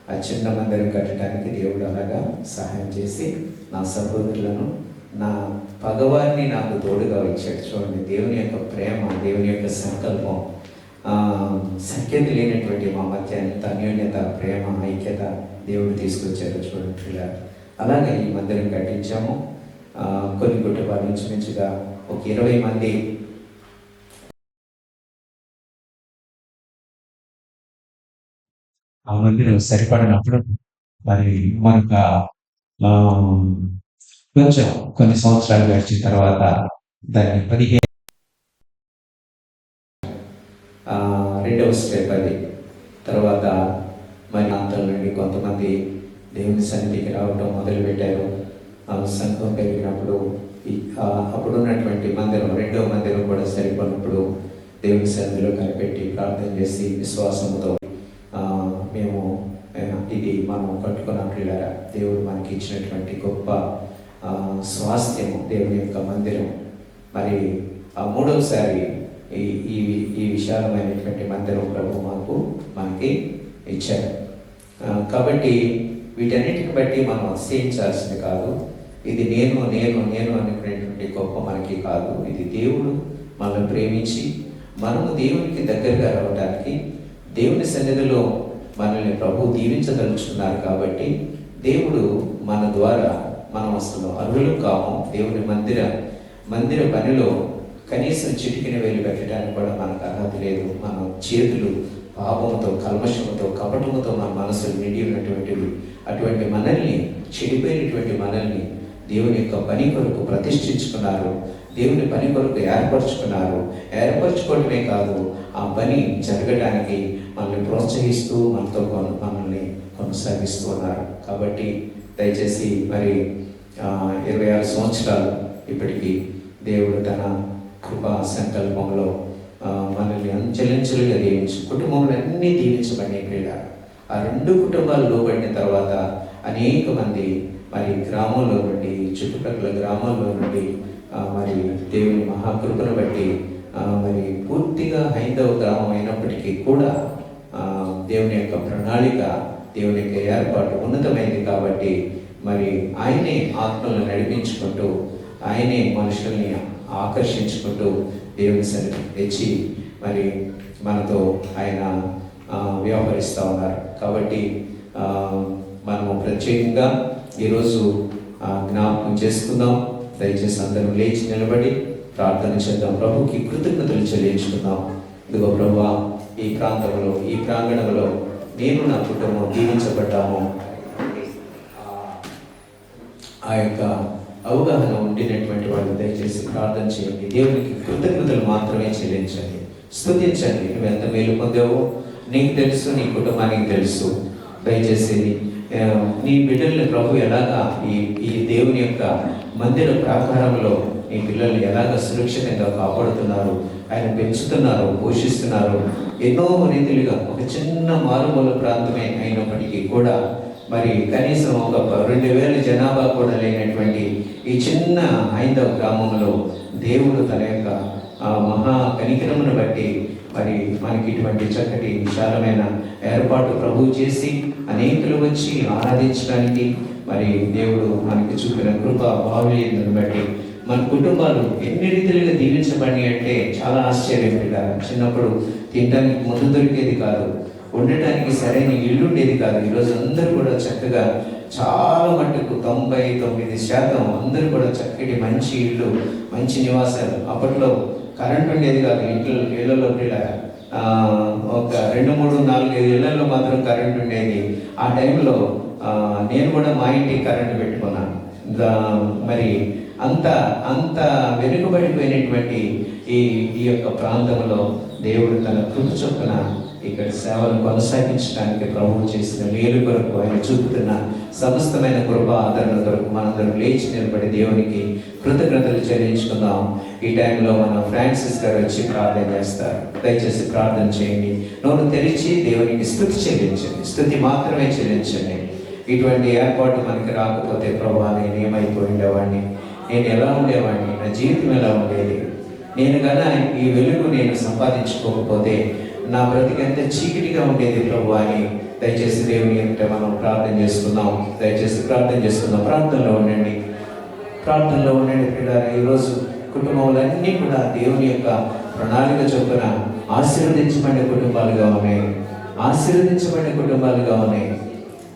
ఆ చిన్న మందిరం కట్టడానికి దేవుడు అలాగా సహాయం చేసి నా సహోదరులను, నా పగవారిని నాకు తోడుగా ఇచ్చాడు. చూడండి, దేవుని యొక్క ప్రేమ, దేవుని యొక్క సంకల్పం, సఖ్యత లేనటువంటి మా మధ్య ఎంత అన్యోన్యత, ప్రేమ, ఐక్యత దేవుడు తీసుకొచ్చారు. చూడండి ఇలా అలాగే ఈ మందిరం కట్టించాము. కొన్ని కుటుంబాల ఇంచుమించుగా ఒక 20 మంది ఆ మందిరం సరిపడినప్పుడు మరి మనకు కొంచెం కొన్ని సంవత్సరాలు గడిచిన తర్వాత దాన్ని 15 రెండవ స్టెప్ అది. తర్వాత మరి ప్రాంతాల నుండి కొంతమంది దేవుని సన్నిధికి రావటం మొదలుపెట్టారు. సంఘం పెరిగినప్పుడు అప్పుడున్నటువంటి మందిరం, రెండో మందిరం కూడా సరిపోయినప్పుడు దేవుని సన్నిధిలో కనిపెట్టి ప్రార్థన చేసి విశ్వాసంతో మేము ఇది మనం కట్టుకున్నట్లుగా దేవుడు మనకి ఇచ్చినటువంటి గొప్ప స్వాస్థ్యము దేవుని యొక్క మందిరం. మరి మూడవసారి ఈ విశాలమైనటువంటి మందిరం ప్రభు మనకి ఇచ్చారు. కాబట్టి వీటన్నిటిని బట్టి మనం అతిశయించాల్సింది కాదు. ఇది నేను అనుకునేటువంటి గొప్ప మనకి కాదు. ఇది దేవుడు మనల్ని ప్రేమించి మనము దేవునికి దగ్గరగా రావడానికి దేవుని సన్నిధిలో మనల్ని ప్రభు దీవించదలుచుకున్నారు. కాబట్టి దేవుడు మన ద్వారా మనం అసలు అర్హులు కాము. దేవుని మందిర పనిలో కనీసం చిటికిని వెళ్ళి పెట్టడానికి కూడా మనకు అర్హత లేదు. మన చేతులు పాపముతో, కల్మషముతో, కపటముతో మన మనసులు నిండి ఉన్నటువంటివి. అటువంటి మనల్ని, చెడిపోయినటువంటి మనల్ని దేవుని యొక్క పని కొరకు ప్రతిష్ఠించుకున్నారు. దేవుని పని కొరకు ఏర్పరచుకున్నారు. ఏర్పరచుకోవడమే కాదు, ఆ పని జరగడానికి మనల్ని ప్రోత్సహిస్తూ మనల్ని కొనసాగిస్తూ ఉన్నారు. కాబట్టి దయచేసి మరి 26 సంవత్సరాలు ఇప్పటికీ దేవుడు తన కృపా సంకల్పంలో మనల్ని అంచెలంచెలుగా దీవించి కుటుంబంలో అన్నీ దీవించబడిన క్రీడ. ఆ 2 కుటుంబాలు లోబడిన తర్వాత అనేక మంది మరి గ్రామంలో నుండి, చుట్టుపక్కల గ్రామాల్లో నుండి మరి దేవుని మహాకృపను బట్టి మరి పూర్తిగా హైందవ గ్రామం అయినప్పటికీ కూడా దేవుని యొక్క ప్రణాళిక, దేవుని యొక్క ఏర్పాటు ఉన్నతమైంది. కాబట్టి మరి ఆయనే ఆత్మలను నడిపించుకుంటూ, ఆయనే మనుషుల్ని ఆకర్షించుకుంటూ దేవుని సన్నిధికి తెచ్చి మరి మనతో ఆయన వ్యవహరిస్తూ ఉన్నారు. కాబట్టి మనము ప్రత్యేకంగా ఈరోజు జ్ఞాపకం చేసుకుందాం. దయచేసి అందరూ లేచి నిలబడి ప్రార్థన చేద్దాం. ప్రభుకి కృతజ్ఞతలు చెల్లించుకుందాం. ఇదిగో ప్రభువా, ఈ ప్రాంతంలో, ఈ ప్రాంగణంలో నేను నా కుటుంబం దీవించబడ్డాము. ఆ యొక్క అవగాహన ఉండినటువంటి వాళ్ళు దయచేసి ప్రార్థన చేయండి. దేవునికి కృతజ్ఞతలు మాత్రమే చెల్లించండి, స్తుతించండి. నువ్వు ఎంత మేలు పొందావో నీకు తెలుసు, నీ కుటుంబానికి తెలుసు. దయచేసి నీ బిడ్డల్ని ప్రభు ఎలాగా ఈ దేవుని యొక్క మందిర ప్రాకారంలో నీ పిల్లల్ని ఎలాగ సురక్షితంగా కాపాడుతున్నారు, ఆయన పెంచుతున్నారు, పోషిస్తున్నారు. ఎన్నో రీతిలుగా ఒక చిన్న మారుమూల ప్రాంతమే అయినప్పటికీ కూడా మరి కనీసం ఒక 2000 జనాభా కూడా లేనటువంటి ఈ చిన్న హైందవ గ్రామంలో దేవుడు తన యొక్క మహా కనికరమును బట్టి మరి మనకి ఇటువంటి చక్కటి విశాలమైన ఏర్పాటు ప్రభు చేసి అనేకులు వచ్చి ఆరాధించడానికి మరి దేవుడు మనకి చూపిన కృప బాహుళ్యతను బట్టి మన కుటుంబాలు ఎన్ని రీతిలుగా దీవించబడి అంటే చాలా ఆశ్చర్యంగా. చిన్నప్పుడు తినడానికి ముందు దొరికేది కాదు, ఉండటానికి సరైన ఇల్లు ఉండేది కాదు. ఈరోజు అందరూ కూడా చక్కగా చాలా మట్టుకు 99% అందరూ కూడా చక్కటి మంచి ఇళ్ళు, మంచి నివాసాలు. అప్పట్లో కరెంట్ ఉండేది కాదు ఇళ్ళలో కూడా. ఒక 2, 3, 4, 5 ఇళ్లలో మాత్రం కరెంట్ ఉండేది. ఆ టైంలో నేను కూడా మా ఇంటికి కరెంట్ పెట్టుకున్నాను. మరి అంత వెనుకబడిపోయినటువంటి ఈ యొక్క ప్రాంతంలో దేవుడు తన కృప చొప్పున ఇక్కడ సేవను కొనసాగించడానికి ప్రభువు చేసిన మేలు కొరకు, ఆయన చూపుతున్న సమస్తమైన కృప ఆదరణ కొరకు మనందరం లేచి నిలబడి దేవునికి కృతజ్ఞతలు చెల్లించుకుందాం. ఈ టైంలో మన ఫ్రాన్సిస్ గారు వచ్చి ప్రార్థన చేస్తారు. దయచేసి ప్రార్థన చేయండి. నోరు తెరిచి దేవునికి స్తుతి చెల్లించండి, స్తుతి మాత్రమే చెల్లించండి. ఇటువంటి ఏర్పాటు మనకి రాకపోతే ప్రభువా, నేను ఏమైపోయి ఉండేవాడిని, నేను ఎలా ఉండేవాడిని, నా జీవితం ఎలా ఉండేది, నేను కన్నా ఈ వెలుగు నేను సంపాదించుకోకపోతే నా బ్రతికంత చీకటిగా ఉండేది ప్రభు అని దయచేసి దేవుని అంటే మనం ప్రార్థన చేసుకుందాం. దయచేసి ప్రార్థన చేసుకుందాం. ప్రార్థనలో ఉండండి పిల్లలు. ఈరోజు కుటుంబాలన్నీ కూడా దేవుని యొక్క ప్రణాళిక చొప్పున ఆశీర్వదించబడిన కుటుంబాలుగా ఉన్నాయి.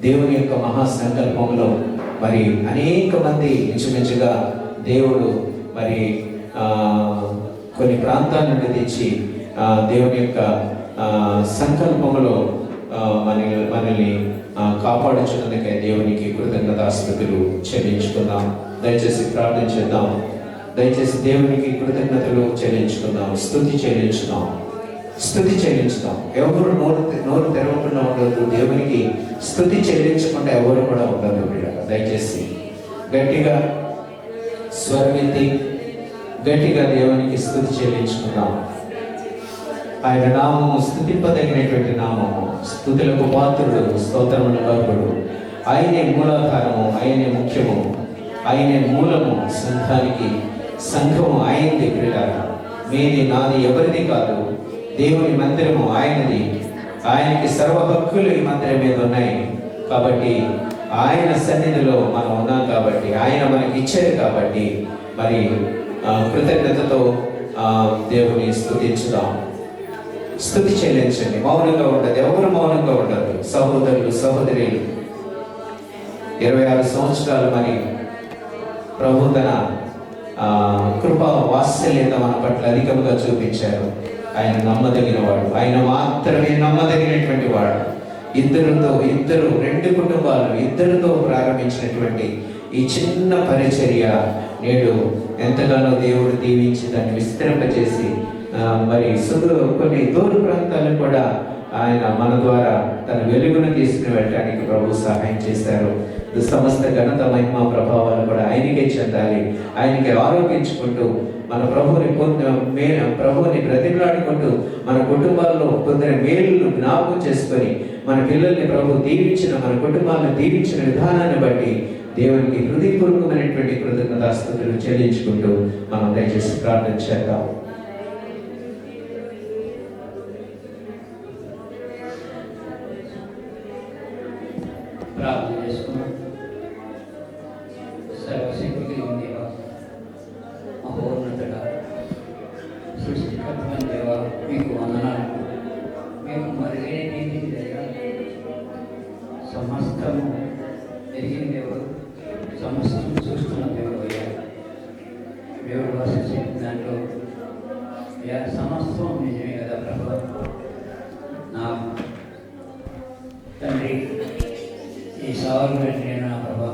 దేవుని యొక్క మహా సంకల్పంలో మరి అనేక మంది ఇంచుమించుగా దేవుడు మరి కొన్ని ప్రాంతాల నుండి తెచ్చి దేవుని యొక్క సంకల్పంలో మనల్ని కాపాడుచున్నందుకే దేవునికి కృతజ్ఞతాస్తుతులు చెల్లించుకుందాం. దయచేసి ప్రార్థన చేద్దాం. దయచేసి దేవునికి కృతజ్ఞతలు చెల్లించుకుందాం, స్తుతి చెల్లించుదాం. ఎవరు నోరు తెరవకుండా ఉండదు. దేవునికి స్తుతి చెల్లించకుండా ఎవరు కూడా ఉండదు. దయచేసి గట్టిగా స్వరమెత్తి గట్టిగా దేవునికి స్తుతి చెల్లించుకుందాం. ఆయన నామము స్తుతింపదగినటువంటి నామము, స్తుతులకు పాత్రుడు, స్తోత్రములకు అర్హుడు. ఆయనే మూలాధారము, ఆయనే ముఖ్యము, ఆయనే మూలము. సంఘము ఆయనది. ప్రియులారా, మీది నాది ఎవరిది కాదు. దేవుని మందిరము ఆయనది. ఆయనకి సర్వ హక్కులు ఈ మందిరం మీద ఉన్నాయి. కాబట్టి ఆయన సన్నిధిలో మనం ఉన్నాం కాబట్టి, ఆయన మనకి ఇచ్చారు కాబట్టి మరి కృతజ్ఞతతో దేవుని స్తుతించుదాం. స్తుతి చెల్లించండి. మౌనంగా ఉండదు, ఎవరు మౌనంగా ఉండదు. సహోదరులు సహోదరులు 26 సంవత్సరాలు మరి ప్రభు తన కృపా వాత్సల్యత మన పట్ల అధికంగా చూపించారు. ఆయన నమ్మదగిన వాడు, ఆయన మాత్రమే నమ్మదగినటువంటి వాడు. రెండు కుటుంబాలు ఇద్దరితో ప్రారంభించినటువంటి ఈ చిన్న పరిచర్య నేడు ఎంతగానో దేవుడు దీవించి దాన్ని విస్తరింపజేసి మరి కొన్ని దూర ప్రాంతాలను కూడా ఆయన మన ద్వారా తన వెలుగును తీసుకుని వెళ్ళడానికి ప్రభు సహాయం చేశారు. సమస్త ఘనత మహిమ ప్రభావాలు కూడా ఆయనకే చెందాలి. ఆయనకి ఆరోపించుకుంటూ మన ప్రభువుని బ్రతిమలాడుకుంటూ మన కుటుంబాల్లో పొందిన మేలును జ్ఞాపకం చేసుకొని మన పిల్లల్ని ప్రభు దీవించిన, మన కుటుంబాలను దీవించిన విధానాన్ని బట్టి దేవునికి హృదయపూర్వకమైనటువంటి కృతజ్ఞతాస్తుతులు చెల్లించుకుంటూ మనం దయచేసి ప్రార్థన చేద్దాం. ప్రార్థన చేసుకున్నాం. సర్వశక్తికి దేవా, మహోన్నతుడా, సృష్టికర్తమైన దేవా, మీకు వందనాలు. మీకు మరుగైన సమస్తము ఎరిగిన దేవుడు, సమస్తం చూస్తున్న దేవుడు అయ్యా. దేవుడు వసించిన దాంట్లో అయ్యా సమస్తం నిజమే కదా ప్రభు. నా తండ్రి, ఈ సవాలు పెట్టిన నా ప్రభా,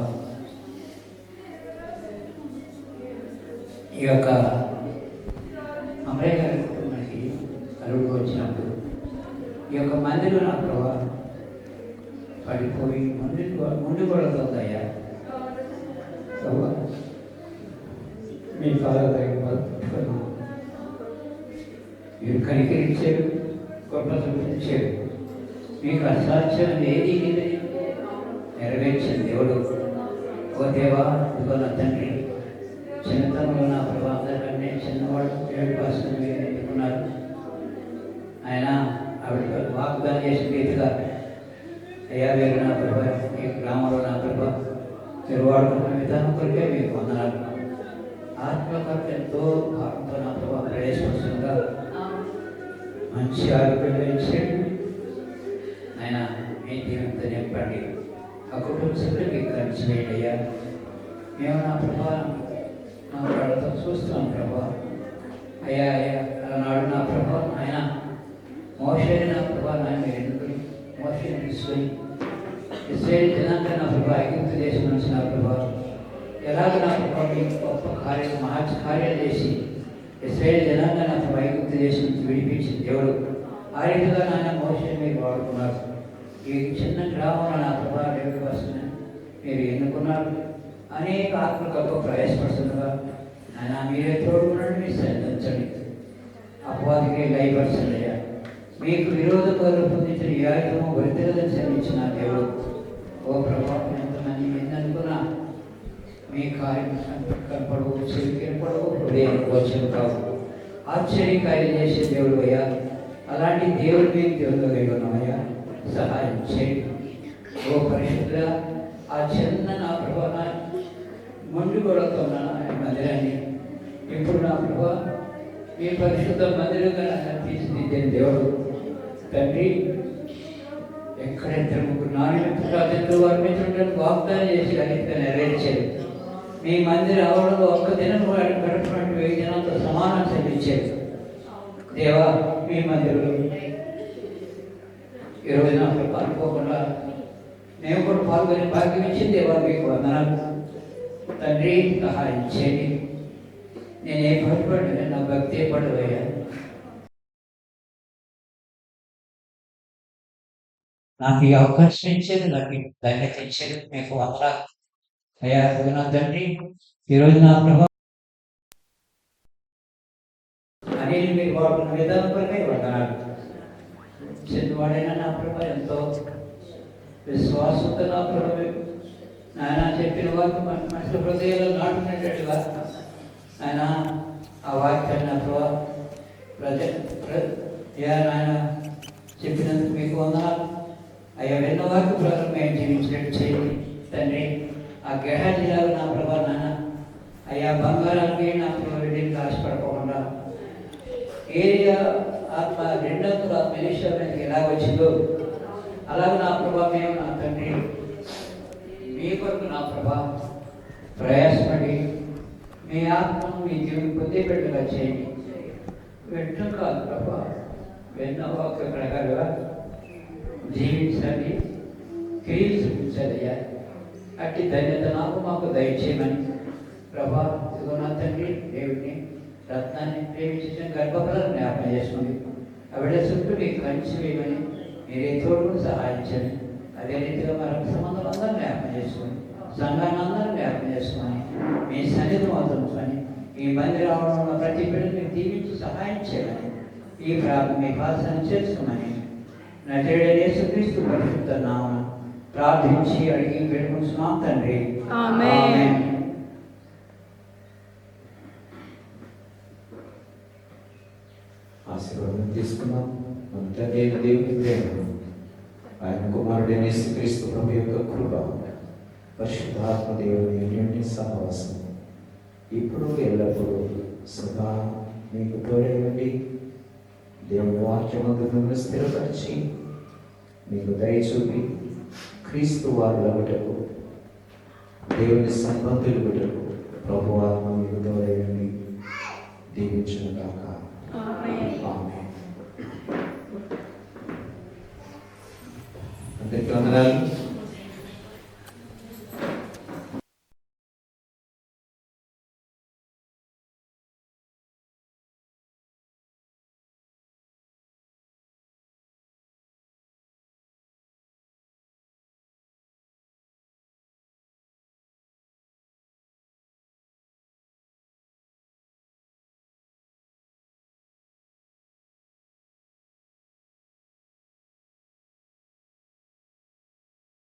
ఈ యొక్క అమ్మాయి గారి కుటుంబానికి కలుగు వచ్చినప్పుడు ఈ యొక్క మందిలో నా ప్రభా పడిపోయి ముందు కూడా అయ్యా ప్రభా, మీ కాలం పట్టుకొని మీరు కనికరించారు, గొప్ప చూపించారు. మీకు అసాధ్యం ఏది నెరవేర్చిన దేవుడు. ఓ దేవా, ఇదిగో నా తండ్రి, చిన్నతనంలో నా ప్రభా అందరికంటే చిన్నవాడు 7% మీరు ఎన్నుకున్నారు. ఆయన ఆవిడ వాగ్దానం చేసిన రీతిగా అయ్యా వేరు నా ప్రభా, ఈ గ్రామంలో నా ప్రభా మీరు వాడుకున్న విధానం కొరికే మీకు వందనాలు. ఆత్మకర్త ఎంతో భారంతో నా ప్రభా ప్రవేశిస్తుండగా మంచి ఆరోగ్యం ఇచ్చేది ఆయన మీ జీవితంతో నింపండి. ఆ కుటుంబ సభ్యులు మీకు ఖర్చు వేయండి అయ్యా. మేము నా ప్రభా నా వాళ్ళతో చూస్తున్నాం ప్రభా. అయ్యా అయ్యా నాడు నా ప్రభా ఆయన మోషేని నా ప్రభా నాయన మీరు ఎన్నుకుని మోషేని తీసుకొని ఇశ్రాయేలు జనాంగ నా ప్రభా ఐగుప్తు దేశం నుంచి నా ప్రభా ఎలాగ నా ప్రభా మీకు గొప్ప కార్యాలు చేసి ఇశ్రాయేలు జనాంగ నా ప్రభా ఐగుప్తు దేశం నుంచి విడిపించిన దేవుడు. ఆ రీతిగా నాయన మోషేని మీరు వాడుకున్నారు. ఈ చిన్న గ్రామంలో నా ప్రభా దేవుడి వస్తున్న మీరు ఎన్నుకున్నారు. అనేక ఆత్మకల్ప ప్రవేశపడుతుండగా ఆయన మీరే తోడుకున్నాడు. మీరు సంధించండి, అపవాదికి లయపరచండి అయ్యా. మీకు విరోధంగా రూపొందించిన ఈ ఆయుధము వరితెగదని చెల్లించిన దేవుడు. ఓ ప్రభావం ఎంతమంది ఎన్ననుకున్నా మీ కార్యం కనపడవు, చెవి కనపడవు, హృదయం వచ్చేది కావు. ఆశ్చర్యకార్యం చేసే దేవుడు అయ్యా. అలాంటి దేవుడు మీకు దేవుడుగా ఉన్నామయ్యా. సహాయం చేయండి. ఓ పరిశుద్ధ ఆ చిన్న నా ప్రభా ముందు గొడవతో ఉన్న మందిరాన్ని ఇప్పుడు నా ప్రభా మీ పరిశుద్ధ మందిరంగా తీర్చిదిద్దిన దేవుడు తండ్రి. ఎక్కడ 3 రాజులు వారి మిత్రులను వాగ్దానం చేసి అన్నిటిగా నెరవేర్చారు. మీ మందిర ఆవరణలో ఒక్క దినం గడపటువంటి 1000 దినాలతో సమానం చెల్లించారు దేవా. మీ మందిరంలో ఈరోజు నాకు అనుకోకుండా మేము కూడా పాల్గొని భాగ్యం ఇచ్చింది దేవా. మీకు వందనాలు తండ్రి. సహాయం చేయండి. నేనే పట్టుబడి నా భక్తి పడవయ్యా. నాకు ఈ అవకాశం ఇచ్చేది, నాకు ధన్యత ఇచ్చేది మీకు వందనాలు అయ్యా. తండ్రి ఈరోజు నా ప్రభావం ఉన్న విధానం కొరకే వందనాలు. చిన్నవాడైనా నా ప్రభ ఎంతో విశ్వాసంతో నా ప్రభు నాయన చెప్పిన వాక్యం మన మనుషుల హృదయాల్లో నాటుకునేటట్టుగా ఆయన ఆ వాక్యాన్ని నా నాయన చెప్పినందుకు మీకు వందనాలు. అయ్యా విన్న వాక్య ప్రకారం మేము జీవించినట్టు చేయండి తండ్రి. ఆ గెహాజీలాగా నా ప్రభా నాయన అయ్యా బంగారానికి నా ప్రభు రెడ్డిని ఆశపడకుండా ఏరియా ఆత్మ రెండంతుల ఆత్మీశ్వరానికి ఎలా వచ్చిందో అలాగే నా ప్రభా మేము నా తండ్రి మీ కొరకు నా ప్రభా ప్రయాసపడి మీ ఆత్మను మీ జీవుని పొందేపెట్టుగా చేయండి. వెంటనే కాదు ప్రభా విన్న వాక్య ప్రకారంగా జీవించాలి, క్రియలు చూపించాలయ్యా. అట్టి ధన్యత నాకు మాకు దయచేయమని ప్రభా ఇదిగో నా తండ్రి దేవుడిని రత్నాన్ని ప్రేమించిన గర్భఫలాన్ని జ్ఞాపకం చేసుకోండి. ఆవిడ చుట్టూ మీకు కంచి వేయమని మీరే తోడుకుని సహాయం చేయండి. అదే రీతిగా మరొక సంబంధం అందరూ జ్ఞాపకం చేసుకోండి, సంఘాన్ని అందరూ జ్ఞాపకం చేసుకొని మీ సన్నిధం అవుతుందని ఈ మందిరంలో ఉన్న ప్రతి బిడ్డను మీరు దీవించి సహాయం చేయమని ఈ ప్రార్థన మీ పాదన చేసుకోమని నజరేయుడైన యేసుక్రీస్తు పరిశుద్ధ నామమున ప్రార్థించి అడిగి వేడుకుంటున్నాం తండ్రి. ఆమేన్. ఆశీర్వాదం తీసుకున్నాం. మన తండ్రి అయిన దేవుని ప్రేమ, ఆయన కుమారుడైన యేసుక్రీస్తు ప్రభు యొక్క కృప, పరిశుద్ధాత్మ దేవుని అన్యోన్య సహవాసం ఇప్పుడు ఎల్లప్పుడూ సదా మీకు తోడేయండి. దేవుని వాక్యమందు మిమ్మల్ని స్థిరపరిచి మీకు దయ చూపి క్రీస్తు వారు లగుటకు దేవుని సంబంధులు గుటకు ప్రభు ఆత్మ మీకు తోడై